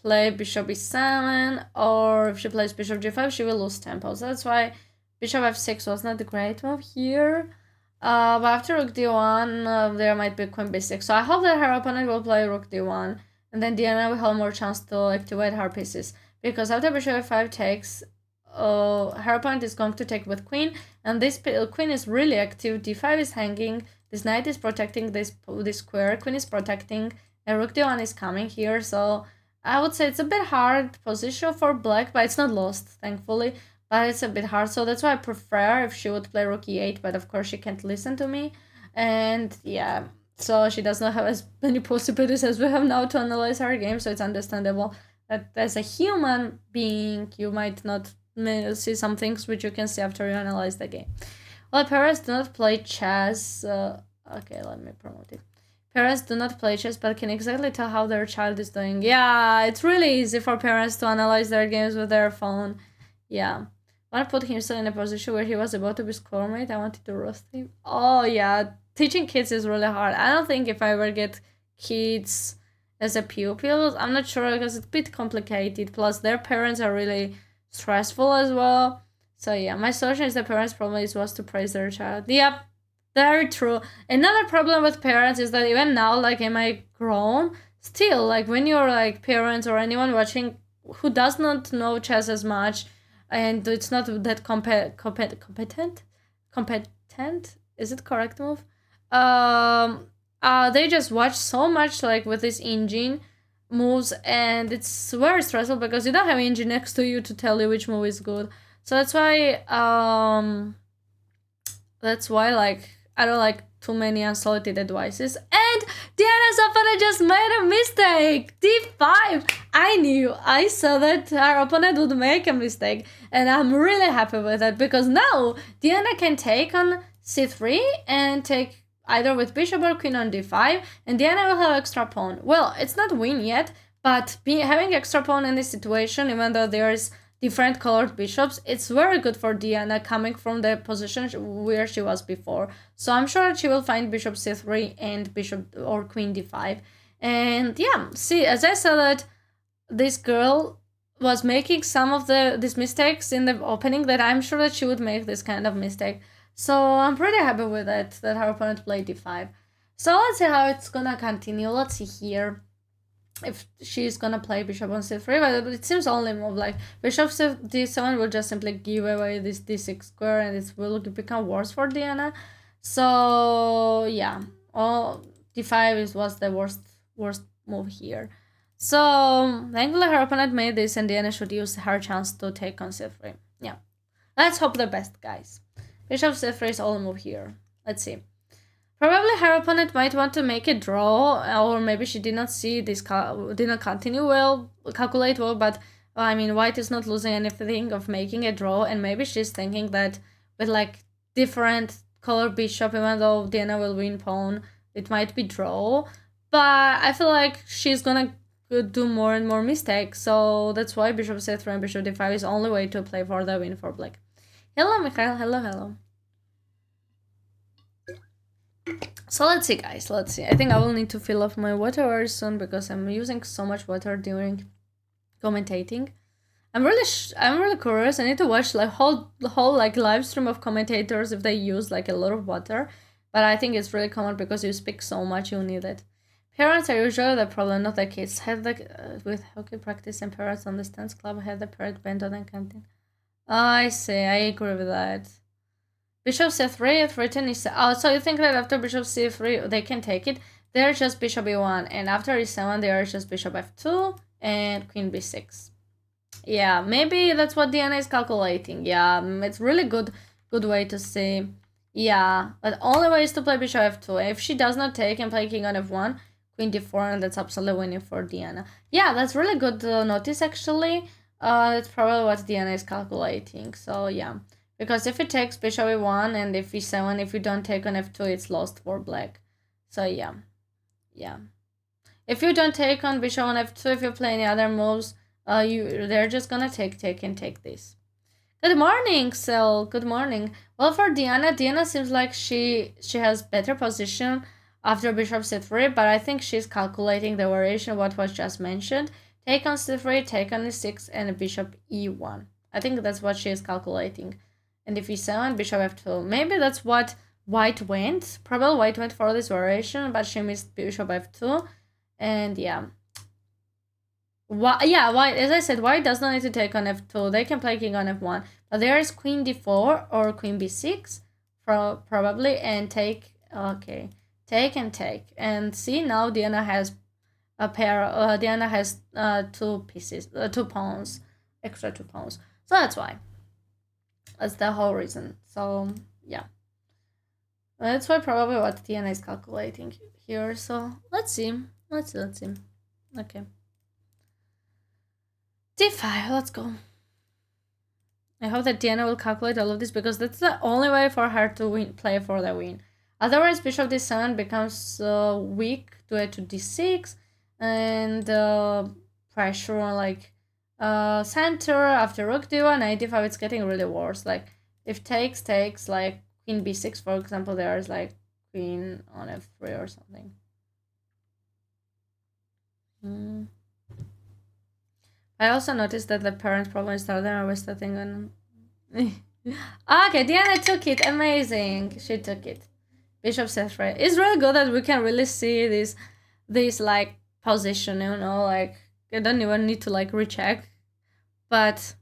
play bishop e7, or if she plays bishop g5, she will lose tempo. So that's why bishop f6 was not a great move here. But after rook d1, there might be queen b6. So I hope that her opponent will play rook d1, and then Diana will have more chance to activate her pieces. Because after bishop f5 takes, her opponent is going to take with queen, and this queen is really active. d5 is hanging, this knight is protecting this square, queen is protecting, and rook d1 is coming here. So I would say it's a bit hard position for black, but it's not lost, thankfully. But it's a bit hard, so that's why I prefer if she would play rook e8, but of course she can't listen to me. And yeah, so she does not have as many possibilities as we have now to analyze her game, so it's understandable that as a human being, you might not see some things which you can see after you analyze the game. Well, parents do not play chess. Okay, let me promote it. Parents do not play chess, but can exactly tell how their child is doing. Yeah, it's really easy for parents to analyze their games with their phone. Yeah. I want to put himself in a position where he was about to be scoremate. I wanted to roast him. Oh, yeah. Teaching kids is really hard. I don't think if I ever get kids as a pupil, I'm not sure because it's a bit complicated. Plus, their parents are really stressful as well. So, yeah, my solution is the parents' problem was to praise their child. Yep, very true. Another problem with parents is that even now, like, am I grown? Still, like, when you're, like, parents or anyone watching who does not know chess as much, and it's not that competent. Is it correct move? They just watch so much like with this engine moves, and it's very stressful because you don't have engine next to you to tell you which move is good. So that's why like I don't like too many unsolicited advices. And Diana's opponent just made a mistake. d5. I saw that her opponent would make a mistake, and I'm really happy with it because now Diana can take on c3 and take either with bishop or queen on d5, and Diana will have extra pawn. Well, it's not win yet, but having extra pawn in this situation, even though there's different colored bishops, it's very good for Diana coming from the position where she was before. So I'm sure she will find bishop c3 and bishop or queen d5. And yeah, see, as I said that this girl was making some of these mistakes in the opening, that I'm sure that she would make this kind of mistake. So I'm pretty happy with it, that her opponent played d5. So let's see how it's gonna continue. Let's see here if she's gonna play bishop on c3, but it seems only move like bishop d7 will just simply give away this d6 square, and it will become worse for Diana. So yeah, d5 was the worst move here. So thankfully her opponent made this, and Diana should use her chance to take on c3. Yeah, let's hope the best, guys. Bishop c3 is all move here. Let's see. Probably her opponent might want to make a draw, or maybe she did not see this, did not calculate well, but I mean, white is not losing anything of making a draw, and maybe she's thinking that with like different color bishop, even though Diana will win pawn, it might be draw, but I feel like she's gonna do more and more mistakes, so that's why bishop c3 and bishop d5 is the only way to play for the win for black. Hello, Mikhail. Hello. So let's see, guys. Let's see. I think I will need to fill up my water very soon because I'm using so much water during commentating. I'm really curious. I need to watch like the whole like live stream of commentators if they use like a lot of water. But I think it's really common because you speak so much, you need it. Parents are usually the problem, not the kids. Have the with hockey practice and parents on the dance club have the parent band on the canteen. I see. I agree with that. Bishop c3, f3 is... Oh, so you think that after bishop c3 they can take it? They're just bishop e1, and after e7 they are just bishop f2 and queen b6. Yeah, maybe that's what Diana is calculating. Yeah, it's really good way to see. Yeah, but only way is to play bishop f2. If she does not take and play king on f1, queen d4, and that's absolutely winning for Diana. Yeah, that's really good notice, actually. That's probably what Diana is calculating. So, yeah. Because if it takes bishop e1 and if e7, if you don't take on f2, it's lost for black. So yeah. If you don't take on bishop on f2, if you play any other moves, they're just gonna take this. Good morning, Sel. Good morning. Well, for Diana seems like she has better position after bishop c3, but I think she's calculating the variation what was just mentioned. Take on c3, take on e6, and bishop e1. I think that's what she is calculating. And if e7, bishop f2. Maybe that's what white went. Probably white went for this variation, but she missed bishop f2. And yeah. White, as I said, white does not need to take on f2. They can play king on f1. But there is queen d4 or queen b6, probably, and take. Okay, take and take. And see, now Diana has a pair. Diana has two pieces, 2 pawns, extra 2 pawns. So that's why. That's the whole reason. So yeah, that's why probably what Diana is calculating here. So let's see. Okay, d5. Let's go. I hope that Diana will calculate all of this because that's the only way for her to play for the win. Otherwise, bishop d7 becomes weak to d6, and pressure on like center after rook d1, knight d5, it's getting really worse. Like if takes like queen b6, for example, there's like queen on f3 or something. I also noticed that the parent problem is that I was starting on. Okay, Diana took it. Amazing, she took it. Bishop c3. It's really good that we can really see this like position. You know, like I don't even need to like recheck, but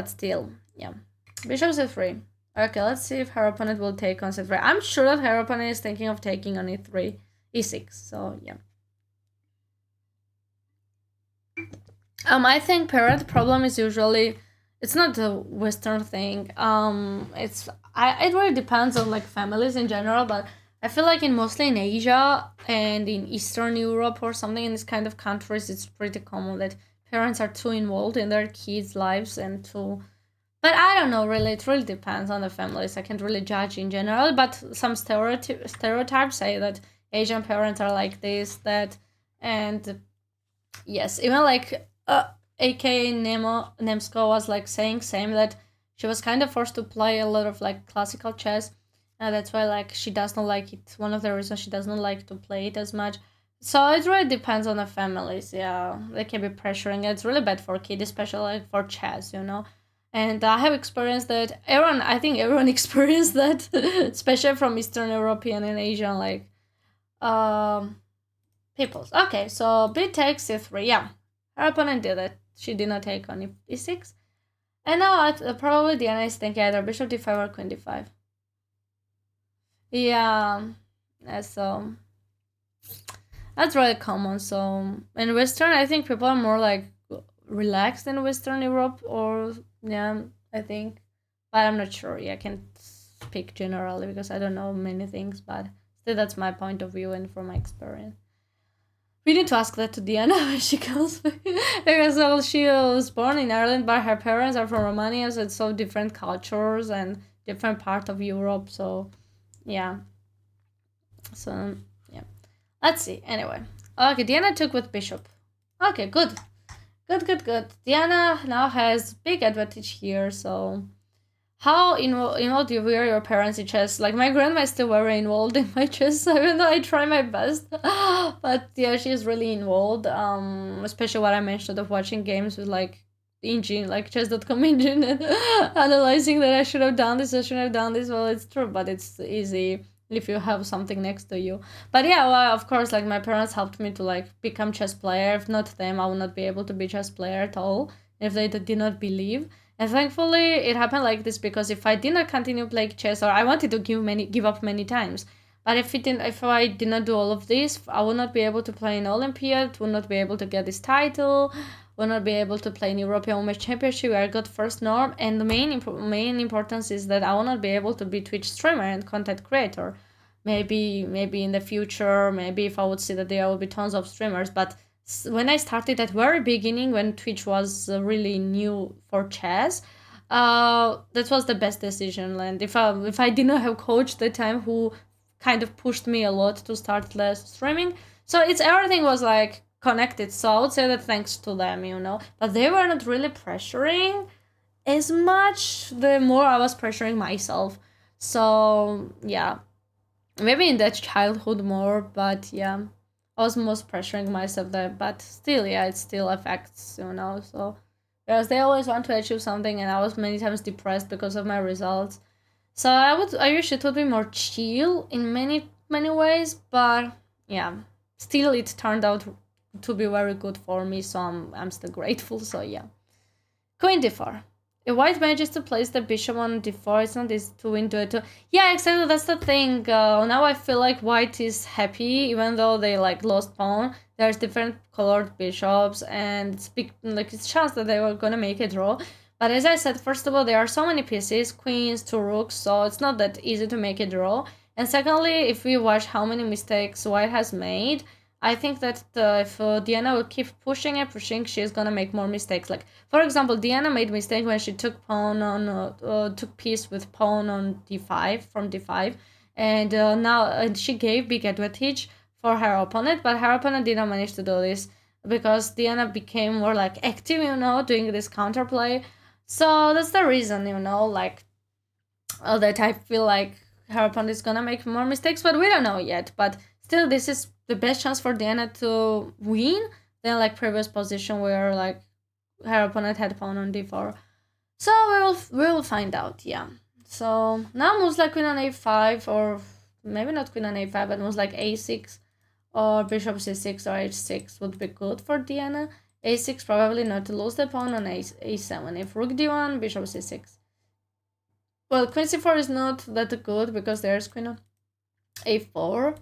still, yeah. Bishop c3. Okay, let's see if her opponent will take on c3. I'm sure that her opponent is thinking of taking on e3, e6. So yeah. I think parent problem is usually it's not a Western thing. It really depends on like families in general, but I feel like mostly in Asia and in Eastern Europe or something in this kind of countries, it's pretty common that parents are too involved in their kids' lives and too. But I don't know, really. It really depends on the families. I can't really judge in general, but some stereotypes say that Asian parents are like this, that, and yes, even like AK Nemsko was like saying same that she was kind of forced to play a lot of like classical chess. That's why like she does not like it. One of the reasons she does not like to play it as much. So it really depends on the families. Yeah, they can be pressuring. It's really bad for kids, especially like for chess, you know. And I have experienced that. I think everyone experienced that, especially from Eastern European and Asian like peoples. Okay, so b takes c3. Yeah, her opponent did it. She did not take on e6. And now probably Diana is thinking either bishop d5 or queen d5. Yeah, so That's really common. So in Western, I think people are more like relaxed in Western Europe, or yeah, I think, but I'm not sure. Yeah, I can't speak generally because I don't know many things, but still, that's my point of view and from my experience. We need to ask that to Diana when she comes back. Because well, she was born in Ireland, but her parents are from Romania, so it's so different cultures and different part of Europe. So yeah, so yeah. Let's see. Anyway, okay, Diana took with bishop. Okay, good, good, good, good. Diana now has big advantage here. So how involved you were your parents in chess? Like my grandma is still very involved in my chess, even though I try my best. But yeah, she's really involved. Especially what I mentioned of watching games with like engine, like chess.com engine, and analyzing that I should have done this, I should have done this. Well, it's true, but it's easy if you have something next to you. But yeah, well, of course, like my parents helped me to like become chess player. If not them, I would not be able to be chess player at all. If they did not believe. And thankfully, it happened like this because if I did not continue playing chess, or I wanted to give up many times, but if I did not do all of this, I would not be able to play in Olympiad, would not be able to get this title, would not be able to play in European Women's Championship where I got first norm. And the main importance is that I will not be able to be Twitch streamer and content creator. Maybe in the future, maybe if I would see that there will be tons of streamers, but when I started at very beginning, when Twitch was really new for chess, that was the best decision. And if I did not have coach at the time who kind of pushed me a lot to start less streaming, so it's everything was like connected. So I would say that thanks to them. But they were not really pressuring as much. The more I was pressuring myself. So yeah, maybe in that childhood more, but yeah, I was most pressuring myself there. But still, yeah, it still affects. So because they always want to achieve something, and I was many times depressed because of my results. So I wish it would be more chill in many ways, but yeah, still it turned out to be very good for me. So I'm still grateful. So yeah, Queen d4. If white manages to place the bishop on d4, it's not easy to win duet 2. Yeah, exactly, that's the thing. Now I feel like white is happy, even though they like lost pawn. There's different colored bishops, and it's chance that they were gonna make a draw. But as I said, first of all, there are so many pieces, queens, two rooks, so it's not that easy to make a draw. And secondly, if we watch how many mistakes white has made, I think that if Diana will keep pushing and pushing, she's gonna make more mistakes. Like for example, Diana made mistake when she took took piece with pawn on d5 from d5, and now she gave big advantage for her opponent, but her opponent did not manage to do this because Diana became more like active, doing this counterplay. So that's the reason, like that I feel like her opponent is gonna make more mistakes, but we don't know yet. But still, this is the best chance for Diana to win than like previous position where like her opponent had pawn on d4. So we will find out. Yeah. So now moves like queen on a5, or maybe not queen on a5, but moves like a6 or bishop c6 or h6 would be good for Diana. a6 probably not to lose the pawn on a7. If rook d1, bishop c6. Well, queen c4 is not that good because there's queen on a4.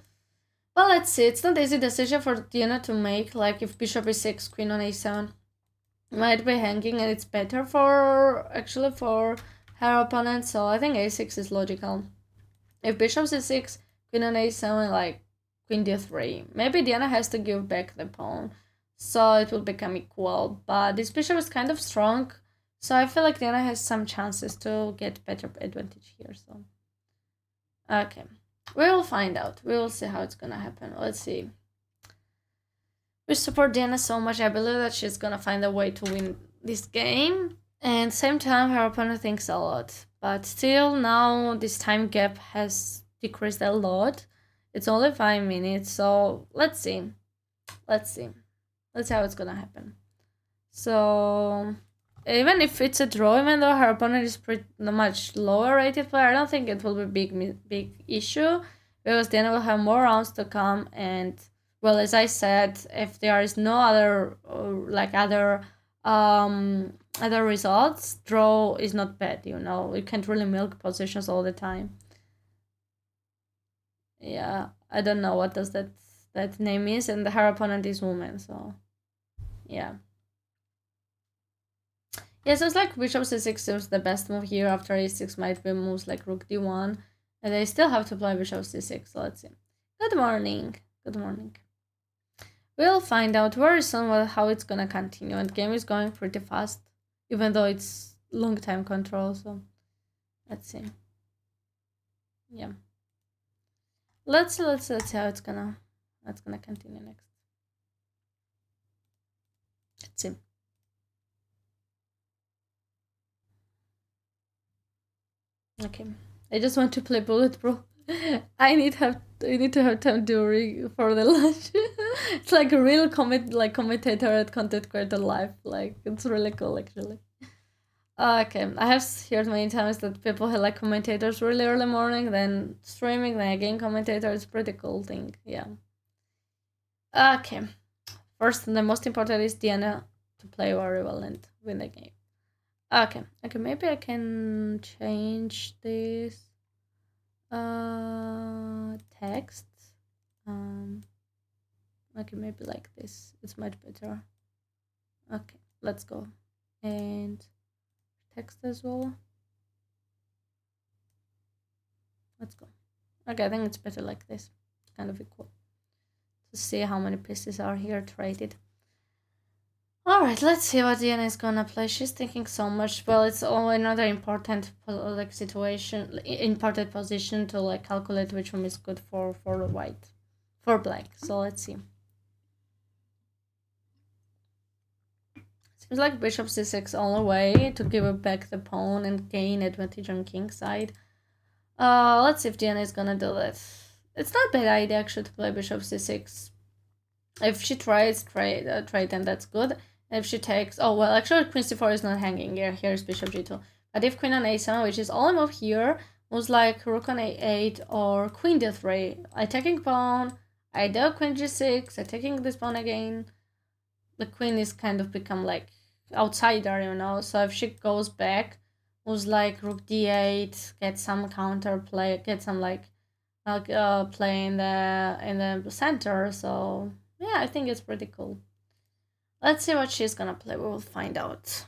Well, let's see. It's not easy decision for Diana to make. Like if bishop e6, queen on a7 might be hanging, and it's better for her opponent. So I think a6 is logical. If bishop c6, queen on a7, like queen d3, maybe Diana has to give back the pawn, so it will become equal. But this bishop is kind of strong, so I feel like Diana has some chances to get better advantage here. So okay. We will find out. We will see how it's gonna happen. Let's see. We support Diana so much. I believe that she's gonna find a way to win this game. And same time, her opponent thinks a lot. But still, now this time gap has decreased a lot. It's only 5 minutes. So let's see. Let's see. Let's see how it's gonna happen. So even if it's a draw, even though her opponent is pretty much lower rated player, I don't think it will be big issue because Diana will have more rounds to come. And well, as I said, if there is no other other results, draw is not bad. You can't really milk positions all the time. Yeah, I don't know what does that that name is, and her opponent is woman. So yeah. Yeah, so it's like bishop c6 is the best move here. After a6 might be moves like rook d1. And they still have to play bishop c6, so let's see. Good morning. Good morning. We'll find out very soon how it's gonna continue. And game is going pretty fast. Even though it's long time control, so let's see. Yeah. Let's see how it's gonna continue next. Let's see. Okay. I just want to play Bullet, bro. I need to have time during for the lunch. It's like a real commentator at content creator life. Like it's really cool actually. Okay, I have heard many times that people have like commentators really early morning, then streaming, then again commentator. It's pretty cool thing. Yeah. Okay. First and the most important is Diana to play very well and win the game. Okay. Okay, maybe I can change this text. Okay, maybe like this. It's much better. Okay, let's go. And text as well. Let's go. Okay, I think it's better like this. It's kind of equal. To see how many pieces are here traded. Alright, let's see what Diana is gonna play. She's thinking so much. Well, it's all another important like situation, important position to like calculate which one is good for the white, for black. So let's see. Seems like bishop c6 only way to give back the pawn and gain advantage on king side. Let's see if Diana is gonna do that. It's not a bad idea actually to play bishop c6. If she tries trade, then that's good. And if she takes, oh well, actually queen c4 is not hanging here. Here's bishop g2. But if queen on a7, which is all move here, moves like rook on a8 or queen d3, attacking pawn. I do queen g6, attacking this pawn again. The queen is kind of become like outsider, you know. So if she goes back, moves like rook d8, get some counter play, get some like play in the center. So yeah, I think it's pretty cool. Let's see what she's gonna play. We will find out.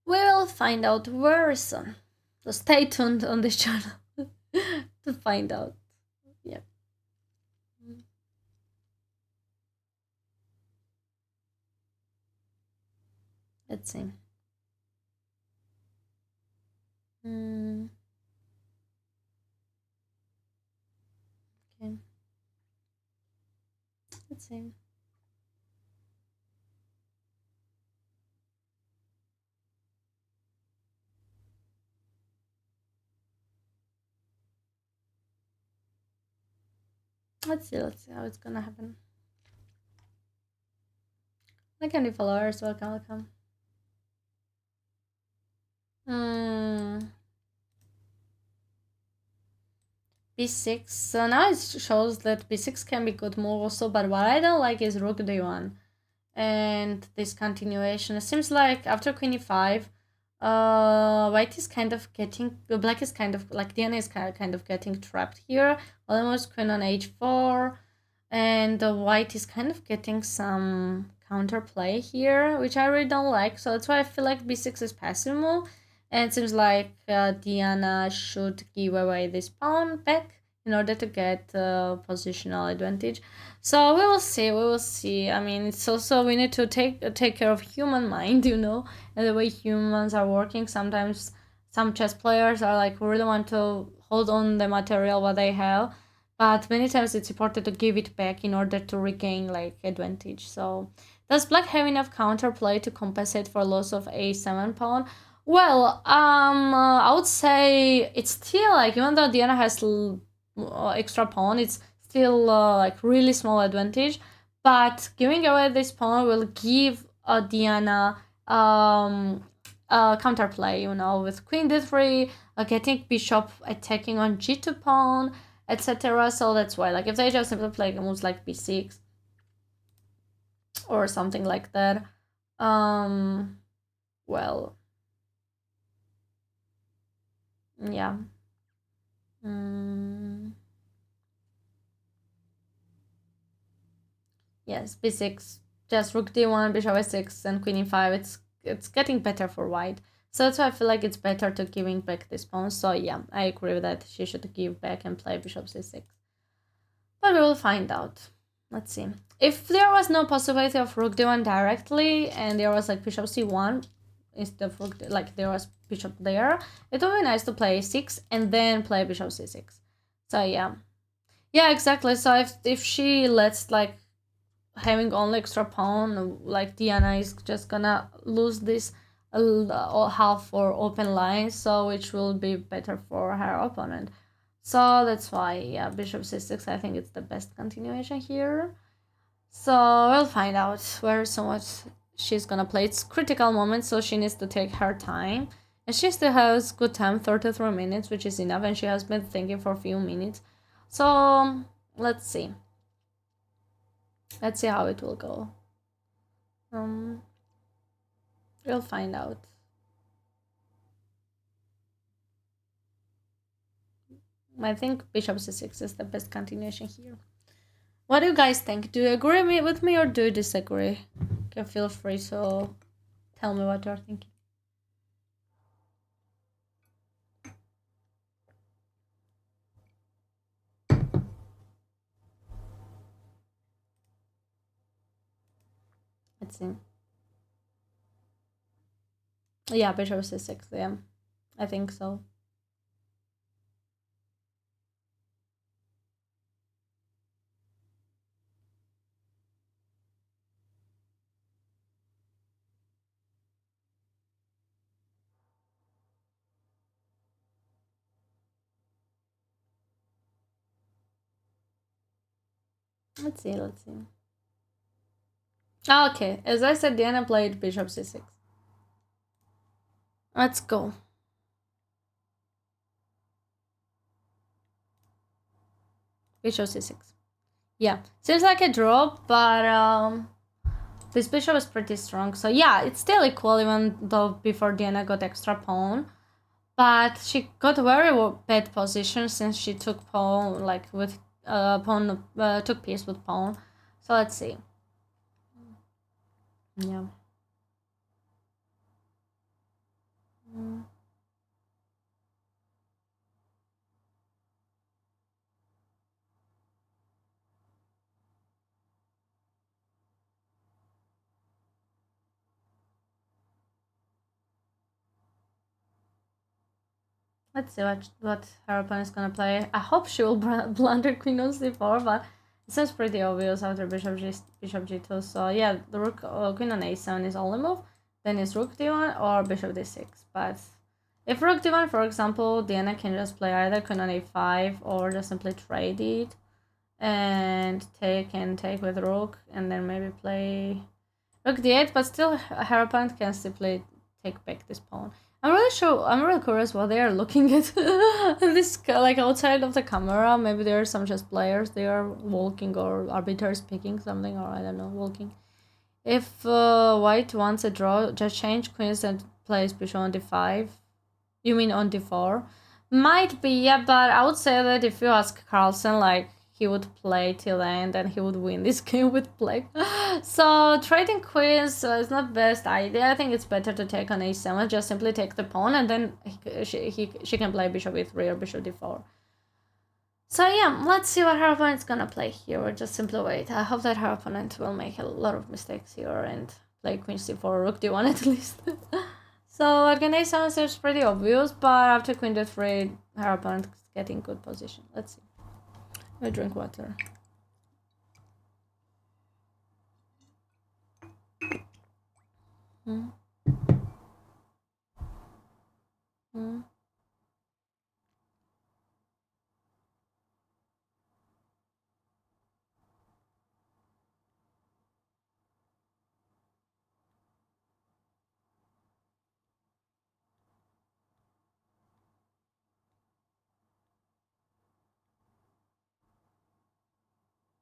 We will find out very soon. So stay tuned on this channel to find out. Yep. Let's see. Okay. Let's see. Let's see how it's gonna happen. Like any followers, welcome. B6. So now it shows that B6 can be good move also, but what I don't like is rook D1. And this continuation. It seems like after queen e5, white is kind of getting, black is kind of, like Diana is kind of getting trapped here. Almost queen on h4. And white is kind of getting some counterplay here, which I really don't like. So that's why I feel like b6 is passive move. And it seems like Diana should give away this pawn back in order to get positional advantage. So we will see. We will see. I mean, it's also we need to take care of human mind, you know, and the way humans are working. Sometimes some chess players are like really want to hold on the material what they have, but many times it's important to give it back in order to regain like advantage. So does black have enough counterplay to compensate for loss of a7 pawn? Well, I would say it's still like, even though Diana has extra pawn, it's still like really small advantage. But giving away this pawn will give Diana counterplay, you know, with queen d3, getting bishop attacking on g2 pawn, etc. So that's why, like, if they just simply play moves like b6 or something like that, well, yeah. Yes, b6, just rook d1, bishop a6, and queen e5. It's getting better for white. So that's why I feel like it's better to giving back this pawn. So yeah, I agree with that. She should give back and play bishop c6. But we will find out. Let's see. If there was no possibility of rook d1 directly, and there was like bishop c1 instead of rook, like there was bishop there, it would be nice to play a6 and then play bishop c6. So yeah. Yeah, exactly. So if she lets like having only extra pawn, like Diana is just gonna lose this half or open line, so which will be better for her opponent. So that's why, yeah, bishop c6, I think it's the best continuation here. So we'll find out where so much she's gonna play. It's critical moment, so she needs to take her time. And she still has good time, 33 minutes, which is enough, and she has been thinking for a few minutes. So let's see. Let's see how it will go. We'll find out. I think bishop c6 is the best continuation here. What do you guys think? Do you agree with me or do you disagree? You can feel free to tell me what you're thinking. Let's see. Yeah, bishop c6, yeah. I think so. Let's see, let's see. Okay, as I said, Diana played bishop c6. Let's go. Bishop c6. Yeah, seems like a draw, but this bishop is pretty strong. So yeah, it's still equal even though before Diana got extra pawn. But she got a very bad position since she took pawn, like with pawn, took piece with pawn. So let's see. Yeah. Mm. Let's see what her opponent is gonna play. I hope she will blunder queen on c4, but it seems pretty obvious after bishop g2. So yeah, the rook queen on a7 is only move. Then it's rook d1 or bishop d6. But if rook d1, for example, Diana can just play either queen on a5 or just simply trade it and take with rook, and then maybe play rook d8. But still, her opponent can simply take back this pawn. I'm really curious what they are looking at. This like outside of the camera. Maybe there are some chess players. They are walking or arbiters picking something, or I don't know, walking. If white wants a draw, just change queens and plays bishop on d5. You mean on d4? Might be, yeah, but I would say that if you ask Carlsen, like, he would play till the end and he would win this game with black. So trading queens is not best idea. I think it's better to take on a7, just simply take the pawn, and then she can play bishop e3 or bishop d4. So yeah, let's see what her opponent's gonna play here, or just simply wait. I hope that her opponent will make a lot of mistakes here and play queen c4, rook d1 at least. So again, a7 seems pretty obvious, but after queen d3, her opponent is getting good position. Let's see. I drink water. Hmm. Hmm.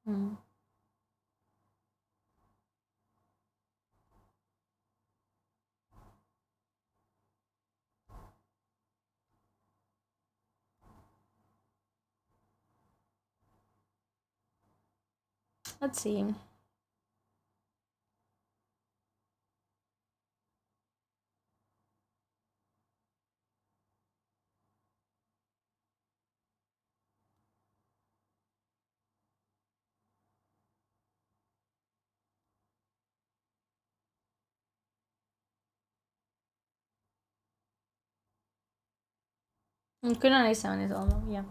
Hmm. Let's see. Queen on a7 is almost, yeah.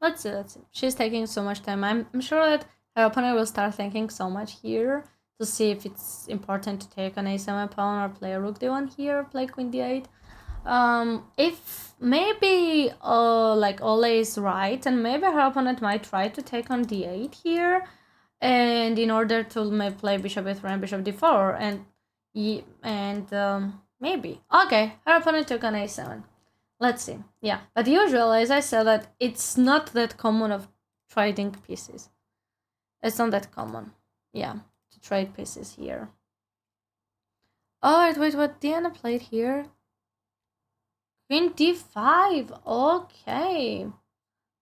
Let's see, let's see. She's taking so much time. I'm sure that her opponent will start thinking so much here to see if it's important to take an a7 pawn or play a rook d1 here, play queen d8. If maybe like Ole is right, and maybe her opponent might try to take on d8 here, and in order to play bishop a3 and bishop d4, and maybe okay, her opponent took on a7. Let's see. Yeah, but usually, as I said, that it's not that common of trading pieces. It's not that common. Yeah, to trade pieces here. Oh, wait, what Diana played here? Queen d5. Okay.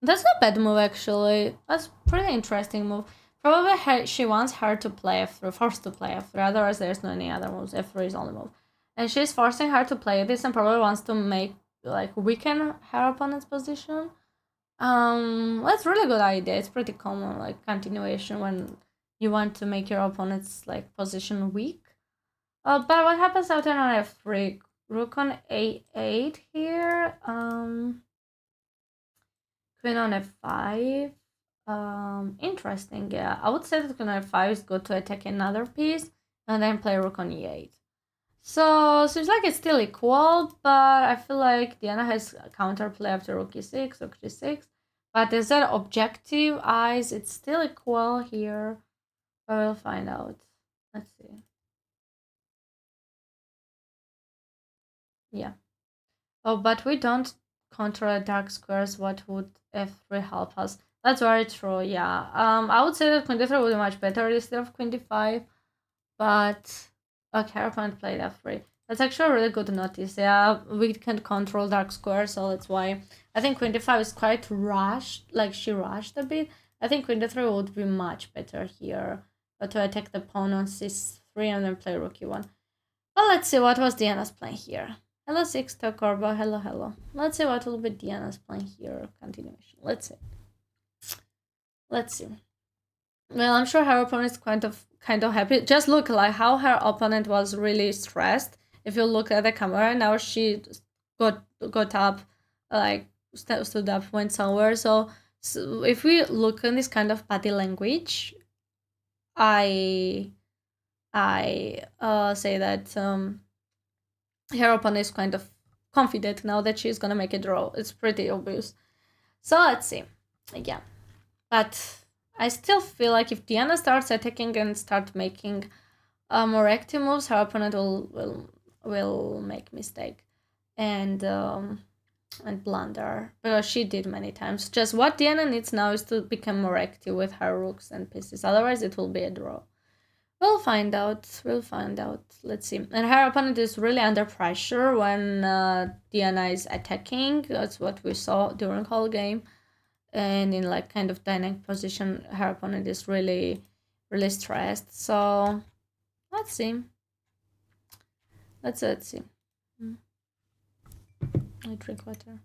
That's not a bad move, actually. That's pretty interesting move. Probably she wants her to play f3, forced to play f3, otherwise there's no any other moves. f3 is only move. And she's forcing her to play this and probably wants to make, like, weaken her opponent's position. That's a really good idea. It's pretty common, like, continuation when you want to make your opponent's, like, position weak. But what happens after on f3? Rook on a8 here. Queen on f5. Interesting. Yeah, I would say that queen on f5 is good to attack another piece and then play rook on e8. So seems like it's still equal, but I feel like Diana has counterplay after rook e6, rook g6. But is that objective eyes? It's still equal here, but we'll find out. Let's see. Yeah. Oh, but we don't control dark squares. What would f3 help us? That's very true. Yeah. I would say that queen d3 would be much better instead of queen d5, but okay, our opponent played f3. That's actually a really good notice. Yeah, we can control dark squares, so that's why I think queen d5 is quite rushed. Like she rushed a bit. I think queen d3 would be much better here, but to attack the pawn on c3 and then play rook e1. Well, let's see what was Diana's plan here. Hello, Six Corbo. Hello, hello. Let's see what will be Diana's plan here. Continuation. Let's see. Let's see. Well, I'm sure her opponent is kind of happy. Just look like how her opponent was really stressed. If you look at the camera, now she got up, like stood up, went somewhere. So if we look in this kind of body language, I say that her opponent is kind of confident now that she's gonna make a draw. It's pretty obvious. So let's see. Yeah, but I still feel like if Diana starts attacking and start making more active moves, her opponent will make mistake and blunder, because she did many times. Just what Diana needs now is to become more active with her rooks and pieces. Otherwise, it will be a draw. We'll find out. We'll find out. Let's see. And her opponent is really under pressure when Diana is attacking. That's what we saw during whole game. And in like kind of dynamic position, her opponent is really, really stressed. So let's see. Let's see. I drink water.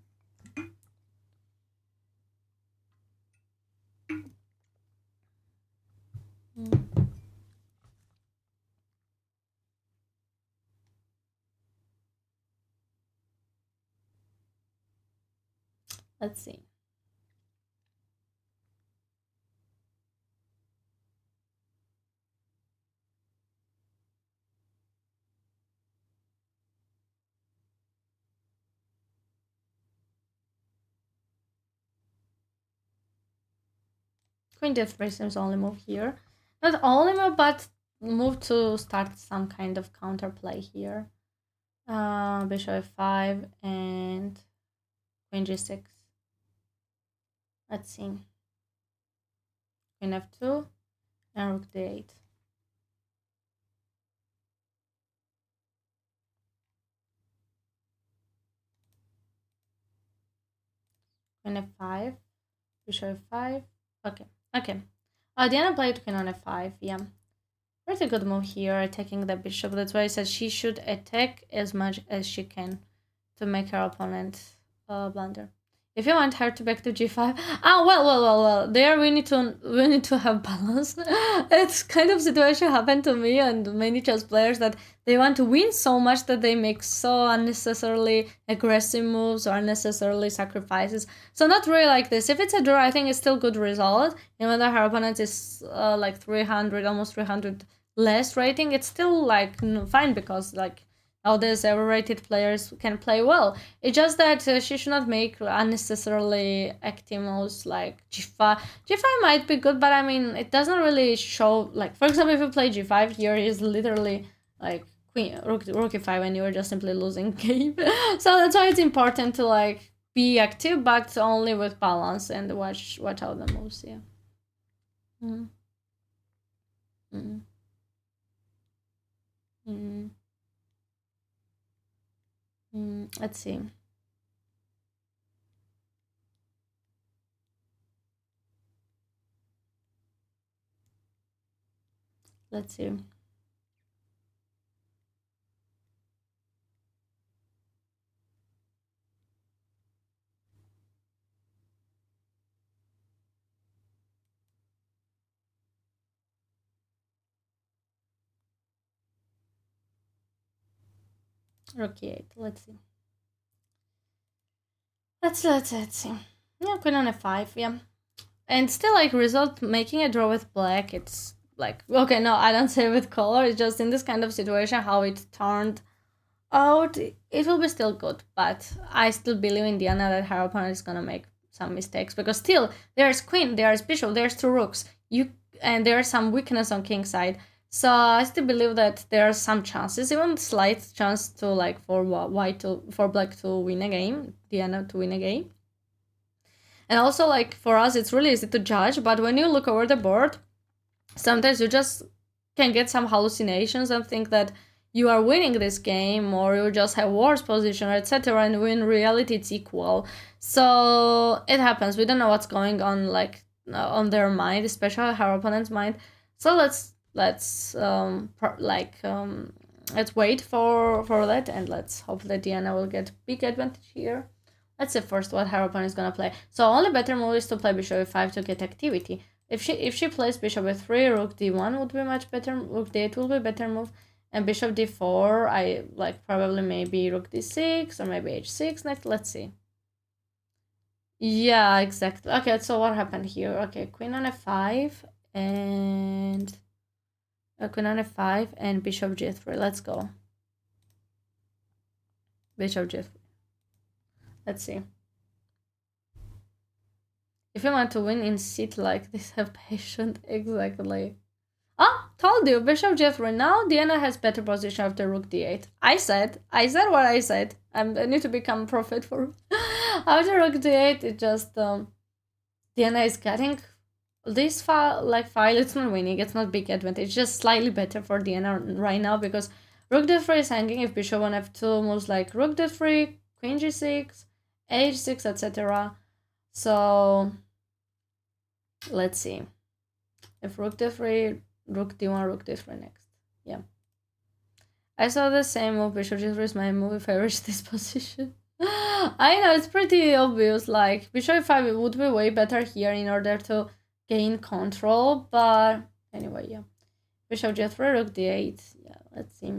Let's see. Queen d3 seems only move here. Not only move, but move to start some kind of counterplay here. Bishop f5 and queen g6. Let's see. Queen f2 and rook d8. Queen f5, bishop f5. Okay, okay. Diana played queen on f5. Yeah, pretty good move here, attacking the bishop. That's why I said she should attack as much as she can to make her opponent blunder. If you want her to back to g5, well. There we need to have balance. It's kind of situation happened to me and many chess players that they want to win so much that they make so unnecessarily aggressive moves or unnecessarily sacrifices. So not really like this. If it's a draw, I think it's still good result. Even though her opponent is like 300, almost 300 less rating, it's still like fine because like all these overrated players can play well. It's just that she should not make unnecessarily active moves like g5. G5 might be good, but I mean, it doesn't really show. Like, for example, if you play g5, here is literally like queen rook e5, and you are just simply losing game. So that's why it's important to like be active, but only with balance and watch out the moves. Yeah. Mm. Mm. Mm. Let's see. Let's see. Rook e8. Let's see. Let's see. Yeah, queen on f5. Yeah, and still like result making a draw with black. It's like okay, no, I don't say with color. It's just in this kind of situation how it turned out. It will be still good, but I still believe in Diana that her opponent is gonna make some mistakes because still there's queen, there's bishop, there's two rooks. And there's some weakness on king side. So I still believe that there are some chances, even slight chance to like for black to win a game, Diana to win a game. And also like for us it's really easy to judge, but when you look over the board, sometimes you just can get some hallucinations and think that you are winning this game or you just have worse position or etc. And in reality it's equal. So it happens. We don't know what's going on like on their mind, especially her opponent's mind. So let's wait for that and let's hope that Diana will get big advantage here. Let's see first what her opponent is gonna play. So only better move is to play bishop e5 to get activity. If she plays bishop e3, rook d1 would be much better. Rook d8 will be better move, and bishop d4. I like probably maybe rook d6 or maybe h6 next. Let's see. Yeah, exactly. Okay, so what happened here? Okay, queen on f5 and queen on f5 and bishop g3. Let's go. Bishop g3. Let's see. If you want to win in seat like this, have patience. Exactly. Ah, told you, bishop g3. Now Diana has better position after rook d8. I said what I said. I need to become prophet for after rook d8. It just Diana is getting this file. It's not winning. It's not big advantage. It's just slightly better for Diana right now because rook d3 is hanging. If bishop on f2 moves like rook d3, queen g6, h6, etc. So let's see. If rook d3, rook d1, rook d3 next. Yeah. I saw the same move. Bishop g3 is my move if I reach this position. I know, it's pretty obvious. Like, bishop e5 would be way better here in order to gain control. But anyway, yeah. Bishop g3, rook d8. Yeah, let's see.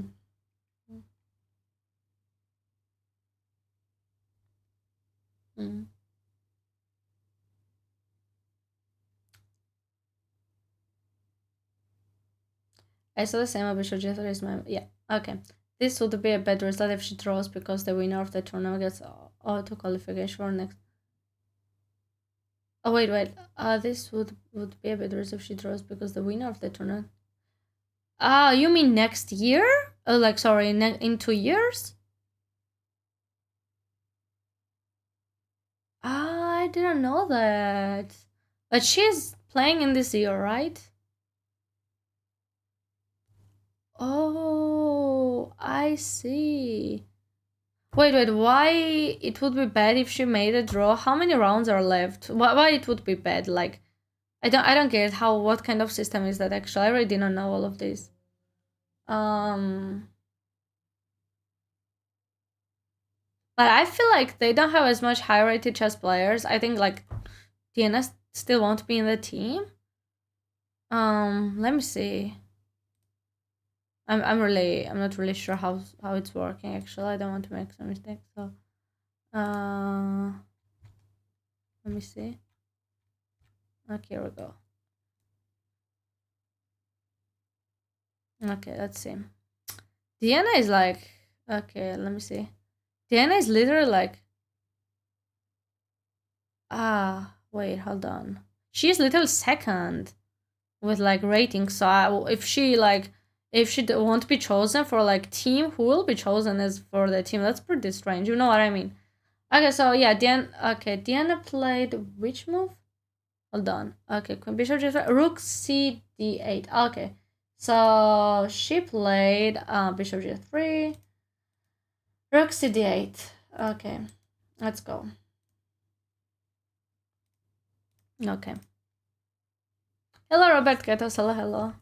Mm. I saw the same move. Bishop g3 is my... Yeah, okay. This would be a bad result if she draws because the winner of the tournament gets auto qualification for next. Oh wait. This would be a bad result if she draws because the winner of the tournament. Ah, you mean next year? Like sorry, in 2 years? Ah, I didn't know that. But she's playing in this year, right? Oh, I see. Wait, why it would be bad if she made a draw? How many rounds are left? Why it would be bad? Like, I don't get it. What kind of system is that actually? I really didn't know all of this. Um, But I feel like they don't have as much high-rated chess players. I think like Diana still won't be in the team. Let me see. I'm not really sure how it's working actually. I don't want to make some mistakes. So let me see. Okay, here we go. Okay, let's see. Diana is like, okay, let me see. Diana is literally like, wait, hold on. She's little second with like rating. So if she like, if she won't be chosen for like team, who will be chosen as for the team? That's pretty strange. You know what I mean? Okay, so yeah, Diana played which move? Hold on. Okay, Queen Bishop G5, Rook C D8. Okay, so she played Bishop G3, Rook C D8. Okay, let's go. Okay. Hello, Robert Gatos. Hello, hello.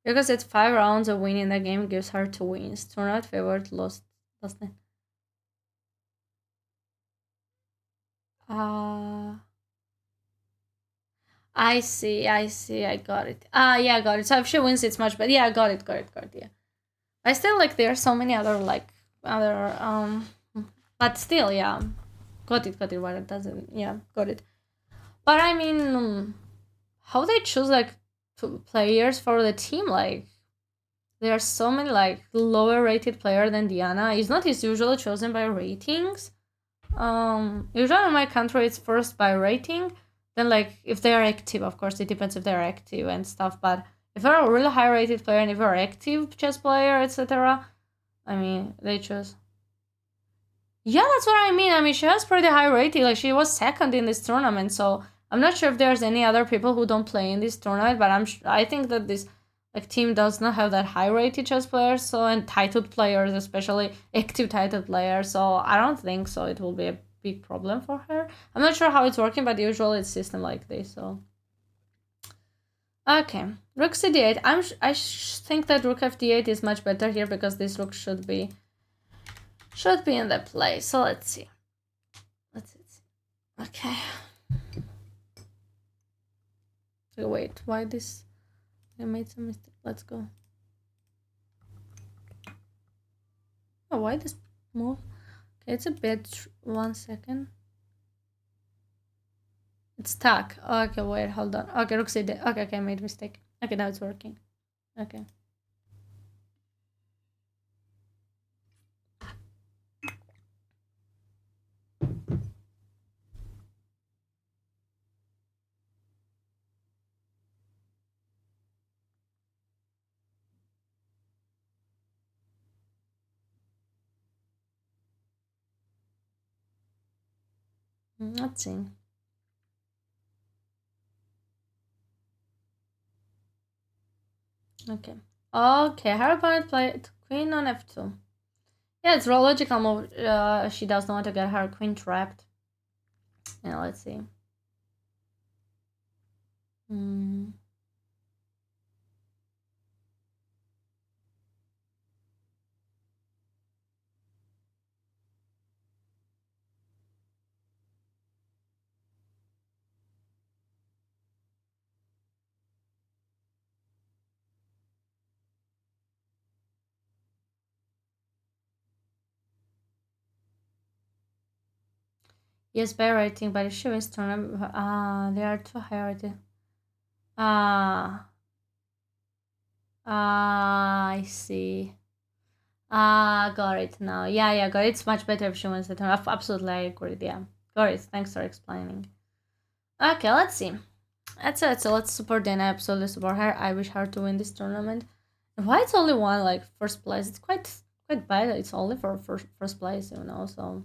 Because it's 5 rounds of winning the game gives her 2 wins. Tournament favorite last night. Uh I see, I got it. Yeah, I got it. So if she wins, it's much better. Yeah, I got it, yeah. I still like there are so many other but still, yeah. Got it, but it doesn't, yeah, got it. But I mean, how they choose like players for the team, like there are so many like lower rated player than Diana. It's not is usually chosen by ratings. Usually in my country it's first by rating, then like if they are active, of course it depends if they're active and stuff, but if they're a really high rated player and if they're active chess player, etc., I mean they choose. Yeah, that's what I mean. I mean she has pretty high rating, like she was second in this tournament, so I'm not sure if there's any other people who don't play in this tournament, but I think that this like team does not have that high rated chess players, so and titled players, especially active titled players, so I don't think so it will be a big problem for her. I'm not sure how it's working, but usually it's system like this, so okay. Rook c8. Think that rook f8 is much better here because this rook should be in the play. So let's see. Okay. Wait, why this? I made some mistake. Let's go. Oh, why this move? Okay, it's a bit. 1 second. It's stuck. Okay, wait, hold on. Okay, rook c8. Okay, I made a mistake. Okay, now it's working. Okay. Let's see. Okay. Okay, her opponent played queen on f2. Yeah, it's a logical move. She does not want to get her queen trapped. Yeah, let's see. Hmm. Yes, by rating, but if she wins tournament, they are too high rated. I see. Got it now. Yeah, got it. It's much better if she wins the tournament. Absolutely, I agree. Yeah, got it. Thanks for explaining. Okay, let's see. That's it. So let's support Dana. Absolutely support her. I wish her to win this tournament. Why it's only one like first place? It's quite bad. It's only for first place, you know. So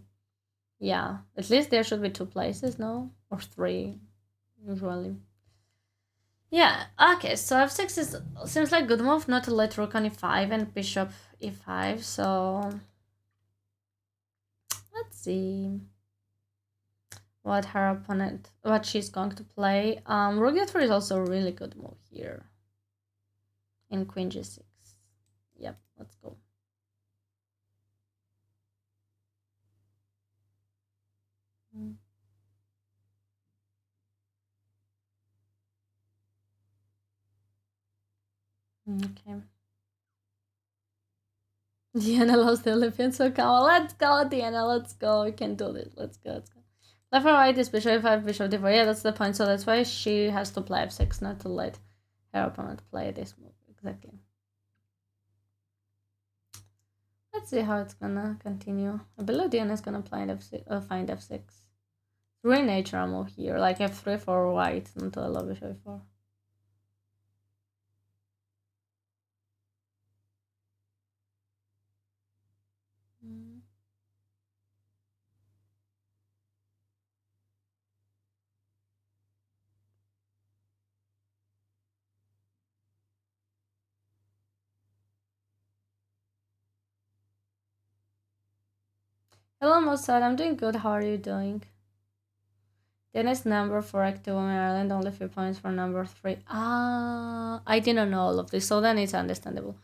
yeah, at least there should be 2 places, no, or 3, usually. Yeah. Okay. So f6 seems like good move. Not to let rook on e5 and bishop e5. So let's see what she's going to play. Rook e3 is also a really good move here. In queen g6. Yep. Let's go. Okay. Diana lost the Olympian, so come on, let's go, Diana, let's go. We can do this. Let's go, let's go. Left or right is bishop f5, bishop d4. Yeah, that's the point. So that's why she has to play f6, not to let her opponent play this move. Exactly. Let's see how it's gonna continue. I believe Diana is gonna play f6, find f6. Really natural move here, like f3 for white, not to allow bishop f4. Hello, Mossad. I'm doing good. How are you doing? Dennis number for active women Ireland, only 3 points for number 3. Ah, I didn't know all of this, so then it's understandable.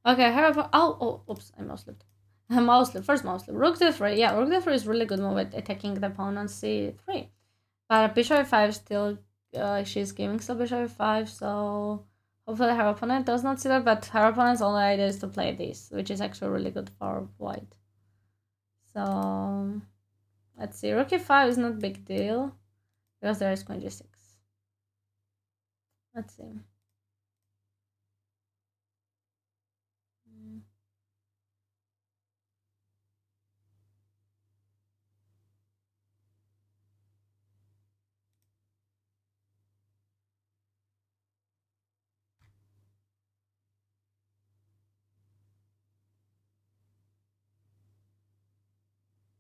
Okay, however, oops, I mouse slipped. Mouse slip, first mouse slip. Rook d3, yeah, rook d3 is really good move at attacking the pawn on c3. But bishop f5 still, she's giving still bishop f5, so hopefully her opponent does not see that, but her opponent's only idea is to play this, which is actually really good for white. So, let's see, rook e5 is not a big deal, because there is queen g6. Let's see.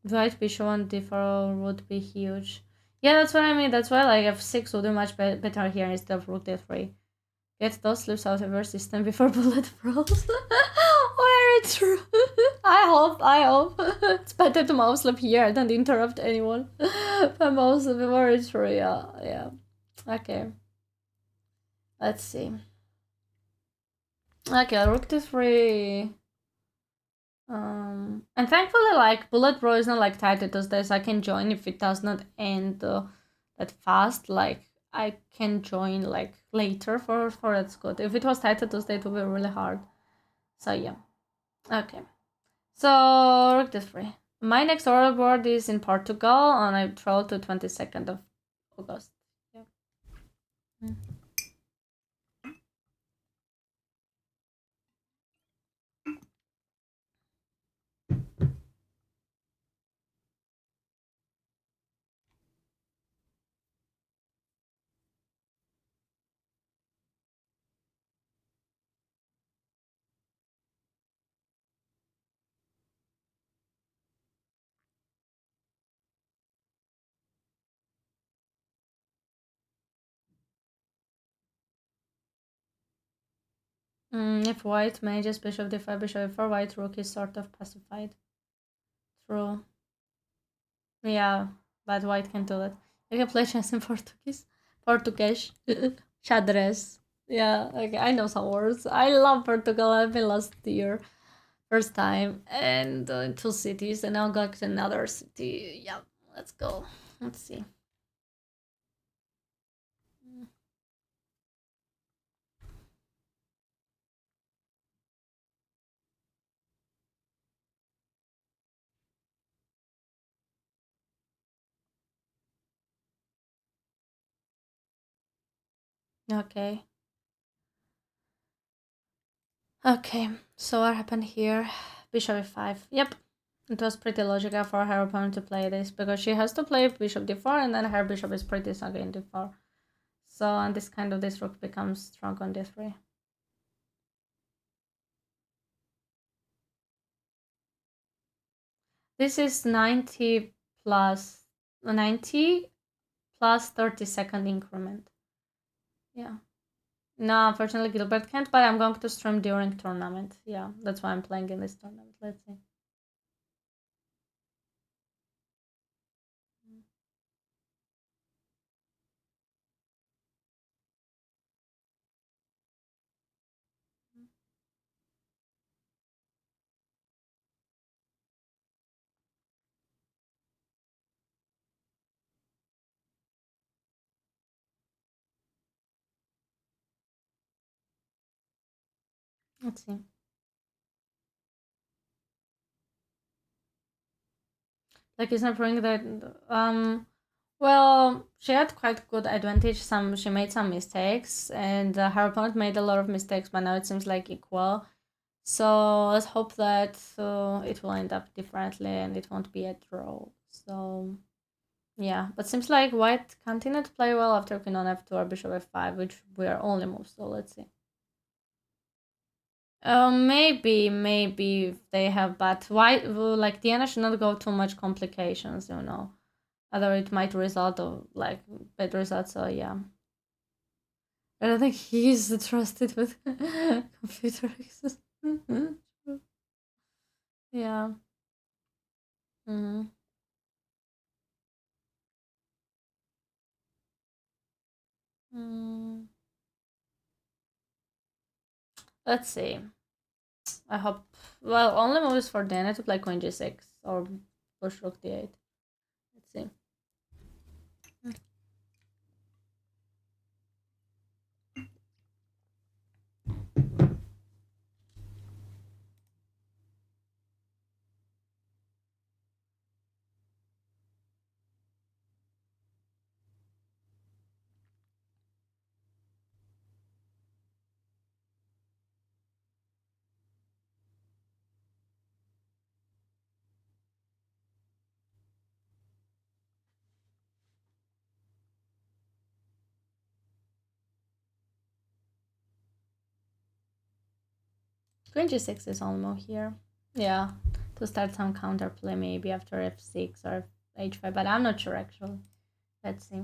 White bishop on d4 would be huge. Yeah, that's what I mean. That's why like f6 would do much better here instead of rook d3. Get those slips out of your system before bullet froze. Very true. I hope. It's better to mouse slip here than interrupt anyone. But mouse slip, very true, yeah. Okay. Let's see. Okay, rook d3. And thankfully, like bullet bro is not like tied to those days. I can join if it does not end that fast. Like I can join like later for that's good. If it was tied to Tuesday, it would be really hard. So yeah, okay. So rook d3. My next order board is in Portugal, and I travel to 22nd of August. Yeah. If white manages bishop d5, bishop f4, white rook is sort of pacified. True. Yeah, but white can do that. I can play chess in Portuguese. Portuguese. Xadrez. Yeah, okay, I know some words. I love Portugal. I've been last year, first time, and in two cities, and now got to another city. Yeah, let's go. Let's see. Okay. Okay, so what happened here? Bishop f5. Yep, it was pretty logical for her opponent to play this because she has to play bishop d4 and then her bishop is pretty strong in d4. So, and this rook becomes strong on d3. This is 90 plus 90 plus 30-second increment. Yeah. No, unfortunately Gilbert can't, but I'm going to stream during tournament. Yeah, that's why I'm playing in this tournament. Let's see. Let's see. Like it's not proving that well, she had quite good advantage. She made some mistakes, and her opponent made a lot of mistakes, but now it seems like equal. So let's hope that it will end up differently and it won't be a draw. So yeah, but seems like white continued to play well after queen on f2 or bishop f5, which were only moves. So let's see. Maybe if they have, but white like Diana should not go too much complications, Other it might result of like bad results. So yeah, I don't think he's trusted with computer access. Yeah. Mm-hmm. Mm. Let's see. I hope. Well, only moves for Dana to play queen g6 or push rook d8. Let's see. Queen g6 is almost here. Yeah, to start some counterplay maybe after f6 or h5, but I'm not sure actually. Let's see.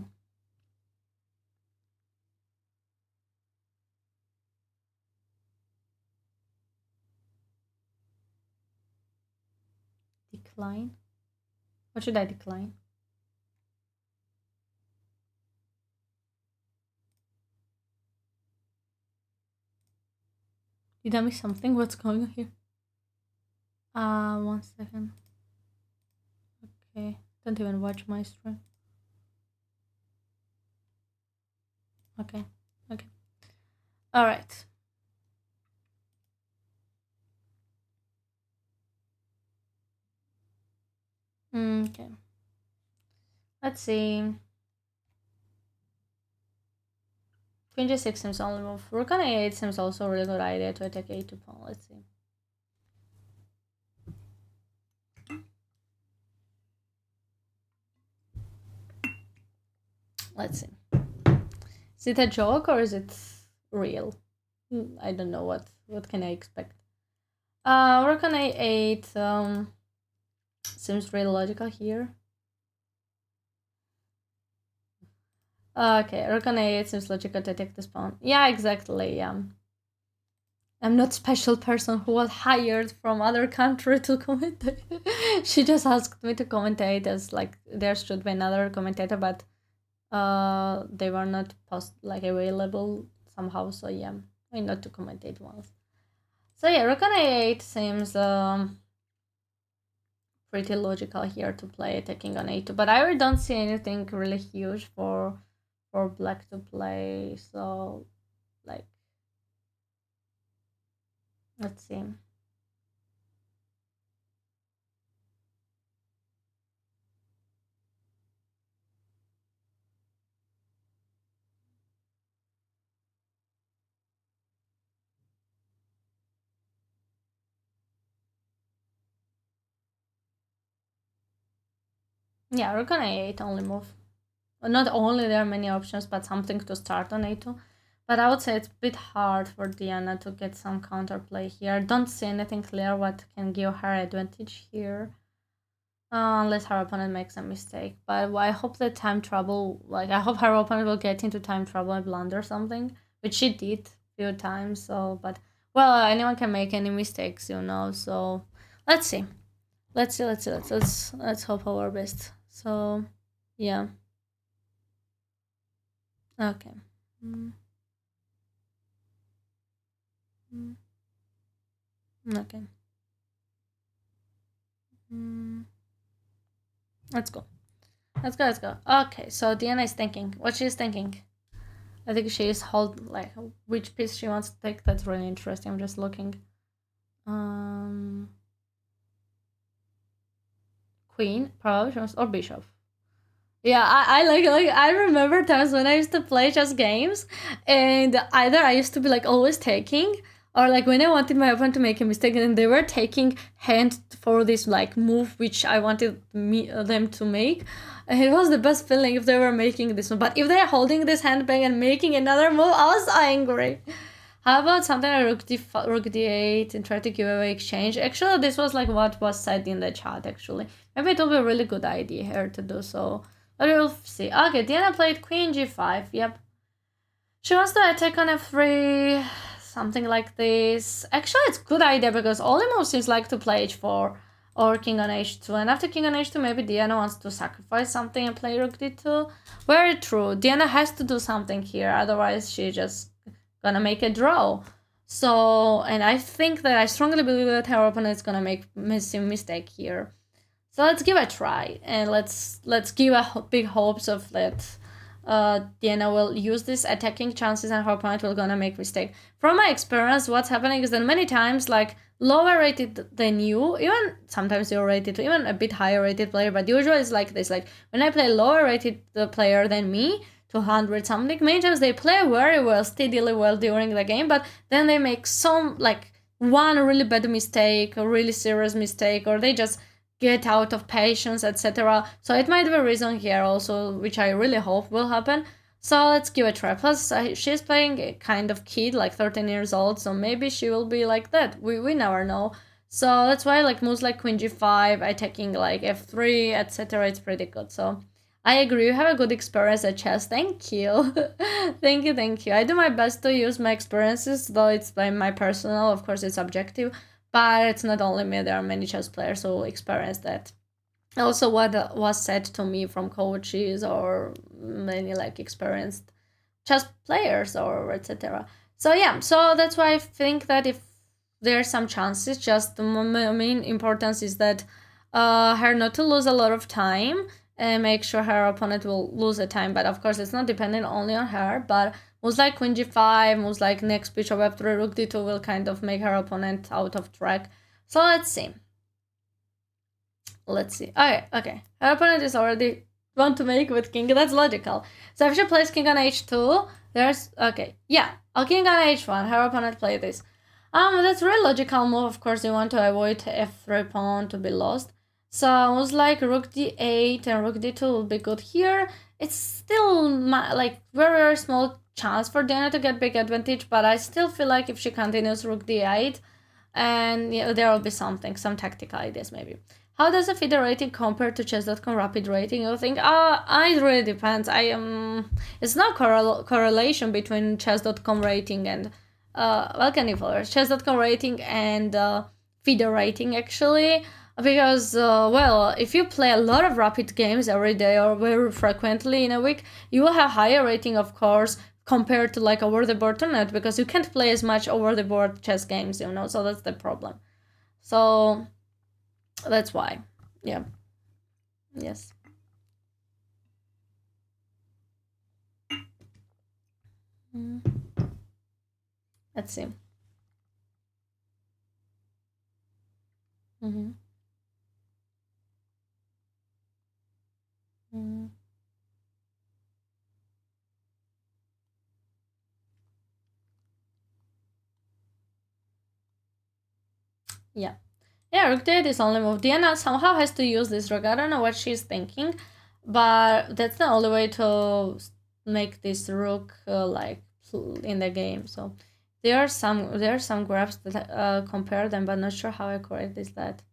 Decline. What should I decline? Did I miss something? What's going on here? 1 second. Okay, don't even watch my stream. Okay, okay. All right. Okay. Let's see. Queen g6 seems only move. Rook on a8 seems also a really good idea to attack a2 pawn. Let's see. Let's see. Is it a joke or is it real? I don't know what can I expect. Rook on a8 seems really logical here. Okay, rook on a8 seems logical to attack this pawn. Yeah, exactly. Yeah. I'm not special person who was hired from other country to commentate. She just asked me to commentate as like there should be another commentator, but they were not available somehow. So yeah, I not to commentate once. So yeah, rook on a8 seems pretty logical here to play attacking on a2, but I really don't see anything really huge for black to play. So like, let's see. Yeah, rook on a8 only move. Not only there are many options, but something to start on a2. But I would say it's a bit hard for Diana to get some counterplay here. Don't see anything clear what can give her advantage here. Unless her opponent makes a mistake. But I hope that time trouble, I hope her opponent will get into time trouble and blunder something, which she did a few times. So, but well, anyone can make any mistakes, So let's see, let's hope our best. So, yeah, okay. Mm, mm, okay. Mm, let's go. Let's go. Okay. So Diana is thinking. What she's thinking. I think she is hold like which piece she wants to take. That's really interesting. I'm just looking. Queen, probably, or bishop. Yeah, I like I remember times when I used to play chess games, and either I used to be like always taking, or like when I wanted my opponent to make a mistake, and they were taking hand for this like move which I wanted them to make. And it was the best feeling if they were making this one. But if they're holding this hand back and making another move, I was so angry. How about something like rook d8 and try to give away exchange? Actually, this was like what was said in the chat, actually. Maybe it will be a really good idea here to do so. But we'll see. Okay, Diana played queen g5. Yep. She wants to attack on f3. Something like this. Actually, it's a good idea because all the moves seems like to play h4 or king on h2. And after king on h2, maybe Diana wants to sacrifice something and play rook d2. Very true. Diana has to do something here. Otherwise, she just gonna make a draw. So, and I think that I strongly believe that her opponent is gonna make a mistake here. So let's give it a try, and let's give a big hopes of that Diana will use this attacking chances and her opponent will gonna make mistake. From my experience, what's happening is that many times like lower rated than you, even sometimes you're rated, even a bit higher rated player, but usually it's like this. Like when I play lower rated player than me, 200 something, many times they play very well, steadily well during the game, but then they make some like one really bad mistake, a really serious mistake, or they just get out of patience, etc. So it might be a reason here also, which I really hope will happen. So let's give it a try. Plus, she's playing a kind of kid, like 13 years old, so maybe she will be like that. We never know. So that's why like moves like queen g5, attacking like f3, etc. It's pretty good. So I agree. You have a good experience at chess. Thank you. Thank you, thank you. I do my best to use my experiences, though it's by my personal, of course, it's subjective. But it's not only me, there are many chess players who experience that. Also, what was said to me from coaches or many like experienced chess players or etc. So yeah, so that's why I think that if there are some chances, just the main importance is that her not to lose a lot of time and make sure her opponent will lose the time. But of course, it's not dependent only on her, but moves like queen g5, moves like next bishop f3, rook d2 will kind of make her opponent out of track. So let's see. Let's see. Okay. Her opponent is already want to make with king. That's logical. So if she plays king on h2, there's... Okay. Yeah. King on h1. Her opponent played this. That's a very logical move. Of course, you want to avoid f3 pawn to be lost. So moves like rook d8 and rook d2 will be good here. It's still like very small chance for Diana to get big advantage, but I still feel like if she continues rook d8, and yeah, there will be some tactical ideas maybe. How does a FIDE rating compare to chess.com rapid rating? You think, it really depends. It's no correlation between chess.com rating and well, can you follow chess.com rating and FIDE rating actually? Because well, if you play a lot of rapid games every day or very frequently in a week, you will have higher rating, of course, compared to like over the board tournament, because you can't play as much over the board chess games, you know. So that's the problem. So that's why. Yeah. Yes. Let's see. Mm-hmm. Mm-hmm. Yeah. Yeah, rook d8 is only move. Diana somehow has to use this rook. I don't know what she's thinking, but that's the only way to make this rook like in the game. So there are some graphs that compare them, but not sure how accurate is that.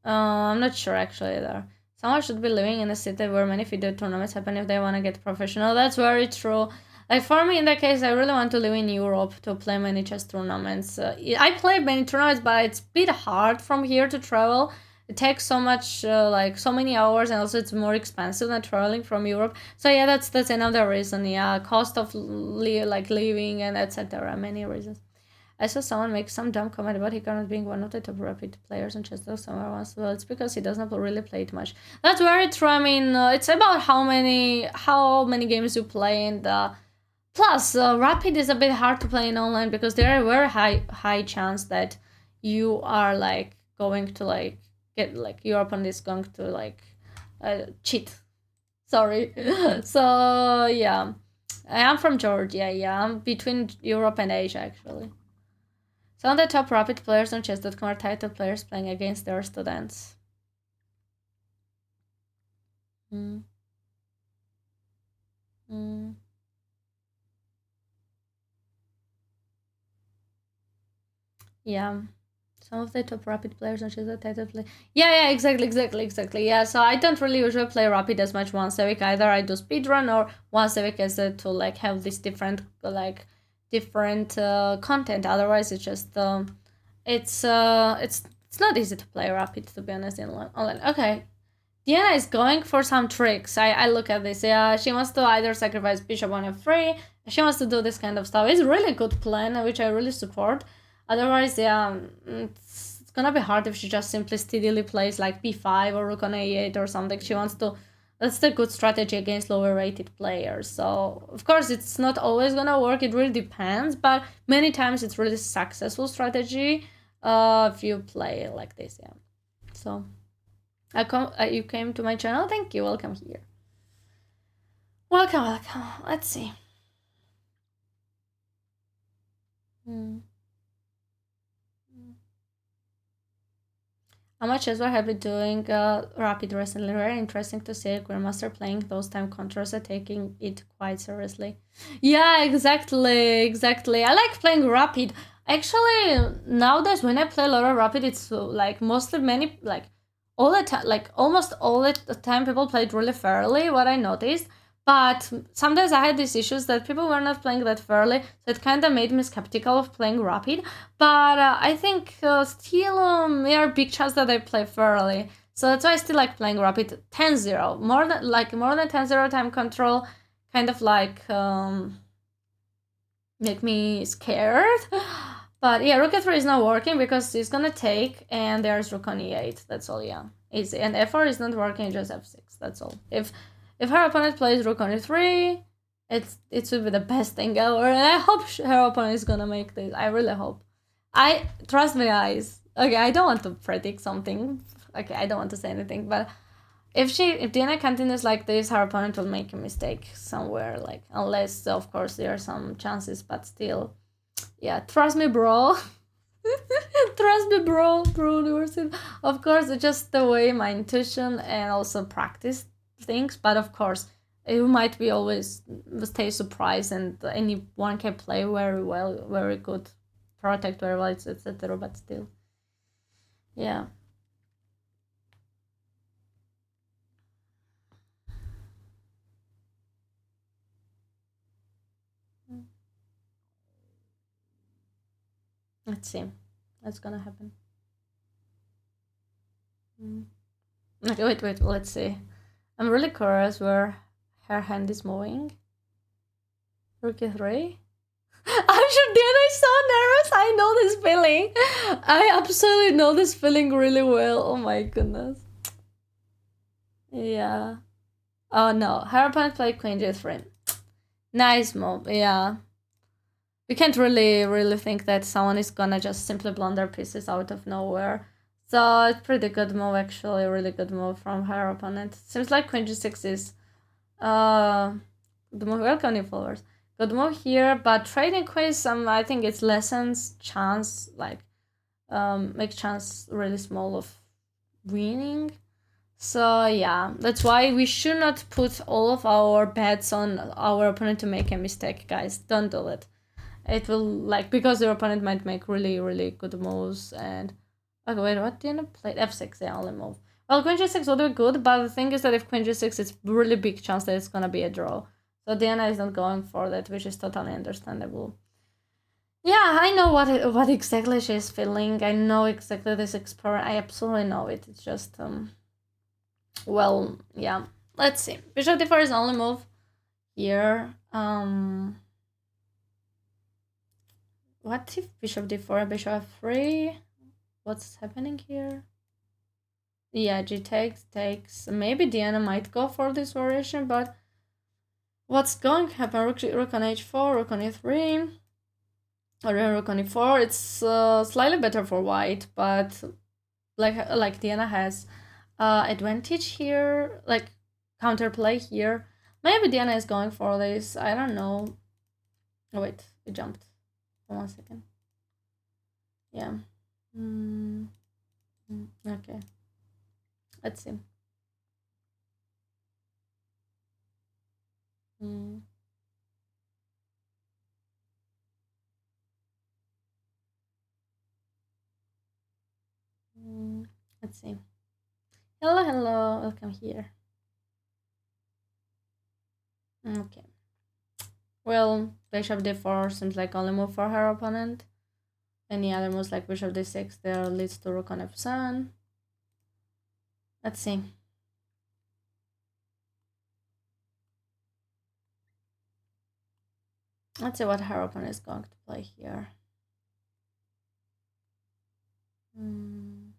I'm not sure actually either. Someone should be living in a city where many FIDE tournaments happen if they want to get professional. That's very true. Like for me, in that case, I really want to live in Europe to play many chess tournaments. I play many tournaments, but it's a bit hard from here to travel. It takes so much, like so many hours, and also it's more expensive than traveling from Europe. So yeah, that's another reason. Yeah, cost of living and etc. Many reasons. I saw someone make some dumb comment about Hikaru being one of the top rapid players on chess somewhere once. Well, it's because he doesn't really play it much. That's very true. I mean, it's about how many games you play and Plus, rapid is a bit hard to play in online because there are very high chance that you are like going to like get like your opponent is going to like cheat. Sorry. So yeah, I am from Georgia. Yeah, I'm between Europe and Asia actually. Some of the top rapid players on chess.com are title players playing against their students. Mm. Mm. Yeah. Some of the top rapid players on chess are title play. Yeah, exactly. Yeah, so I don't really usually play rapid as much once a week either. I do speedrun or once a week as to like have this different content. Otherwise, it's just it's not easy to play rapid, to be honest, in online. Okay, Diana is going for some tricks. I look at this. Yeah, she wants to either sacrifice bishop on f3. She wants to do this kind of stuff. It's a really good plan, which I really support. Otherwise, yeah, it's gonna be hard if she just simply steadily plays like b5 or rook on a8 or something. She wants to. That's the good strategy against lower rated players. So of course it's not always gonna work. It really depends, but many times it's really successful strategy. If you play like this, yeah. So. You came to my channel. Thank you. Welcome here. Welcome. Let's see. How much as well have been doing rapid recently? Very interesting to see a grandmaster playing those time controls and taking it quite seriously. Yeah, exactly. I like playing rapid. Actually, nowadays when I play a lot of rapid, it's like mostly many like all the time, like almost all the time people played really fairly. What I noticed, but sometimes I had these issues that people were not playing that fairly, so it kind of made me skeptical of playing rapid. But I think still there are big chance that I play fairly. So that's why I still like playing rapid 10-0. More than 10-0 time control kind of like make me scared. But yeah, rook e3 is not working because it's gonna take and there's rook on e8. That's all, yeah. Easy. And f4 is not working, just f6. That's all. If her opponent plays rook on e3, it would be the best thing ever. And I hope her opponent is gonna make this. I really hope. I trust my eyes. Okay, I don't want to predict something. Okay, I don't want to say anything, but if Diana continues like this, her opponent will make a mistake somewhere, like unless of course there are some chances, but still. Yeah, trust me, bro. Trust me, bro. Of course, it's just the way my intuition and also practice things, but of course, you might be always stay surprised and anyone can play very well, very good, protect very well, etc. But still, yeah. Let's see what's gonna happen. Okay, wait, let's see. I'm really curious where her hand is moving. Rook e3. I'm sure Diana is so nervous. I know this feeling. I absolutely know this feeling really well. Oh my goodness. Yeah. Oh no, her opponent played queen g3. Nice move. Yeah. We can't really think that someone is gonna just simply blunder pieces out of nowhere. So it's pretty good move actually, a really good move from her opponent. Seems like queen g6 is good move. Welcome new followers. Good move here, but trading quiz, I think it's lessens chance, like make chance really small of winning. So yeah, that's why we should not put all of our bets on our opponent to make a mistake, guys. Don't do it. It will like because your opponent might make really good moves and okay, wait, what did you play? F6, the only move. Well, queen g6 would be good, but the thing is that if queen g6, it's really big chance that it's gonna be a draw. So Diana is not going for that, which is totally understandable. Yeah, I know what exactly she's feeling. I know exactly this experiment. I absolutely know it. It's just well, yeah. Let's see. Bishop d4 is the only move here. What if bishop d4, bishop f3? What's happening here? Yeah, g takes. Maybe Diana might go for this variation, but What's going to happen? Rook on h4, rook on e3, or rook on e4. It's slightly better for white, but like Diana has advantage here, like counterplay here. Maybe Diana is going for this. I don't know. Oh wait, it jumped. 1 second. Yeah. Okay. Let's see. Mm. Let's see. Hello, hello. Welcome here. Okay. Well, bishop d4 seems like only move for her opponent. Any other moves like bishop d6 there leads to rook on f7. Let's see. Let's see what her opponent is going to play here. I'm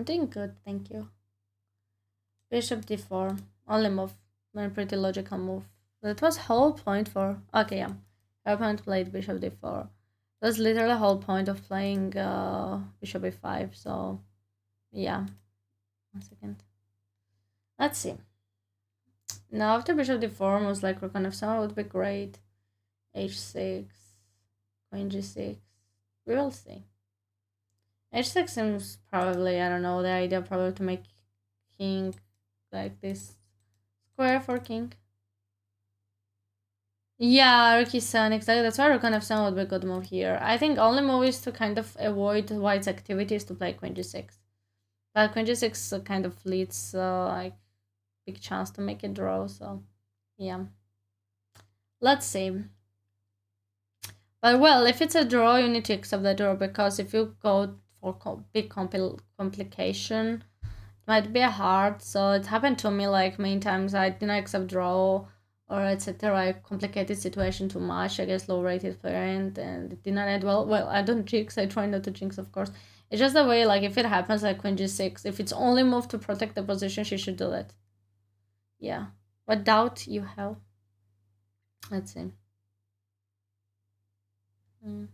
doing good, thank you. Bishop d4, only move. Very pretty logical move. That was whole point for... Okay, yeah. Her opponent played bishop d4. That's literally the whole point of playing bishop a5, so... Yeah. 1 second. Let's see. Now after bishop d4 moves like rook on f7 would be great. h6, queen g6. We will see. h6 seems probably, I don't know, the idea probably to make king like this square for king. Yeah, rook e7, exactly. That's why rook on f7 would be a good move here. I think only move is to kind of avoid white's activities to play queen g6. But queen g6 kind of leads like big chance to make a draw, so yeah. Let's see. But well, if it's a draw, you need to accept the draw, because if you go for big complication, it might be hard. So it happened to me like many times. I didn't accept draw or etc. I complicated situation too much against low-rated parent, and it didn't end well. Well, I don't jinx. I try not to jinx, of course. It's just the way, like, if it happens like queen g6, if it's only move to protect the position, she should do that. Yeah. What doubt you have? Let's see. Mm.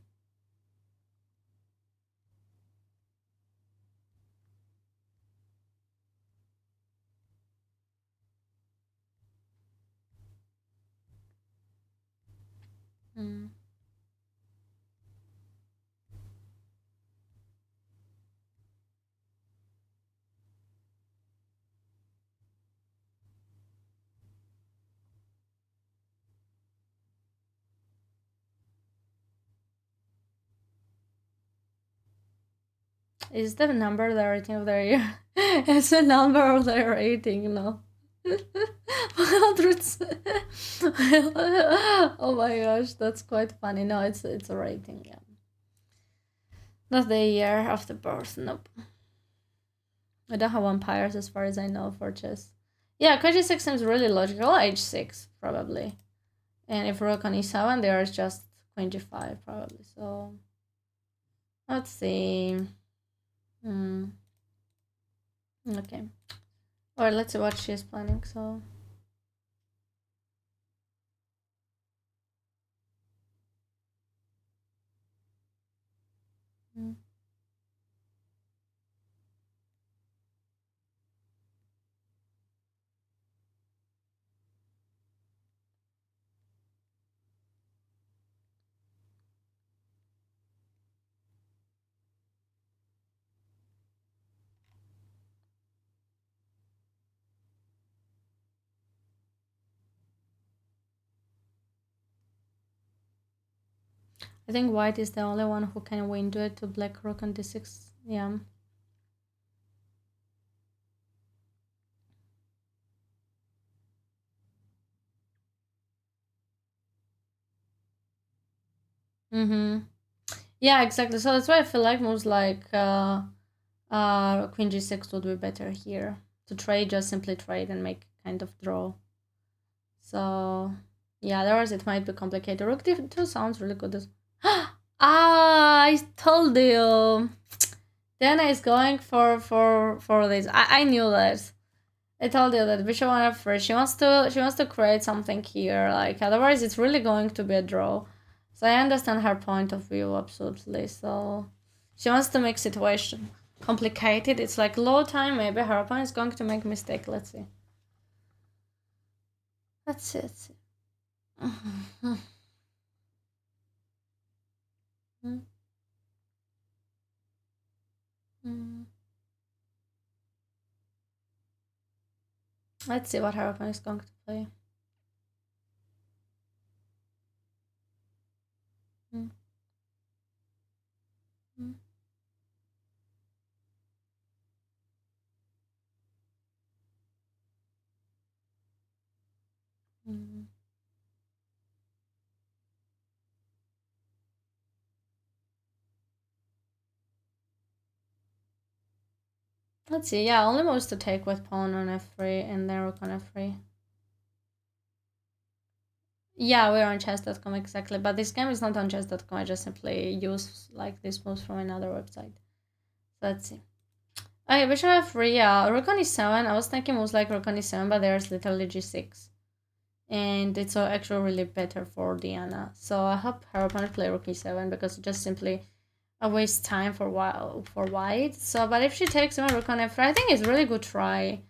Mm. Is the number the rating of the year? It's the number of the rating, no. 100. Oh my gosh, that's quite funny. No, it's a rating, yeah. Not the year of the birth, nope. I don't have vampires as far as I know for chess. Yeah, queen g6 seems really logical. h6, probably. And if rook on e7, there's just queen g5, probably. So, let's see. Okay. Or let's see what she's planning, so... I think white is the only one who can win duet to black rook on d6. Yeah. Yeah, exactly. So that's why I feel like moves like queen g6 would be better here. To trade, just simply trade and make kind of draw. So yeah, otherwise it might be complicated. Rook d2 sounds really good. I told you. Diana is going for this. I knew that. I told you that bishop on f3. She wants to create something here. Like otherwise, it's really going to be a draw. So I understand her point of view absolutely. So she wants to make situation complicated. It's like low time. Maybe her opponent is going to make a mistake. Let's see. Let's see. Let's see. Let's see what her opponent is going to play. Let's see. Yeah, only moves to take with pawn on f3 and then rook on f3. Yeah, we're on chess.com exactly, but this game is not on chess.com. I just simply use like these moves from another website. So let's see. Okay, bishop f3. Yeah, rook on e7. I was thinking moves like rook on e7, but there's literally g6, and it's actually really better for Diana. So I hope her opponent play rook e7 because it just simply a waste time for white. So, but if she takes on rook on f3, I think it's really good try.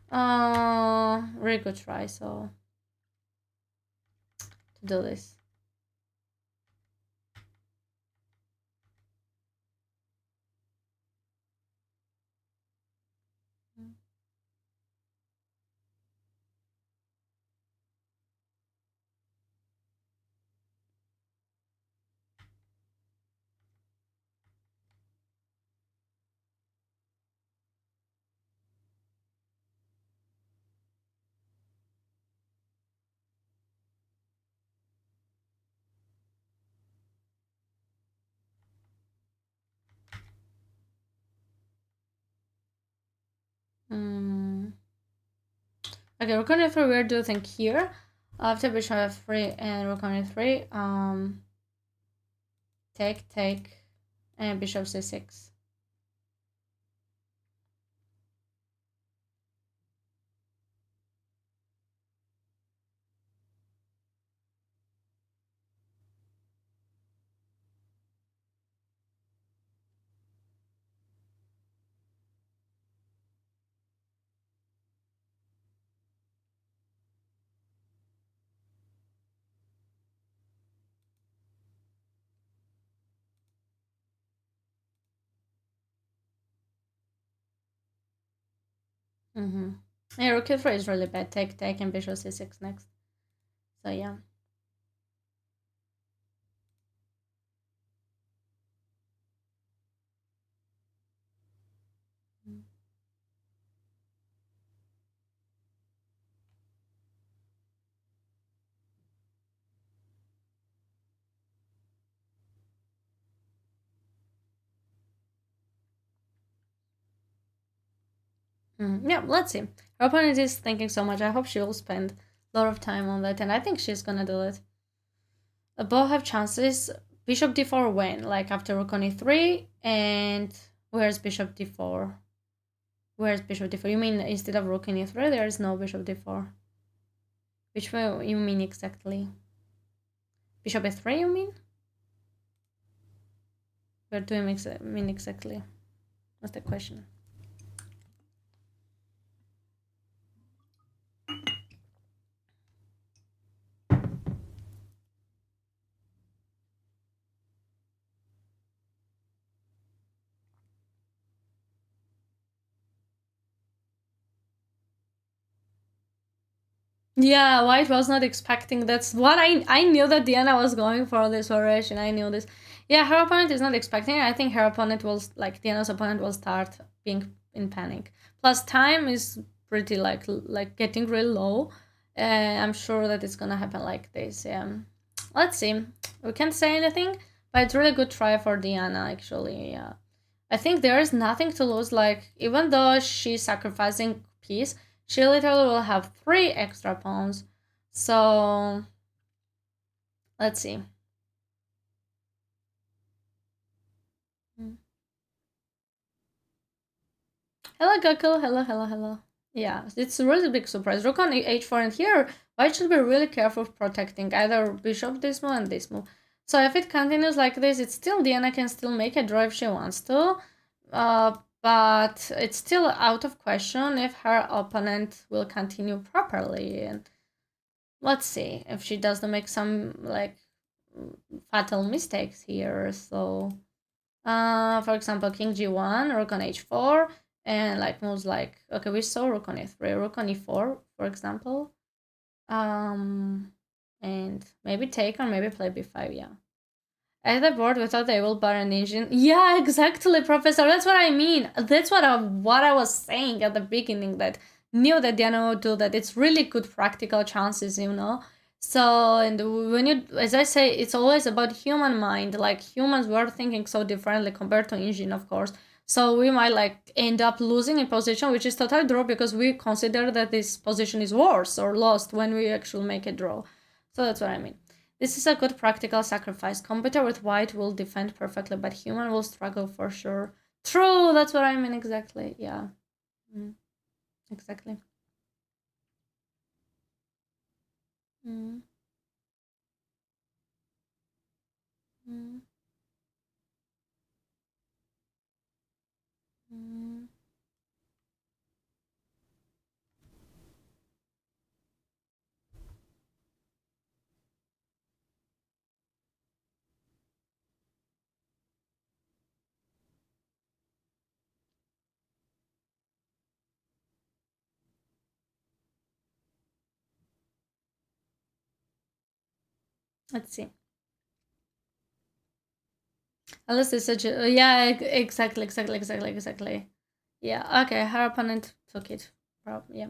Really good try. So to do this. Okay, rook on f3. We're doing think here. After bishop f3 and rook on f3. Take, and bishop c6. Yeah, rook f3 is really bad. Take, and bishop c6 next. So yeah. Yeah, let's see. Her opponent is thinking so much. I hope she will spend a lot of time on that, and I think she's gonna do it. Both have chances. Bishop d4 when? Like after rook on e3, and where's bishop d4? Where's bishop d4? You mean instead of rook on e3, there is no bishop d4? Which way you mean exactly? Bishop f3, you mean? Where do you mean exactly? What's the question? Yeah, White was not expecting. That's what I knew that Diana was going for this variation. I knew this. Yeah, her opponent is not expecting it. I think her opponent will like Diana's opponent will start being in panic. Plus, time is pretty like getting real low. I'm sure that it's gonna happen like this. Yeah, let's see. We can't say anything, but it's really good try for Diana actually. Yeah, I think there is nothing to lose. Like even though she's sacrificing piece, she literally will have 3 extra pawns. So let's see. Hello, Gokul. Hello, hello, hello. Yeah, it's a really big surprise. Rook on h4, and here white should be really careful protecting either bishop this move and this move. So if it continues like this, it's still Diana can still make a draw if she wants to, but it's still out of question if her opponent will continue properly. And let's see if she doesn't make some like fatal mistakes here. So for example, king g1, rook on h4, and like moves like, okay, we saw rook on e3, rook on e4, for example. And maybe take or maybe play b5, yeah. At the board without the able bar and engine. Yeah, exactly, Professor. That's what I mean. That's what I was saying at the beginning, that knew that Diana would do that. It's really good practical chances, you know. So, and when you, as I say, it's always about human mind. Like humans were thinking so differently compared to engine, of course. So we might like end up losing a position, which is total draw because we consider that this position is worse or lost when we actually make a draw. So that's what I mean. This is a good practical sacrifice. Computer with white will defend perfectly, but human will struggle for sure. True, that's what I mean exactly. Yeah, exactly. Mm, mm, mm. Let's see. Unless it's such a, yeah, exactly. Yeah, okay, her opponent took it. Yeah.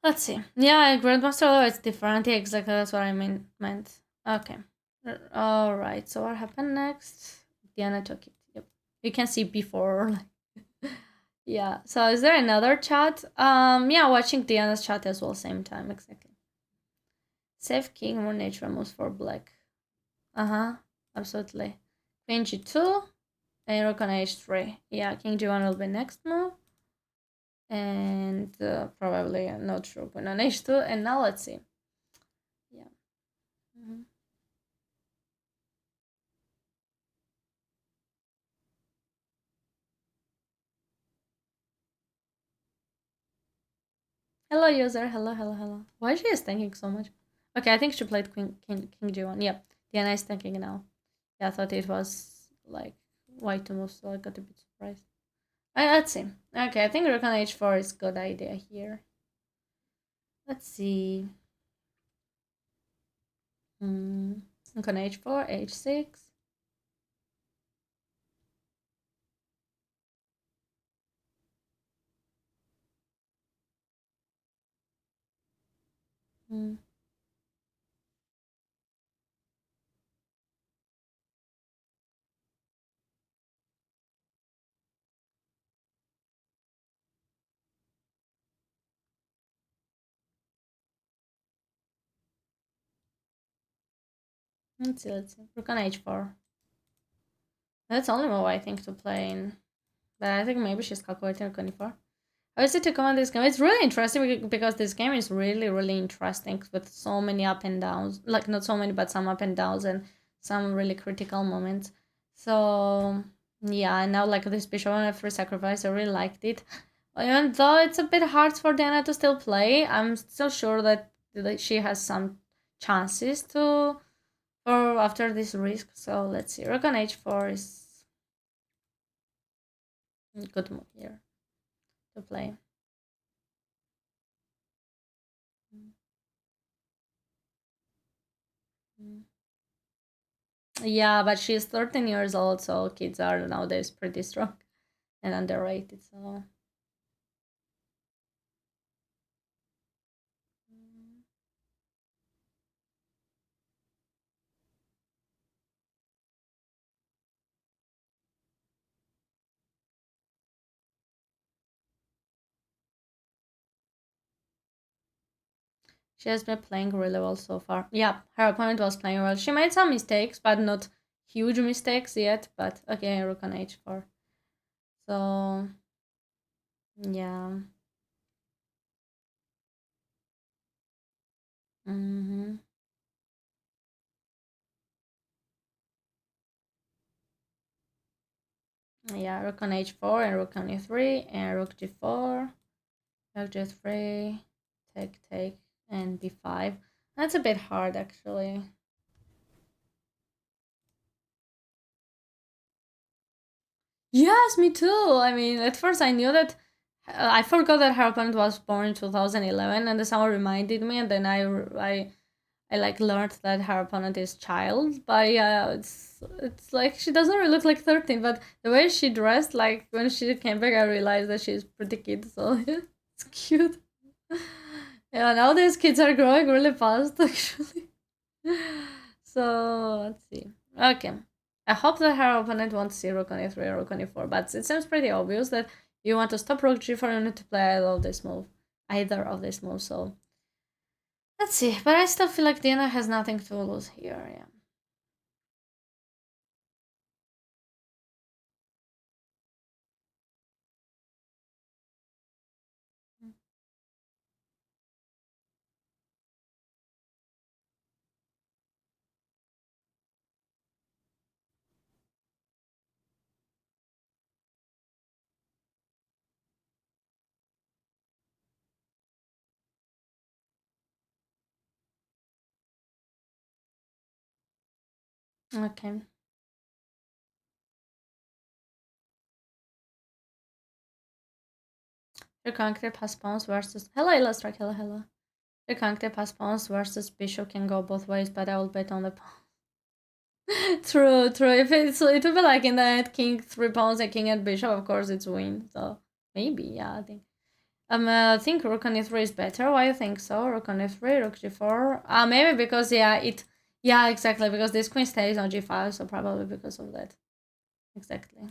Let's see. Yeah, Grandmaster level is different. Yeah, exactly, that's what I meant. Okay. Alright, so what happened next? Diana took it. Yep. You can see before. Yeah. So is there another chat? Yeah, watching Diana's chat as well, same time, exactly. Save king, more natural moves for black. Uh-huh. Absolutely. Queen g2 and rook on h3. Yeah, king g1 will be next move. And probably not sure queen on h2. And now let's see. Yeah. Mm-hmm. Hello, user. Hello. Why is she thinking so much? Okay, I think she played king g1. Yep. Diana is thinking now. Yeah, I thought it was like white to move, so I got a bit surprised. Let's see. Okay, I think rook on h4 is a good idea here. Let's see. Rook on h4, h6. Hmm. Let's see. Rook on h4. That's the only move I think to play in. But I think maybe she's calculating rook on e4. I would say to comment this game. It's really interesting because this game is really interesting with so many up and downs. Like not so many, but some up and downs and some really critical moments. So yeah, and now like this bishop on f3 sacrifice, I really liked it. Even though it's a bit hard for Diana to still play, I'm still sure that she has some chances to for after this risk. So let's see. Rook on h4 is a good move here to play. Yeah, but she's 13 years old, so kids are nowadays pretty strong and underrated. So she has been playing really well so far. Yeah, her opponent was playing well. She made some mistakes, but not huge mistakes yet. But okay, rook on h4. So yeah. Mm-hmm. Yeah, rook on h4 and rook on e3 and rook g4, rook g3, take, and b5. That's a bit hard actually. Yes, me too. I mean, at first I knew that I forgot that her opponent was born in 2011, and then someone reminded me, and then I like learned that her opponent is child. But yeah, it's like she doesn't really look like 13, but the way she dressed, like when she came back, I realized that she's pretty kid. So it's cute. Yeah, nowadays kids are growing really fast, actually. So let's see. Okay. I hope that her opponent wants to see rook on e3 or rook on e4, but it seems pretty obvious that you want to stop rook g4, you need to play either of this move. Either of this move, so let's see. But I still feel like Diana has nothing to lose here, yeah. Okay. Reconquer pass pawns versus hello illustrate, hello. Reconquer pass pawns versus bishop can go both ways, but I will bet on the pawn. True. If it's it will be like in that king 3 pawns and king and bishop, of course it's win. So maybe, yeah, I think. I think rook on e3 is better. Why you think so? Rook on e3, rook g4. Maybe because yeah, exactly, because this queen stays on g5, so probably because of that. Exactly.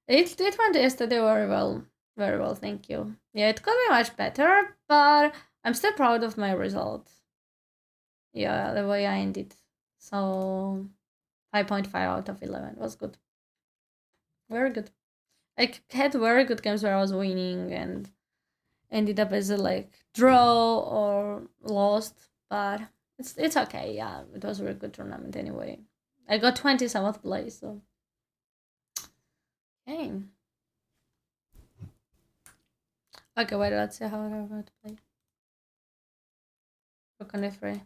It went yesterday very well. Thank you. Yeah, it could be much better, but I'm still proud of my result. Yeah, the way I ended. So 5.5 out of 11 was good. Very good. I had very good games where I was winning and ended up as a like draw or lost, but it's okay. Yeah, it was a very good tournament anyway. I got 27th place, so okay. Okay, wait, let's see how I'm going to play. Rook on f3.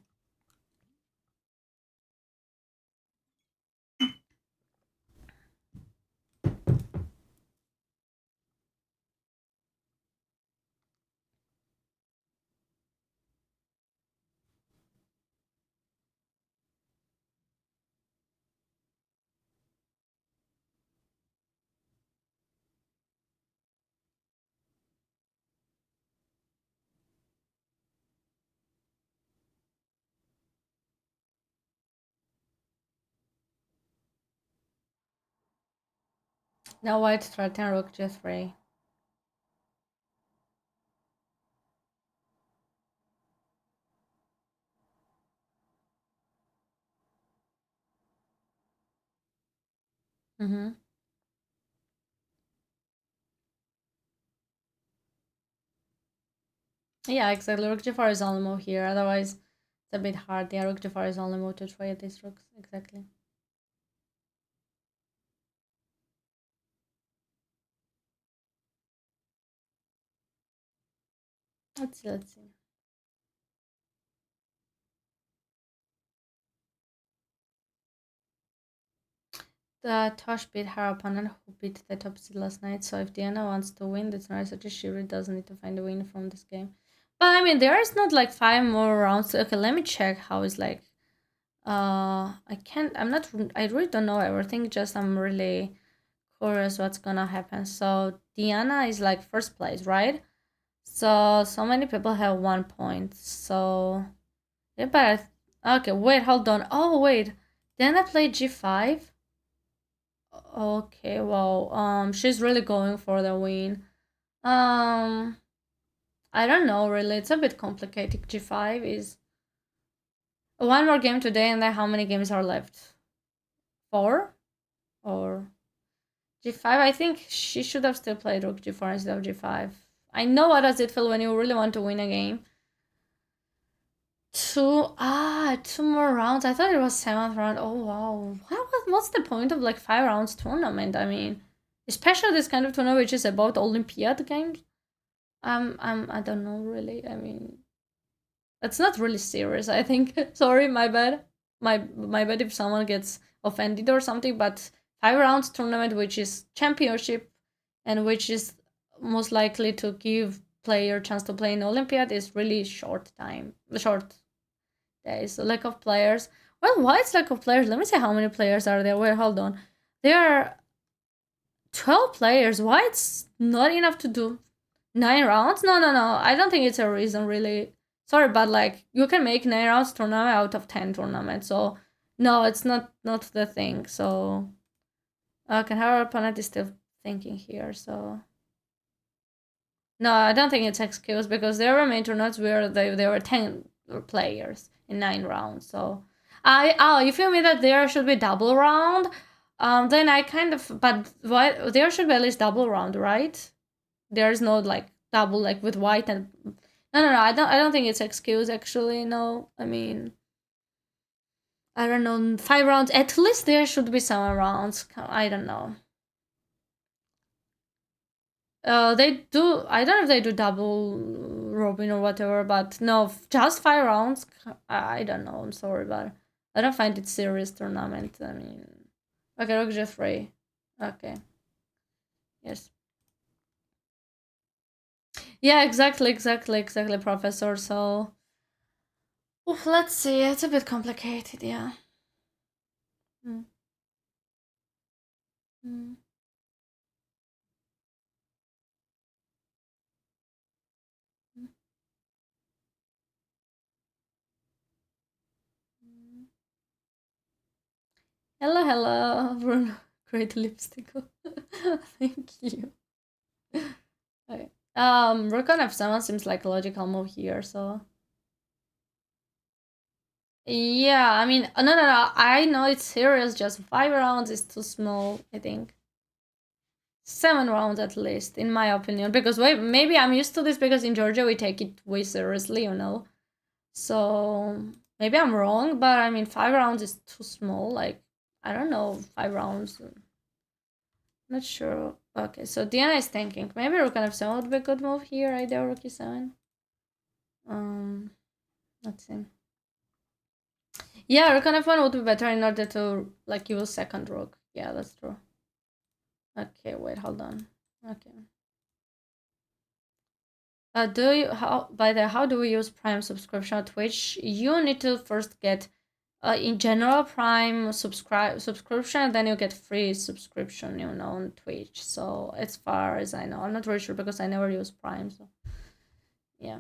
Now white threaten rook g3. Mm-hmm. Yeah, exactly. Rook g4 is only move here. Otherwise, it's a bit hard. Yeah, rook g4 is only move to trade these rooks. Exactly. Let's see. The Tosh beat her opponent who beat the top seed last night. So if Diana wants to win, that's nice. She really doesn't need to find a win from this game. But I mean, there is not like 5 more rounds. Okay, let me check how is like. I can't. I'm not. I really don't know everything. Just I'm really curious what's gonna happen. So Diana is like first place, right? So many people have 1 point. So yeah, but okay. Wait, hold on. Oh wait, Diana played g5. Okay, well, she's really going for the win. Um, I don't know, really. It's a bit complicated. G5 is one more game today, and then how many games are left? Four or G5? I think she should have still played Rook G4 instead of G5. I know what does it feel when you really want to win a game. Two more rounds. I thought it was seventh round. Oh wow. What's the point of like 5 rounds tournament? I mean, especially this kind of tournament which is about Olympiad games. I don't know really. I mean, it's not really serious, I think. Sorry, my bad. My bad if someone gets offended or something, but 5 rounds tournament which is championship and which is most likely to give player chance to play in Olympiad is really short days. So lack of players. Well, why it's lack of players? Let me see how many players are there. Wait, hold on. There are 12 players. Why it's not enough to do 9 rounds? No. I don't think it's a reason really. Sorry, but like you can make 9 rounds tournament out of 10 tournaments. So no, it's not the thing. So okay, our opponent is still thinking here. So no, I don't think it's excuse because there were main tournaments where there were 10 players in 9 rounds. So you feel me that there should be double round? Then I kind of but why there should be at least double round, right? There's no like double like with white and no. I don't think it's excuse actually. No, I mean I don't know 5 rounds. At least there should be some rounds. I don't know. They do. I don't know if they do double robin or whatever, but no, just 5 rounds. I don't know. I'm sorry, but I don't find it serious tournament. I mean, okay, rook G3. Okay, yes. Yeah, exactly, Professor. So, oof, let's see. It's a bit complicated. Yeah. Mm. Mm. Mm. Hello, Bruno. Great lipstick. Thank you. Okay. Rook on F7 seems like a logical move here. So. Yeah, I mean, no. I know it's serious. Just 5 rounds is too small. I think 7 rounds at least, in my opinion. Because wait, maybe I'm used to this because in Georgia we take it way seriously, you know. So maybe I'm wrong, but I mean, 5 rounds is too small. Like I don't know, 5 rounds. Not sure. Okay, so Diana is thinking maybe Rook on F7 would be a good move here. Right there, Rook E7. Um, let's see. Yeah, Rook on F1 would be better in order to like use second rook. Yeah, that's true. Okay, wait, hold on. Okay. Do you how do we use Prime subscription on Twitch? You need to first get in general Prime subscription, then you get free subscription, you know, on Twitch. So as far as I know, I'm not really sure because I never use Prime. So yeah.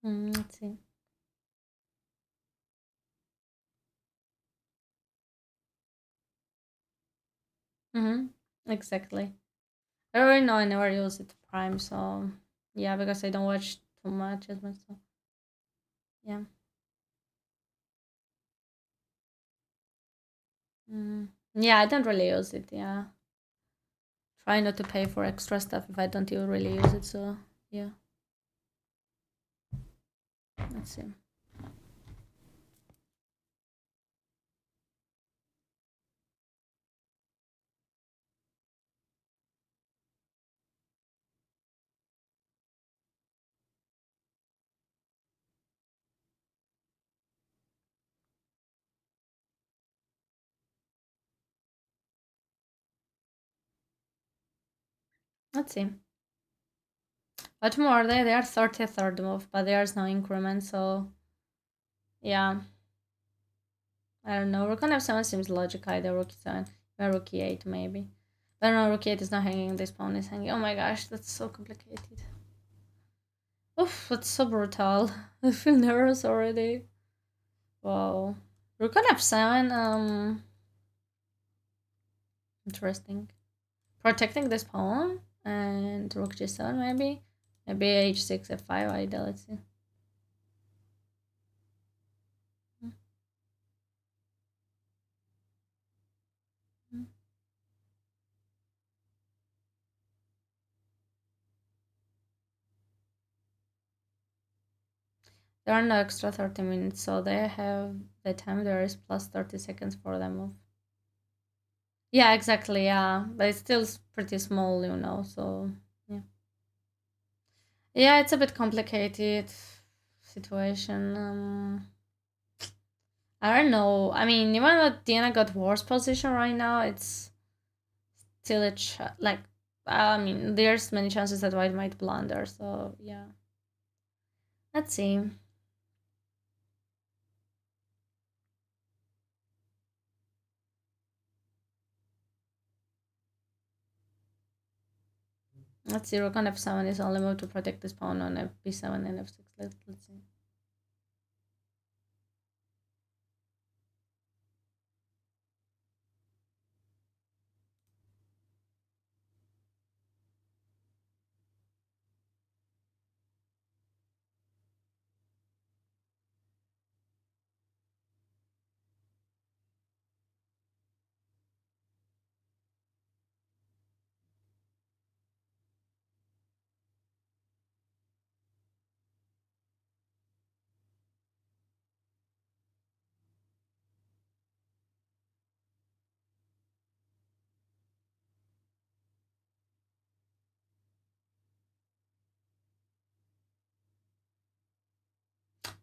Let's see. Exactly. I already know I never use it Prime, so yeah, because I don't watch too much as much. So yeah. Yeah, I don't really use it. Yeah, try not to pay for extra stuff if I don't even really use it. So yeah, let's see. Let's see. What more are they? They are 33rd move, but there's no increment. So yeah, I don't know. Rook on F7 seems logic either. Rook E7 or Rook E8 maybe. But no, Rook E8 is not hanging. This pawn is hanging. Oh my gosh, that's so complicated. Oof, that's so brutal. I feel nervous already. Whoa. Rook on f7. Interesting. Protecting this pawn and rook g7 maybe. Maybe h6 f5 either. Let's see. There are no extra 30 minutes, so they have the time there is plus 30 seconds for the move. Yeah, exactly, yeah. But it's still pretty small, so yeah. Yeah, it's a bit complicated situation. I don't know. I mean, even though Diana got worse position right now, it's still like I mean, there's many chances that White might blunder. So yeah, let's see. Let's see. Rook on f7 is only move to protect this pawn on b7 and f6. Let's see.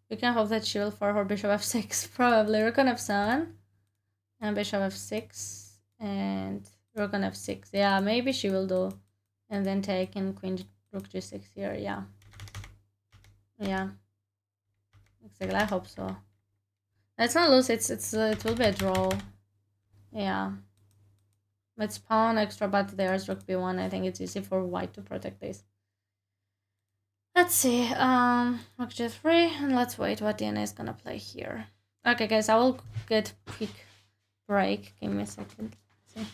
We can hope that she will for her bishop f6. Probably rook on f7 and bishop f6 and rook on f6. Yeah, maybe she will do, and then take in queen rook g6 here. Yeah, yeah, exactly. I hope so. Let's not lose. It will be a draw. Yeah, it's pawn extra, but there's rook b1. I think it's easy for white to protect this. Let's see. Rook g3, and let's wait what Diana is gonna play here. Okay, guys, I will get quick break. Give me a second. Let's see.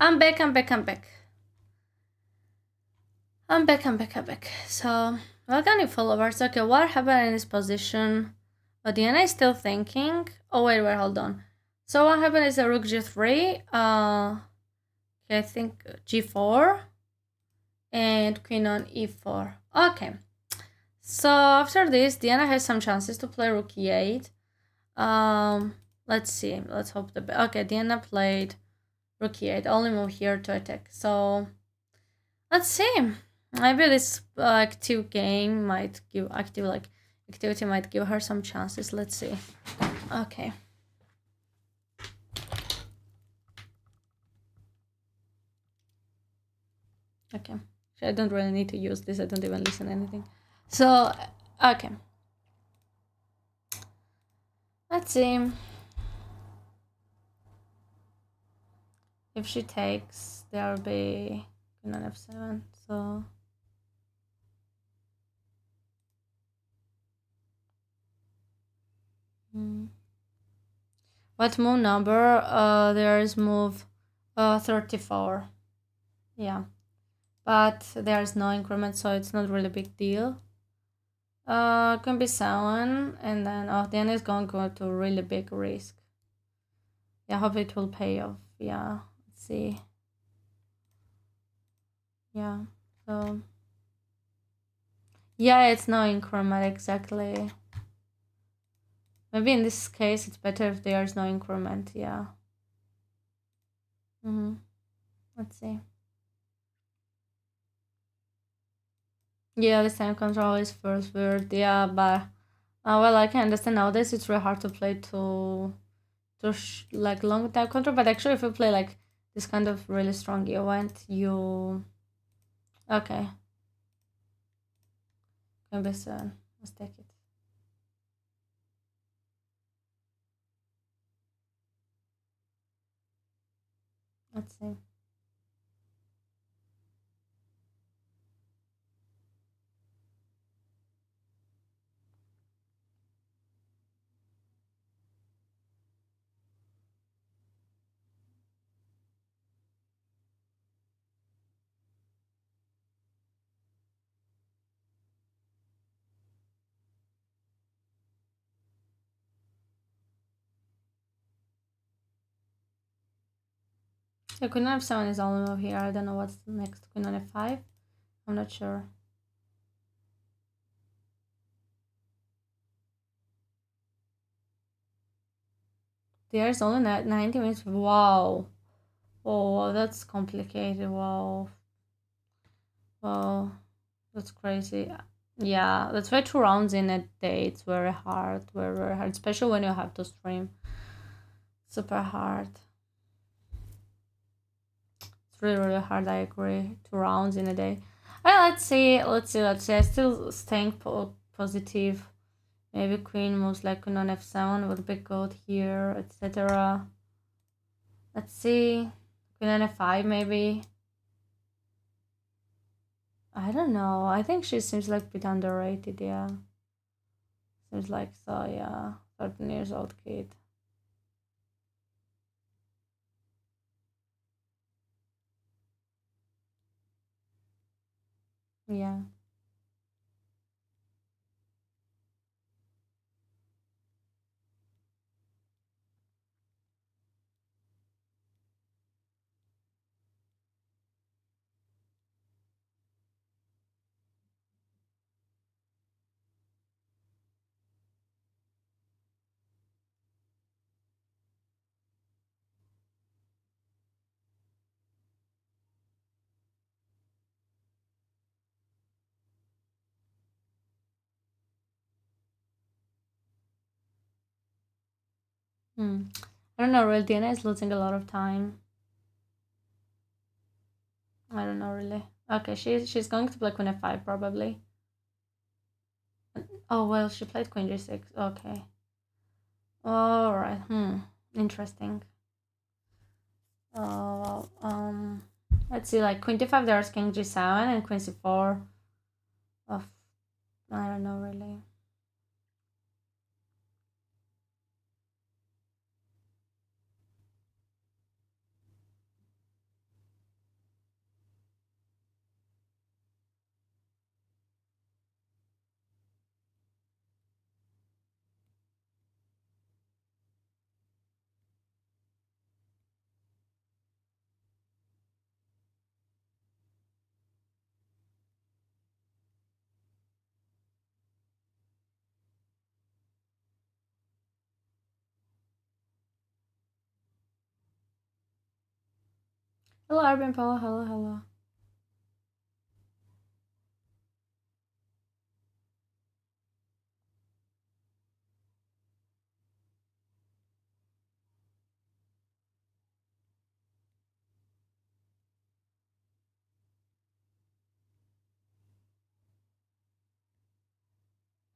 I'm back, I'm back, I'm back. I'm back, I'm back, I'm back. So, welcome new followers. Okay, what happened in this position? Oh, Diana is still thinking. Oh, wait, hold on. So, what happened is a rook g3. Okay, I think g4. And queen on e4. Okay. So, after this, Diana has some chances to play rook e8. Let's see. Let's hope the... Okay, Diana played rook e8. Only move here to attack. So, let's see. Maybe this active game might give activity might give her some chances. Let's see. Okay. Okay. I don't really need to use this. I don't even listen to anything. So, okay. Let's see. If she takes, there will be queen on f7. So. What move number? There is move 34. Yeah. But there's no increment, so it's not really a big deal. Can be 7, and then it's going to go to really big risk. Yeah, I hope it will pay off. Yeah, let's see. Yeah, so. Yeah, it's no increment, exactly. Maybe in this case, it's better if there's no increment, yeah. Let's see. Yeah, the same control is first word, yeah, but well, I can understand nowadays it's really hard to play like long time control, but actually if you play like this kind of really strong event, you okay. Can be 7. Let's take it. Let's see. So queen on f7 is all over here. I don't know what's next. Queen on f5. I'm not sure. There's only 90 minutes. Wow. Oh, that's complicated. Wow. Wow. That's crazy. Yeah, that's why 2 rounds in a day. It's very hard. Very, very hard. Especially when you have to stream. Super hard. It's really, really hard. I agree. 2 rounds in a day. Well, let's see. Let's see. Let's see. I still staying positive. Maybe queen moves like queen on f7 would be good here, etc. Let's see. Queen on f5 maybe. I don't know. I think she seems like a bit underrated, yeah. Seems like so, yeah. 13 years old kid. Yeah. I don't know, really. Diana is losing a lot of time. I don't know, really. Okay, she's going to play queen f5 probably. Oh, well, she played queen g6. Okay. Alright, interesting. Oh, let's see, like queen d5, there's king g7 and queen c4. Of, I don't know, really. Hello, Urban Power. Hello, hello.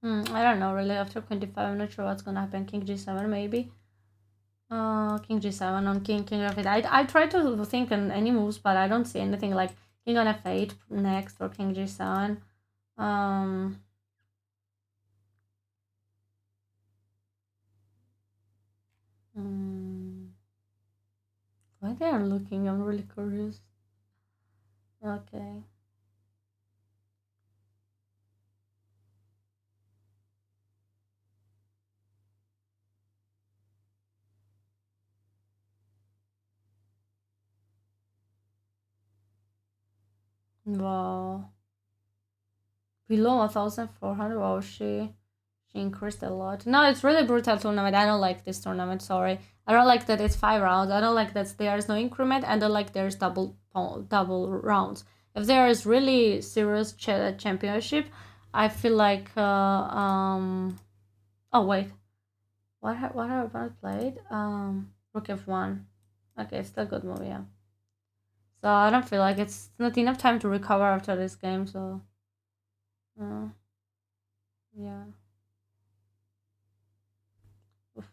I don't know really. After Queen d5, I'm not sure what's gonna happen. King g7 maybe. King g7 on king f8. I try to think on any moves, but I don't see anything like king on f8 next or king g7. Um, mm, why they are looking? I'm really curious. Okay. Wow. Below 1,400. Wow, she increased a lot. No, it's really brutal tournament. I don't like this tournament. Sorry, I don't like that it's 5 rounds. I don't like that there is no increment. I don't like there's double rounds. If there is really serious championship, I feel like Oh wait, what have I played? Rook f1. Okay, it's still a good move. Yeah. So I don't feel like it's not enough time to recover after this game. So. Uh, yeah. Oof.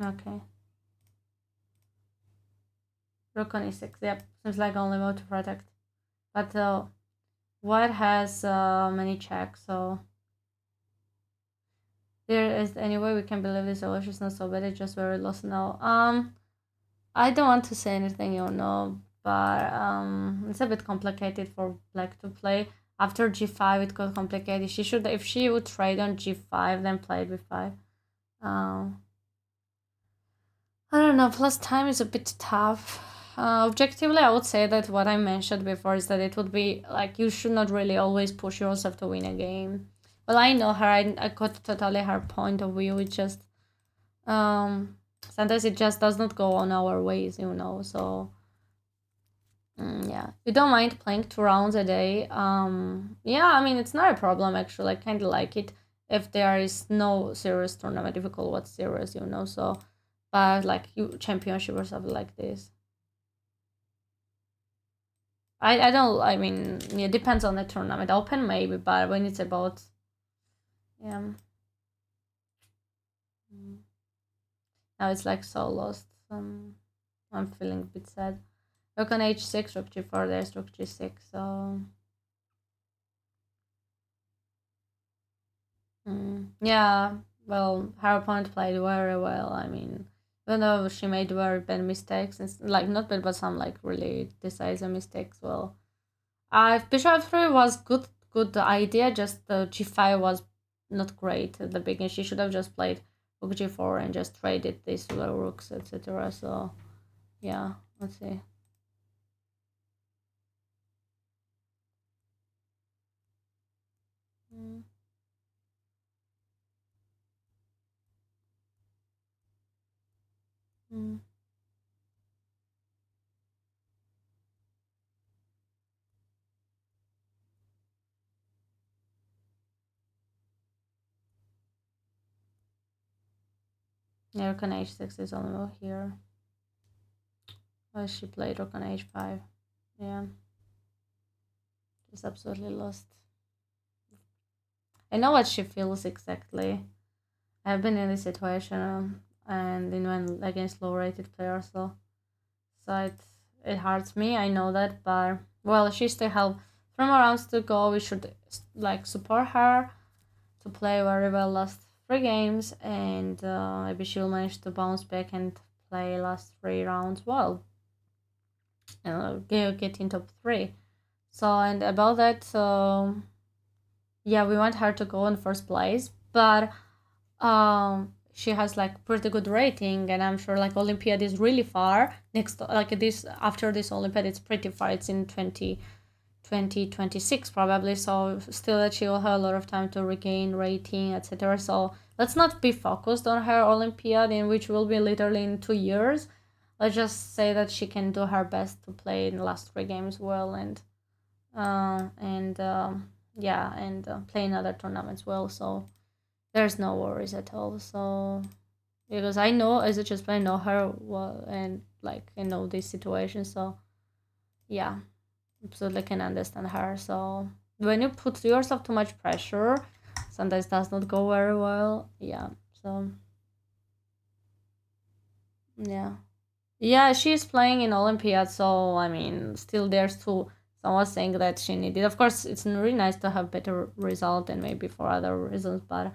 Okay. Rook on e6. Yep. Seems like only move to protect. But white has many checks, so there is any way we can believe this solution is not so bad. It's just very lost now. I don't want to say anything, but it's a bit complicated for black to play. After g5, it got complicated. She should, if she would trade on g5, then play b5. Um, I don't know. Plus, time is a bit tough. Objectively, I would say that what I mentioned before is that it would be like you should not really always push yourself to win a game. Well, I know her. I got totally her point of view. It just sometimes it just does not go on our ways. So yeah, you don't mind playing 2 rounds a day. Yeah, I mean it's not a problem actually. I kind of like it if there is no serious tournament. Difficult what's serious. So but like you championship or something like this. I don't I mean it depends on the tournament. Open maybe, but when it's about yeah. mm, Now it's like so lost. I'm feeling a bit sad. Rook on h6, rook g4, there's rook g6, so yeah, well, her opponent played very well. I mean, even though she made very bad mistakes, like not bad, but some like really decisive mistakes. Well, bishop f3 was good idea. Just the g5 was not great at the beginning. She should have just played rook g4 and just traded these rooks, etc. So yeah, let's see. Mm, mm. Yeah, rook on h6 is on the move here. Oh, she played rook on h5. Yeah, just absolutely lost. I know what she feels exactly. I've been in this situation and in when against low-rated players, so it hurts me. I know that, but well, she still have 3 more rounds to go. We should like support her to play very well last 3 games, and maybe she'll manage to bounce back and play last 3 rounds well. Get in top three. So and about that, yeah, we want her to go in first place, but she has like pretty good rating, and I'm sure like Olympiad is really far. Next, like this after this Olympiad, it's pretty far. It's in 2026 probably. So still that she will have a lot of time to regain rating, etc. So let's not be focused on her Olympiad, in which will be literally in 2 years. Let's just say that she can do her best to play in the last 3 games well, and play in other tournaments well. So there's no worries at all. So because I know as a chess player, I know her well, and like I know this situation. So yeah, absolutely can understand her. So when you put yourself too much pressure, sometimes does not go very well. Yeah. So yeah. Yeah, she's playing in Olympiad, so I mean, still there's two. Someone saying that she needed. Of course, it's really nice to have better result and maybe for other reasons, but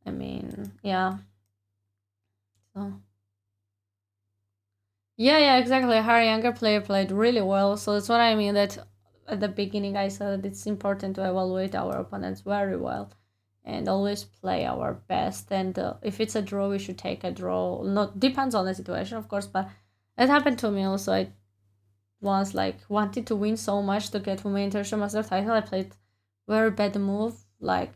I mean, yeah. So yeah, exactly. Her younger player played really well, so that's what I mean. That at the beginning I said that it's important to evaluate our opponents very well, and always play our best. And if it's a draw, we should take a draw. Not depends on the situation, of course, but it happened to me also. I once like wanted to win so much to get my international master title. I played very bad move, like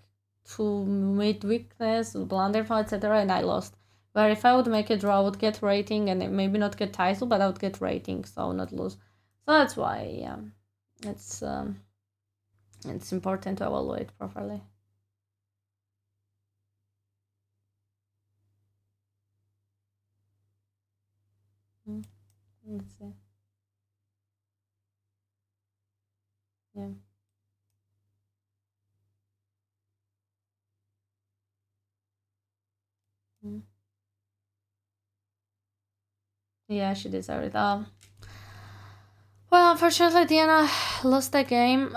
to mid weakness, blunder, etc., and I lost. Where if I would make a draw, I would get rating and maybe not get title, but I would get rating, so not lose. So that's why, yeah, it's it's important to evaluate properly. Mm, let's see. Yeah. Mm. Yeah, she deserved it. Well, unfortunately, Diana lost the game.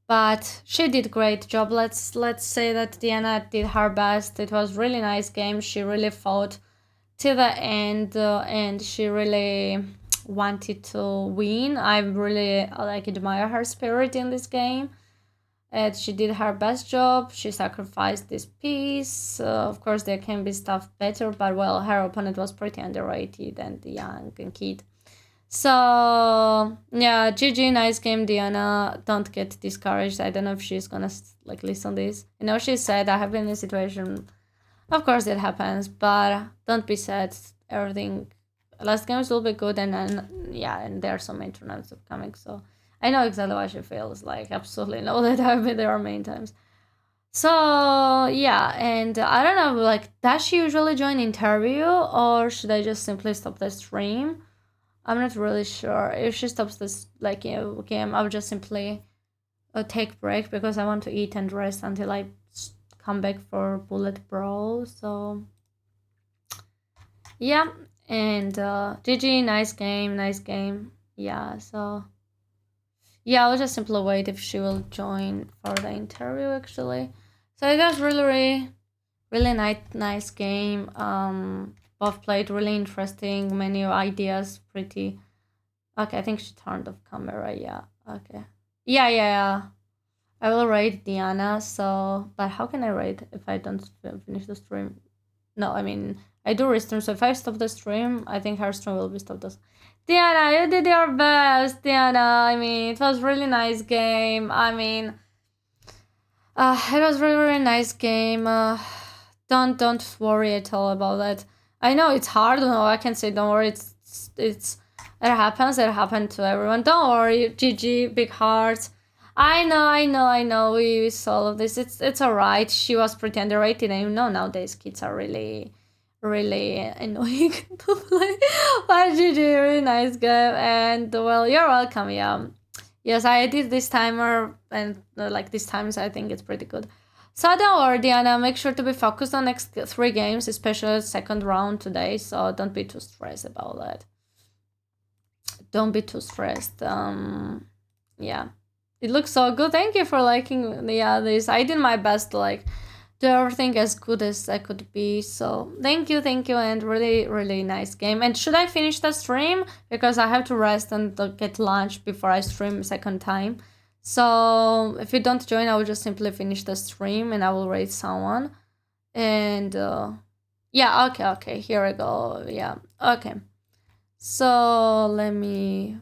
But she did great job. Let's say that Diana did her best. It was really nice game. She really fought to the end, and she really wanted to win. I really like admire her spirit in this game. And she did her best job. She sacrificed this piece. Of course, there can be stuff better, but well, her opponent was pretty underrated and young and kid. So yeah, GG, nice game, Diana. Don't get discouraged. I don't know if she's gonna like listen this. You know, she said I have been in a situation. Of course, it happens, but don't be sad. Everything, last games will be good, and then yeah, and there are some main tournaments upcoming. So I know exactly what she feels like. Absolutely know that I've been there many times. So yeah, and I don't know, like, does she usually join interview or should I just simply stop the stream? I'm not really sure. If she stops this like game, I'll just simply take break because I want to eat and rest until I come back for Bullet Brawl. So yeah, and GG, nice game, nice game. Yeah, so yeah, I'll just simply wait if she will join for the interview actually. So it was really nice game. Both played really interesting, many ideas, pretty. Okay, I think she turned off camera. Yeah. Okay. Yeah. I will rate Diana. So, but how can I rate if I don't finish the stream? No, I mean I do restream. So if I stop the stream, I think her stream will be stopped. Diana, you did your best, Diana. I mean, it was really nice game. I mean, it was really nice game. Don't worry at all about that. I know it's hard. No, I can say don't worry. It's it happens. It happened to everyone. Don't worry. GG, big hearts. I know. We saw all of this. It's alright. She was pretty underrated, and you know nowadays kids are really annoying to play. But GG, really nice game, and well, you're welcome. Yeah. Yes, I did this timer, and like this times, I think it's pretty good. So don't worry, Diana. Make sure to be focused on next 3 games, especially second round today. So don't be too stressed about that. Don't be too stressed. Yeah, it looks so good. Thank you for liking this. I did my best to like do everything as good as I could be. So thank you, and really nice game. And should I finish the stream because I have to rest and get lunch before I stream second time. So if you don't join, I will just simply finish the stream and I will rate someone. And yeah, okay, here I go. Yeah, okay. So let me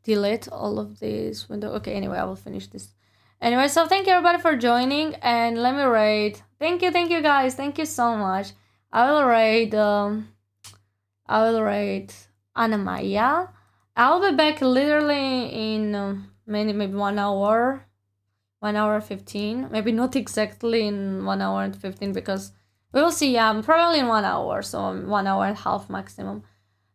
delete all of this window. Okay, anyway, I will finish this. Anyway, so thank you everybody for joining, and let me rate. Thank you guys. Thank you so much. I will rate I will rate Anna Maya. I'll be back literally in maybe 1 hour, 1 hour 15. Maybe not exactly in 1 hour and 15 because we will see. Yeah, probably in 1 hour, so 1 hour and a half maximum.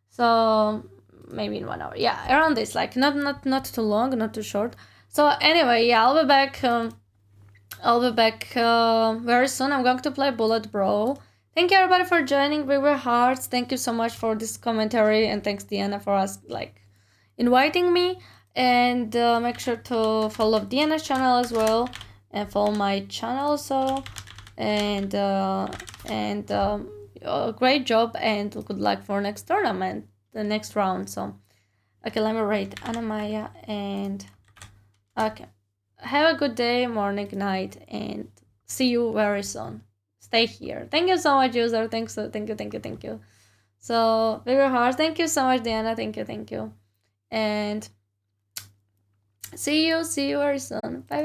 So maybe in 1 hour. Yeah, around this. Like not too long, not too short. So anyway, yeah, I'll be back. I'll be back very soon. I'm going to play Bullet Bro. Thank you everybody for joining. River Hearts. Thank you so much for this commentary, and thanks Diana for us like inviting me. And make sure to follow Diana's channel as well, and follow my channel also. And great job and good luck for next tournament, the next round. So okay, let me rate Anna Maya and okay. Have a good day, morning, night, and see you very soon. Stay here. Thank you so much, user. Thank you. So, bigger heart. Thank you so much, Diana. Thank you. And see you very soon. Bye.